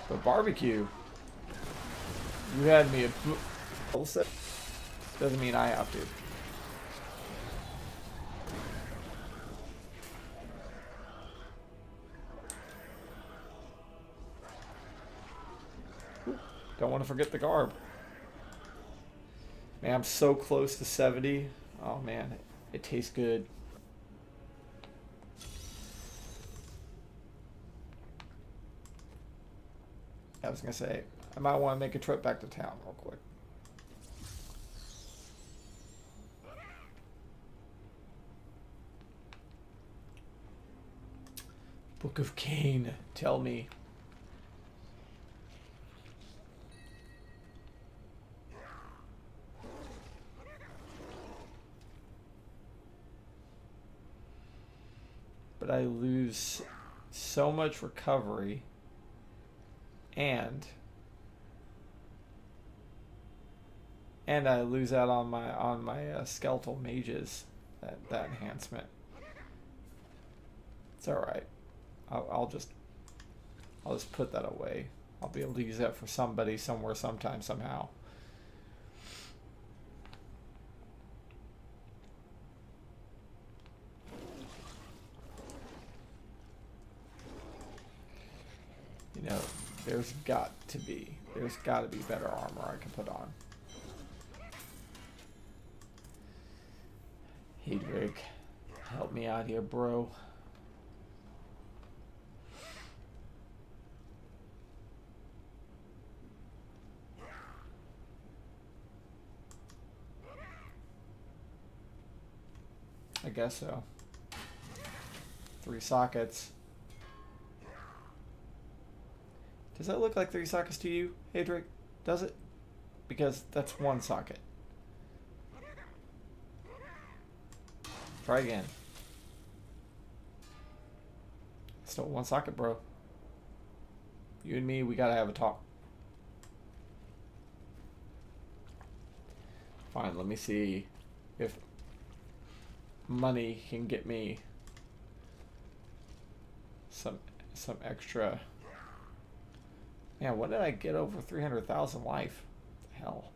but barbecue, you had me a doesn't mean I have to. Don't want to forget the garb. Man, I'm so close to 70. Oh man, it tastes good. I was gonna say, I might want to make a trip back to town real quick. Book of Cain, tell me. But I lose so much recovery, and I lose out on my skeletal mages, that enhancement. It's all right. I'll just put that away. I'll be able to use that for somebody, somewhere, sometime, somehow. You know, there's got to be better armor I can put on. Hey Drake, help me out here, bro. I guess so. 3 sockets. Does that look like 3 sockets to you, hey Drake? Does it? Because that's 1 socket. Try again. Still 1 socket, bro. You and me, we gotta have a talk. Fine, let me see if money can get me some extra. Man, what did I get over 300,000 life? Hell.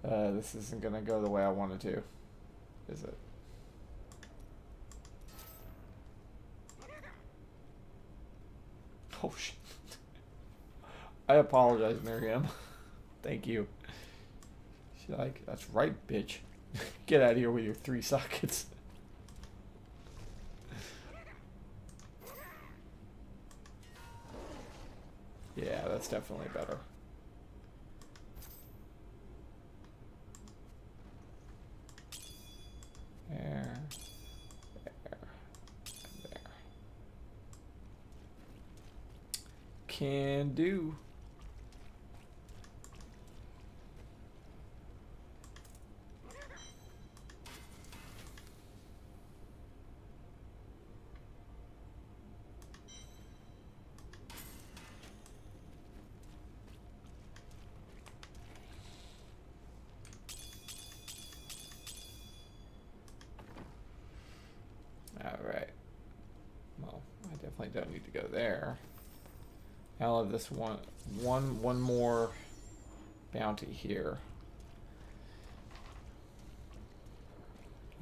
This isn't gonna go the way I wanted to, is it? Oh shit. I apologize, Miriam. Thank you. She's like, that's right, bitch. Get out of here with your 3 sockets. Yeah, that's definitely better. There. There. There. Can do. Alright. Well, I definitely don't need to go there. I'll have this one more bounty here.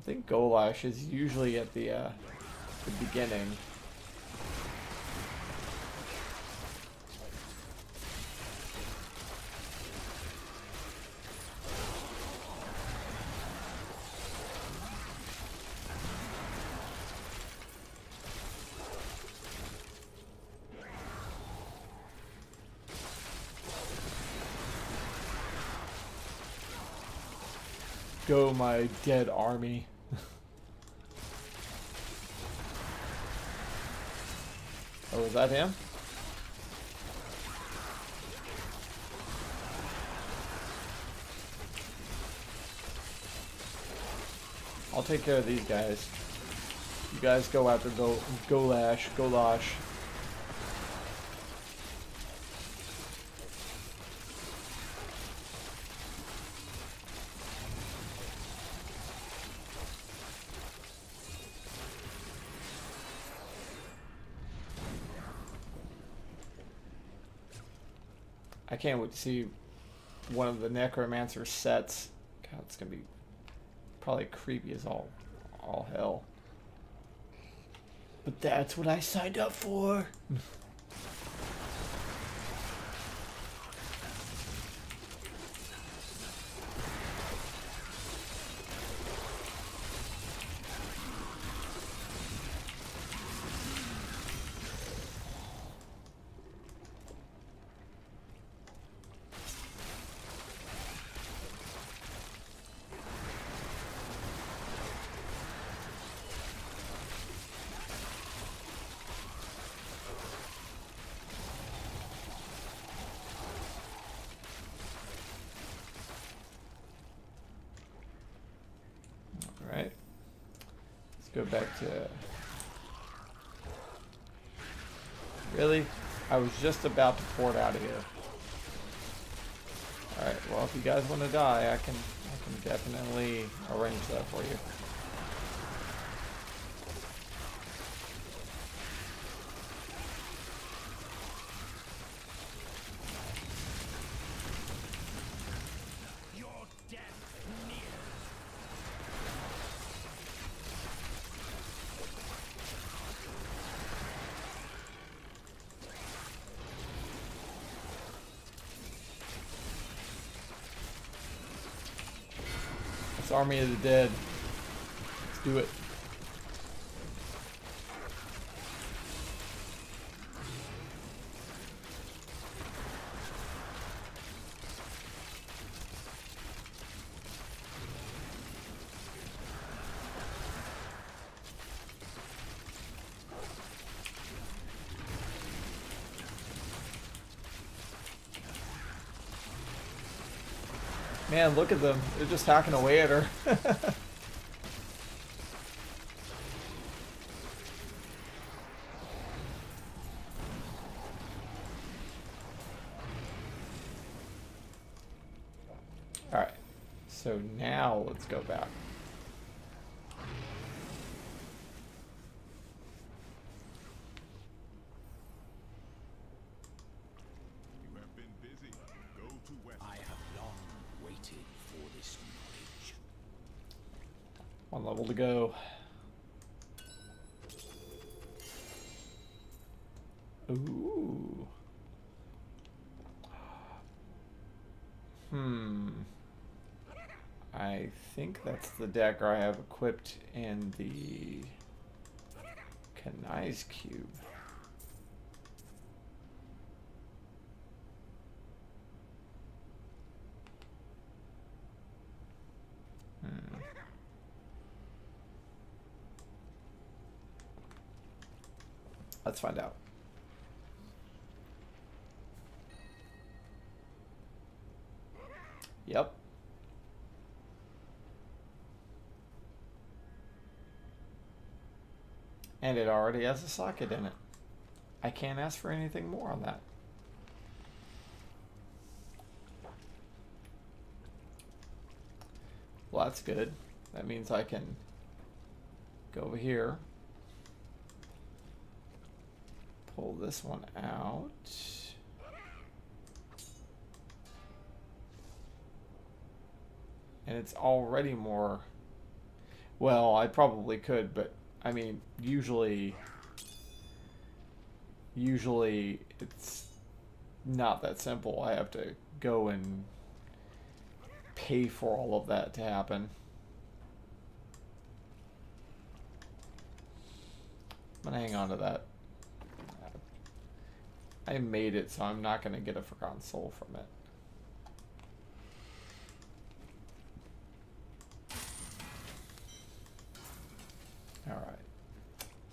I think Golash is usually at the beginning. Go, my dead army. Oh, is that him? I'll take care of these guys. You guys go after Golash. Golash. I can't wait to see one of the Necromancer sets. God, it's gonna be probably creepy as all hell. But that's what I signed up for. Alright. Let's go back to... Really? I was just about to port out of here. Alright, well if you guys want to die, I can definitely arrange that for you. Army of the Dead. Let's do it. Man, look at them. They're just hacking away at her. Alright. So now let's go back. You have been busy. Go to West. I have long waited for this knowledge. One level to go. Ooh. I think that's the dagger I have equipped in the Kanai's cube. Let's find out. Yep. And it already has a socket in it. I can't ask for anything more on that. Well, that's good. That means I can go over here, pull this one out. And it's already more... Well, I probably could, but I mean, usually it's not that simple. I have to go and pay for all of that to happen. I'm gonna hang on to that. I made it, so I'm not gonna get a Forgotten Soul from it. Alright,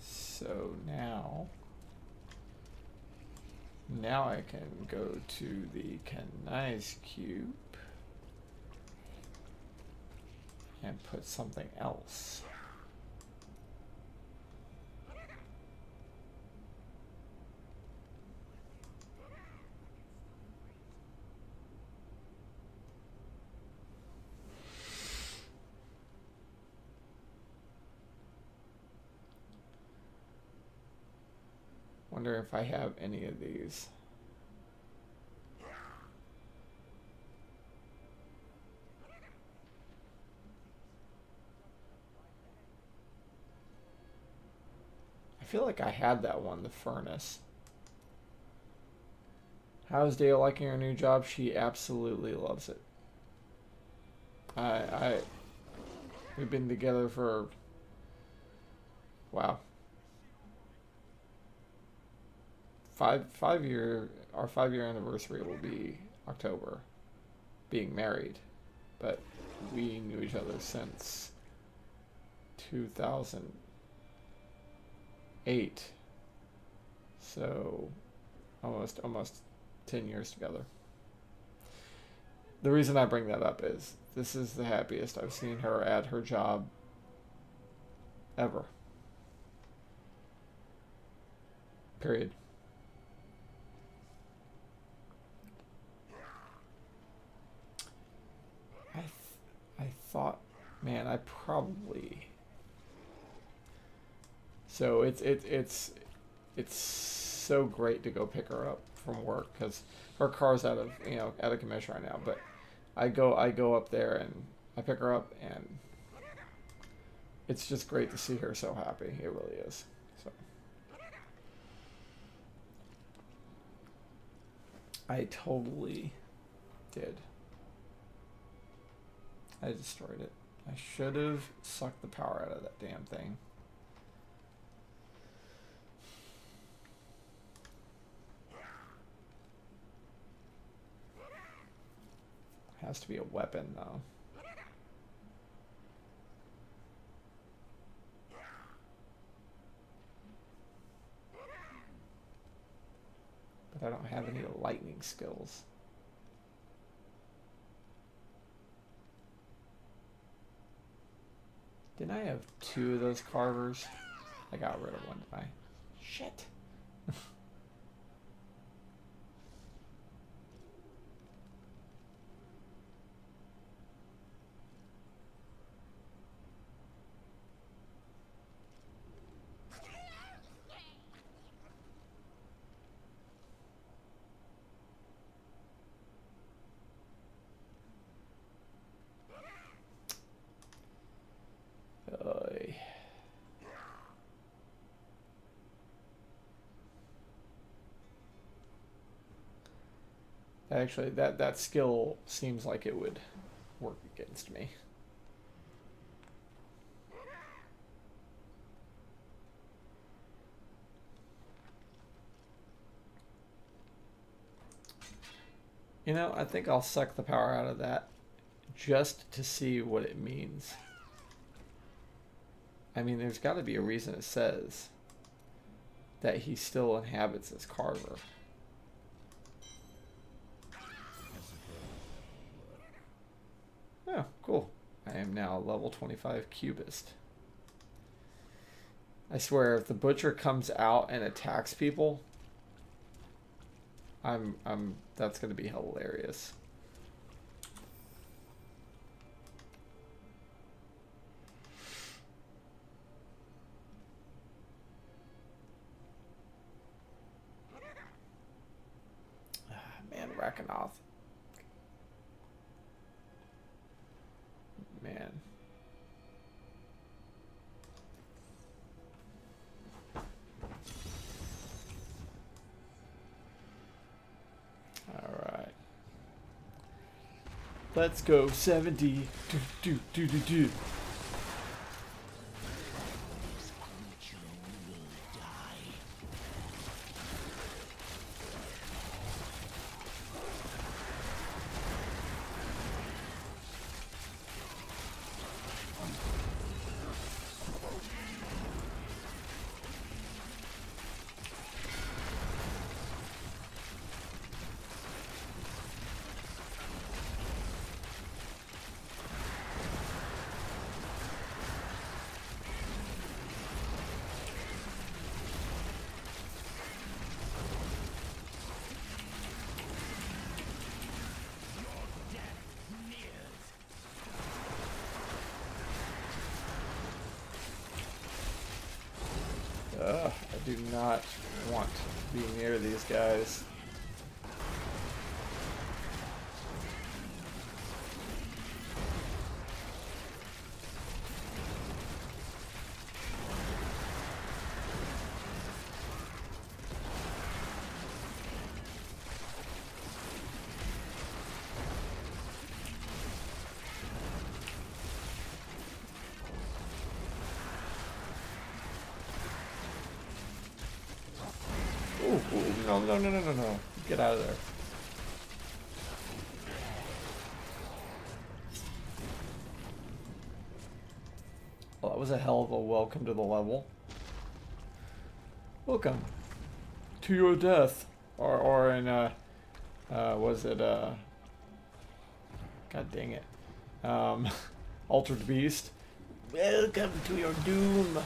so now I can go to the Kanai's cube. and put something else. Wonder if I have any of these. I feel like I had that one, the furnace. How's Dale liking her new job? She absolutely loves it. We've been together for, wow, our 5-year anniversary will be October, being married, but we knew each other since 2008, so almost 10 years together. The reason I bring that up is this is the happiest I've seen her at her job ever. Period. I thought, man, I probably. So it's so great to go pick her up from work because her car's out of commission right now. But I go up there and I pick her up, and it's just great to see her so happy. It really is. So I totally did. I destroyed it. I should have sucked the power out of that damn thing. Has to be a weapon, though. But I don't have any lightning skills. Didn't I have 2 of those carvers? I got rid of one, didn't I? Shit. Actually, that skill seems like it would work against me. You know, I think I'll suck the power out of that just to see what it means. I mean, there's got to be a reason it says that he still inhabits this carver. Oh, cool. I am now a level 25 cubist. I swear, if the butcher comes out and attacks people, that's gonna be hilarious. Man, Rakanoth. Man. All right. Let's go 70. Do. I do not want to be near these guys. Ooh, no, no, no, no, no, no. Get out of there. Well, that was a hell of a welcome to the level. Welcome to your death. Or in, was it, God dang it. Altered Beast. Welcome to your doom.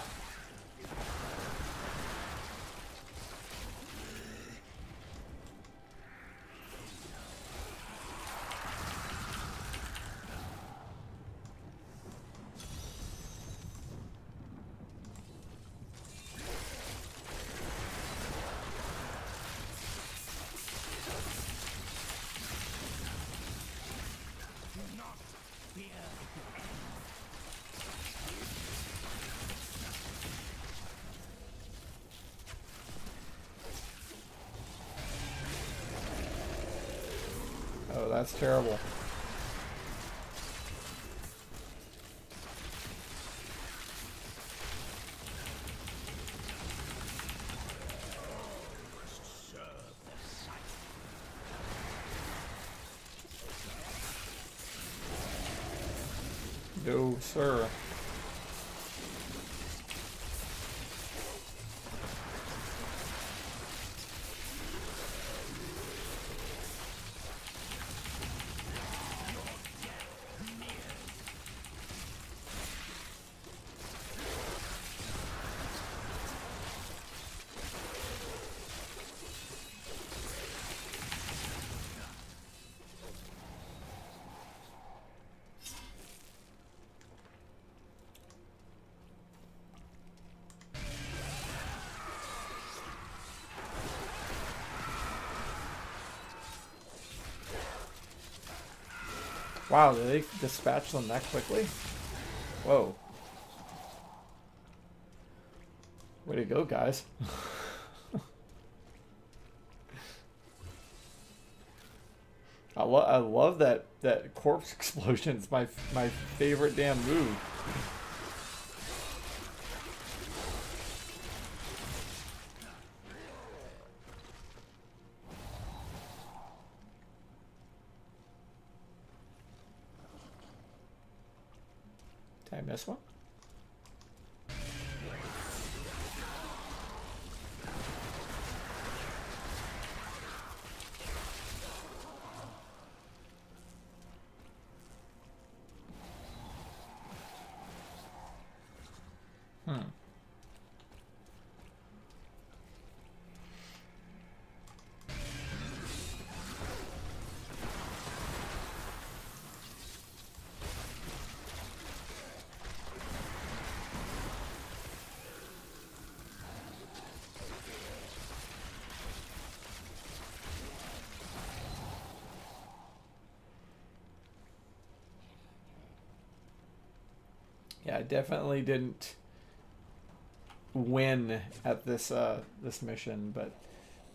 Oh, that's terrible. No, sir. Wow, did they dispatch them that quickly? Whoa. Way to go, guys. I love that corpse explosion. It's my favorite damn move. Did I miss one? Yeah, I definitely didn't win at this this mission, but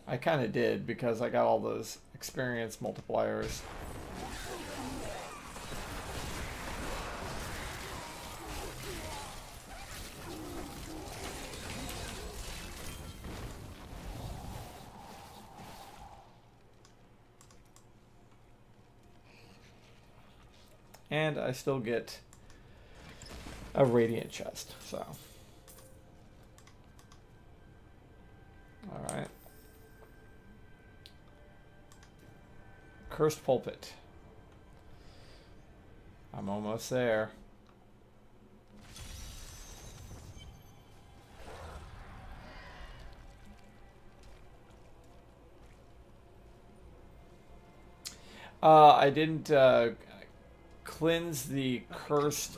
I kind of did because I got all those experience multipliers. And I still get a radiant chest, so. Alright. Cursed Pulpit. I'm almost there. I didn't cleanse the cursed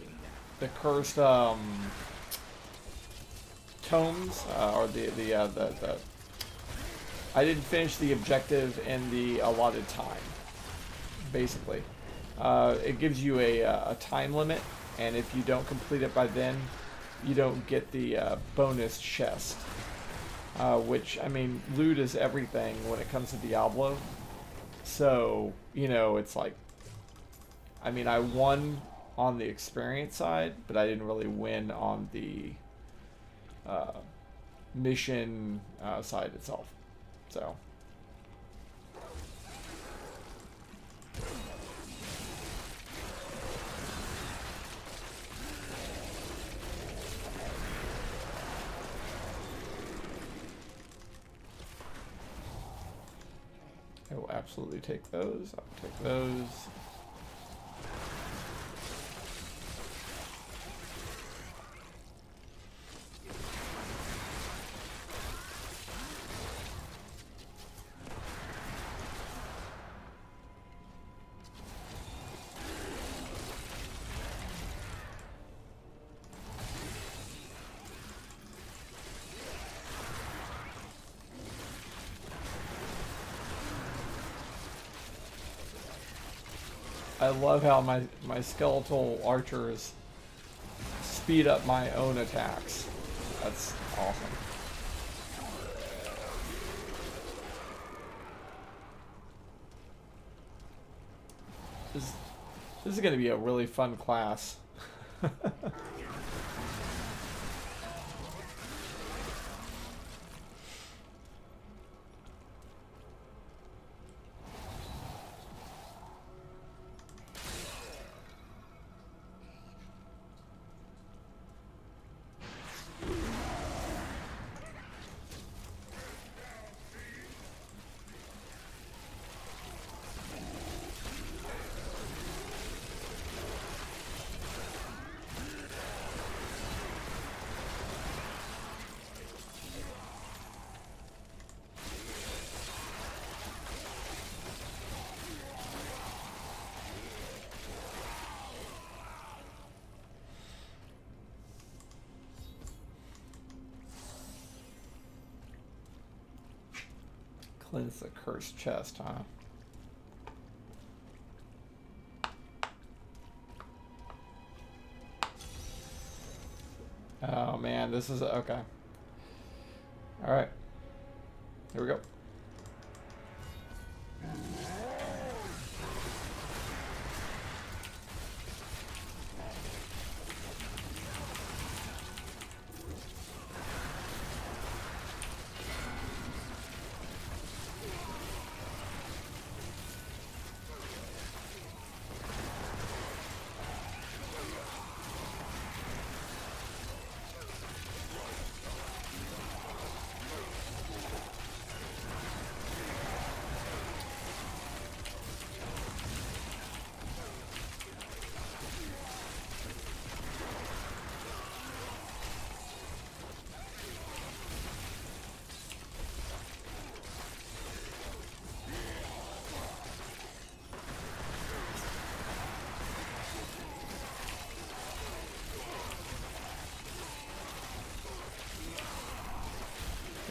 tomes, or the I didn't finish the objective in the allotted time. Basically, it gives you a time limit, and if you don't complete it by then, you don't get the bonus chest. Which, I mean, loot is everything when it comes to Diablo. So, you know, it's like, I mean, I won on the experience side, but I didn't really win on the mission side itself. So. I will absolutely take those. I'll take those. I love how my skeletal archers speed up my own attacks. That's awesome. This is going to be a really fun class. Cleanse the cursed chest, huh? Oh man, this is okay. All right, here we go.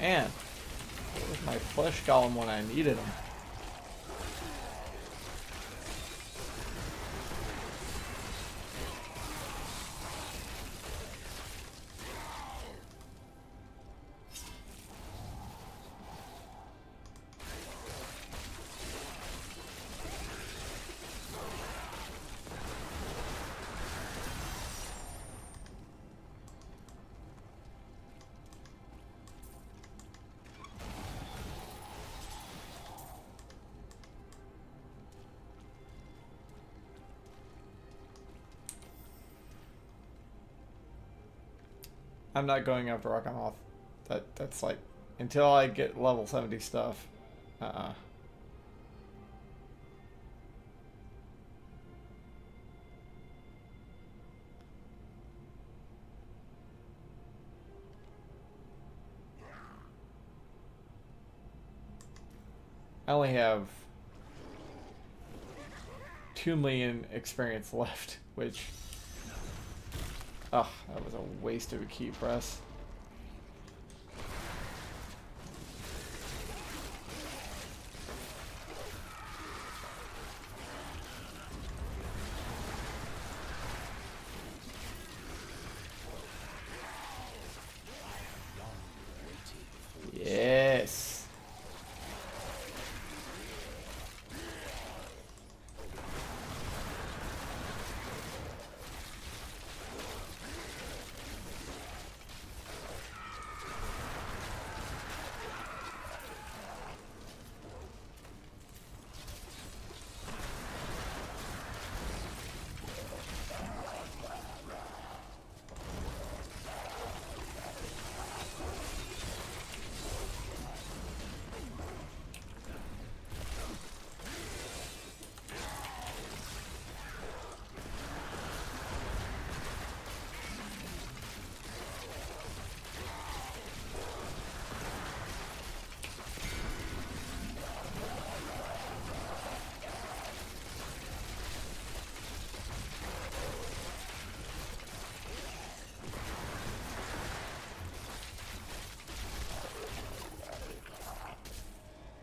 Man, where's my flesh golem when I needed him? I'm not going after Rockamoth. That's like, until I get level 70 stuff. I only have 2 million experience left, which... Oh, that was a waste of a key press.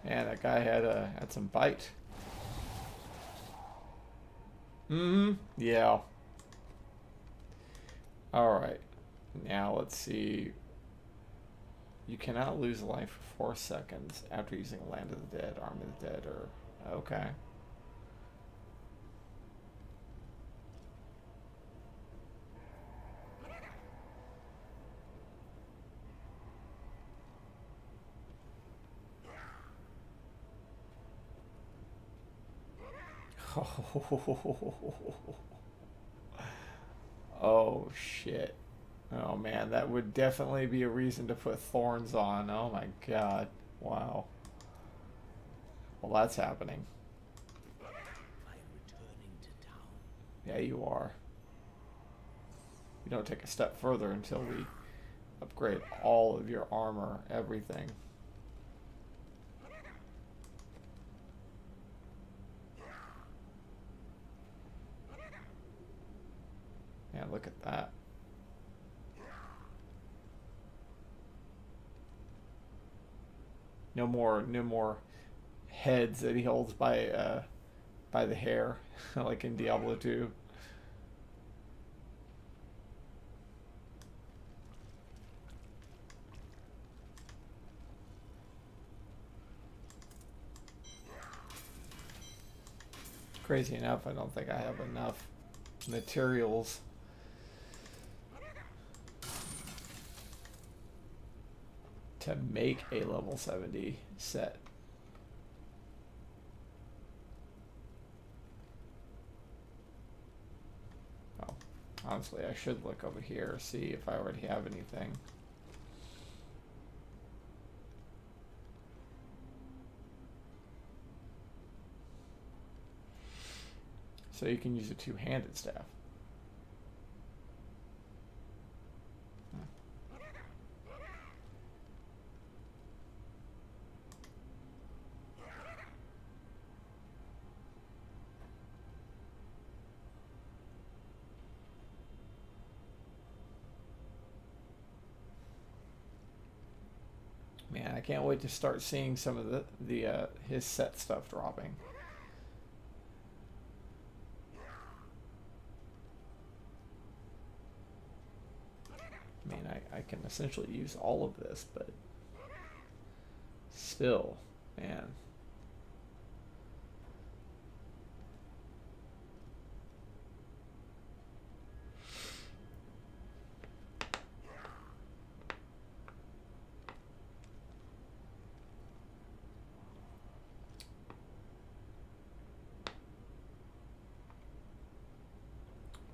And that guy had some bite. Yeah. Alright. Now let's see. You cannot lose life for 4 seconds after using Land of the Dead, Army of the Dead, or... Okay. Oh, shit. Oh, man, that would definitely be a reason to put thorns on. Oh, my God. Wow. Well, that's happening. I'm returning to town. Yeah, you are. You don't take a step further until we upgrade all of your armor, everything. Yeah, look at that. No more heads that he holds by the hair, like in Diablo 2. Crazy enough, I don't think I have enough materials to make a level 70 set. Oh, honestly, I should look over here, see if I already have anything. So you can use a two-handed staff. Man, I can't wait to start seeing some of the his set stuff dropping. I mean, I can essentially use all of this, but still, man.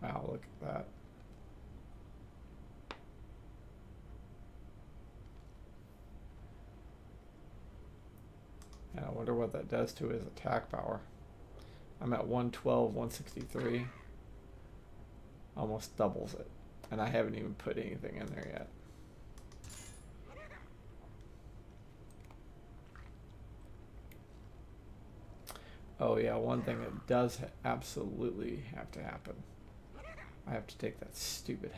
Wow, look at that. And I wonder what that does to his attack power. I'm at 112, 163. Almost doubles it. And I haven't even put anything in there yet. Oh yeah, one thing that does absolutely have to happen. I have to take that stupid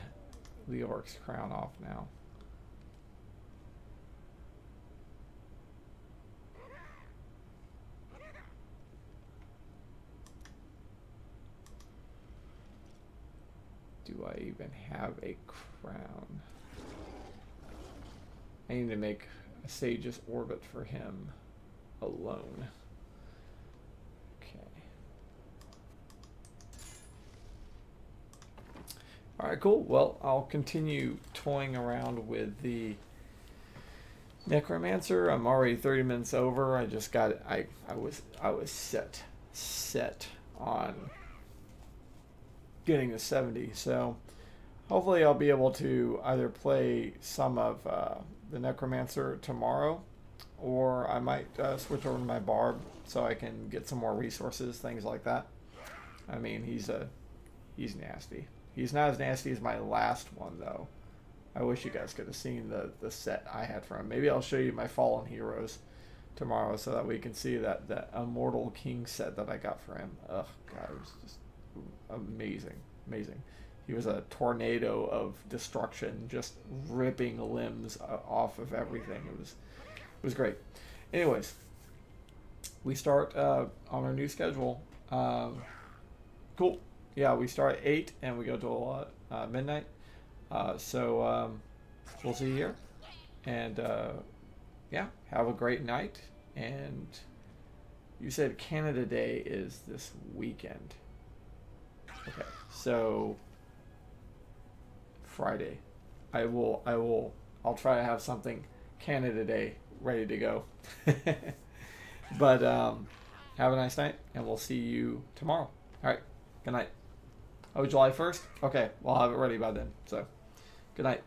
Leoric's crown off now. Do I even have a crown? I need to make a Sage's Orbit for him alone. Okay. Alright, cool. Well, I'll continue toying around with the Necromancer. I'm already 30 minutes over. I just got I was set on getting to 70, so hopefully I'll be able to either play some of the Necromancer tomorrow, or I might switch over to my Barb so I can get some more resources, things like that. I mean, he's nasty. He's not as nasty as my last one, though. I wish you guys could have seen the set I had for him. Maybe I'll show you my Fallen Heroes tomorrow so that we can see that Immortal King set that I got for him. Ugh, God, it was just amazing. He was a tornado of destruction, just ripping limbs off of everything. It was great. Anyways, we start on our new schedule. Cool. Yeah, we start at 8 and we go till midnight. So we'll see you here. And yeah, have a great night. And you said Canada Day is this weekend. Okay, so Friday. I'll try to have something Canada Day ready to go. But have a nice night, and we'll see you tomorrow. All right, good night. Oh, July 1st? Okay, well, I'll have it ready by then. So, good night.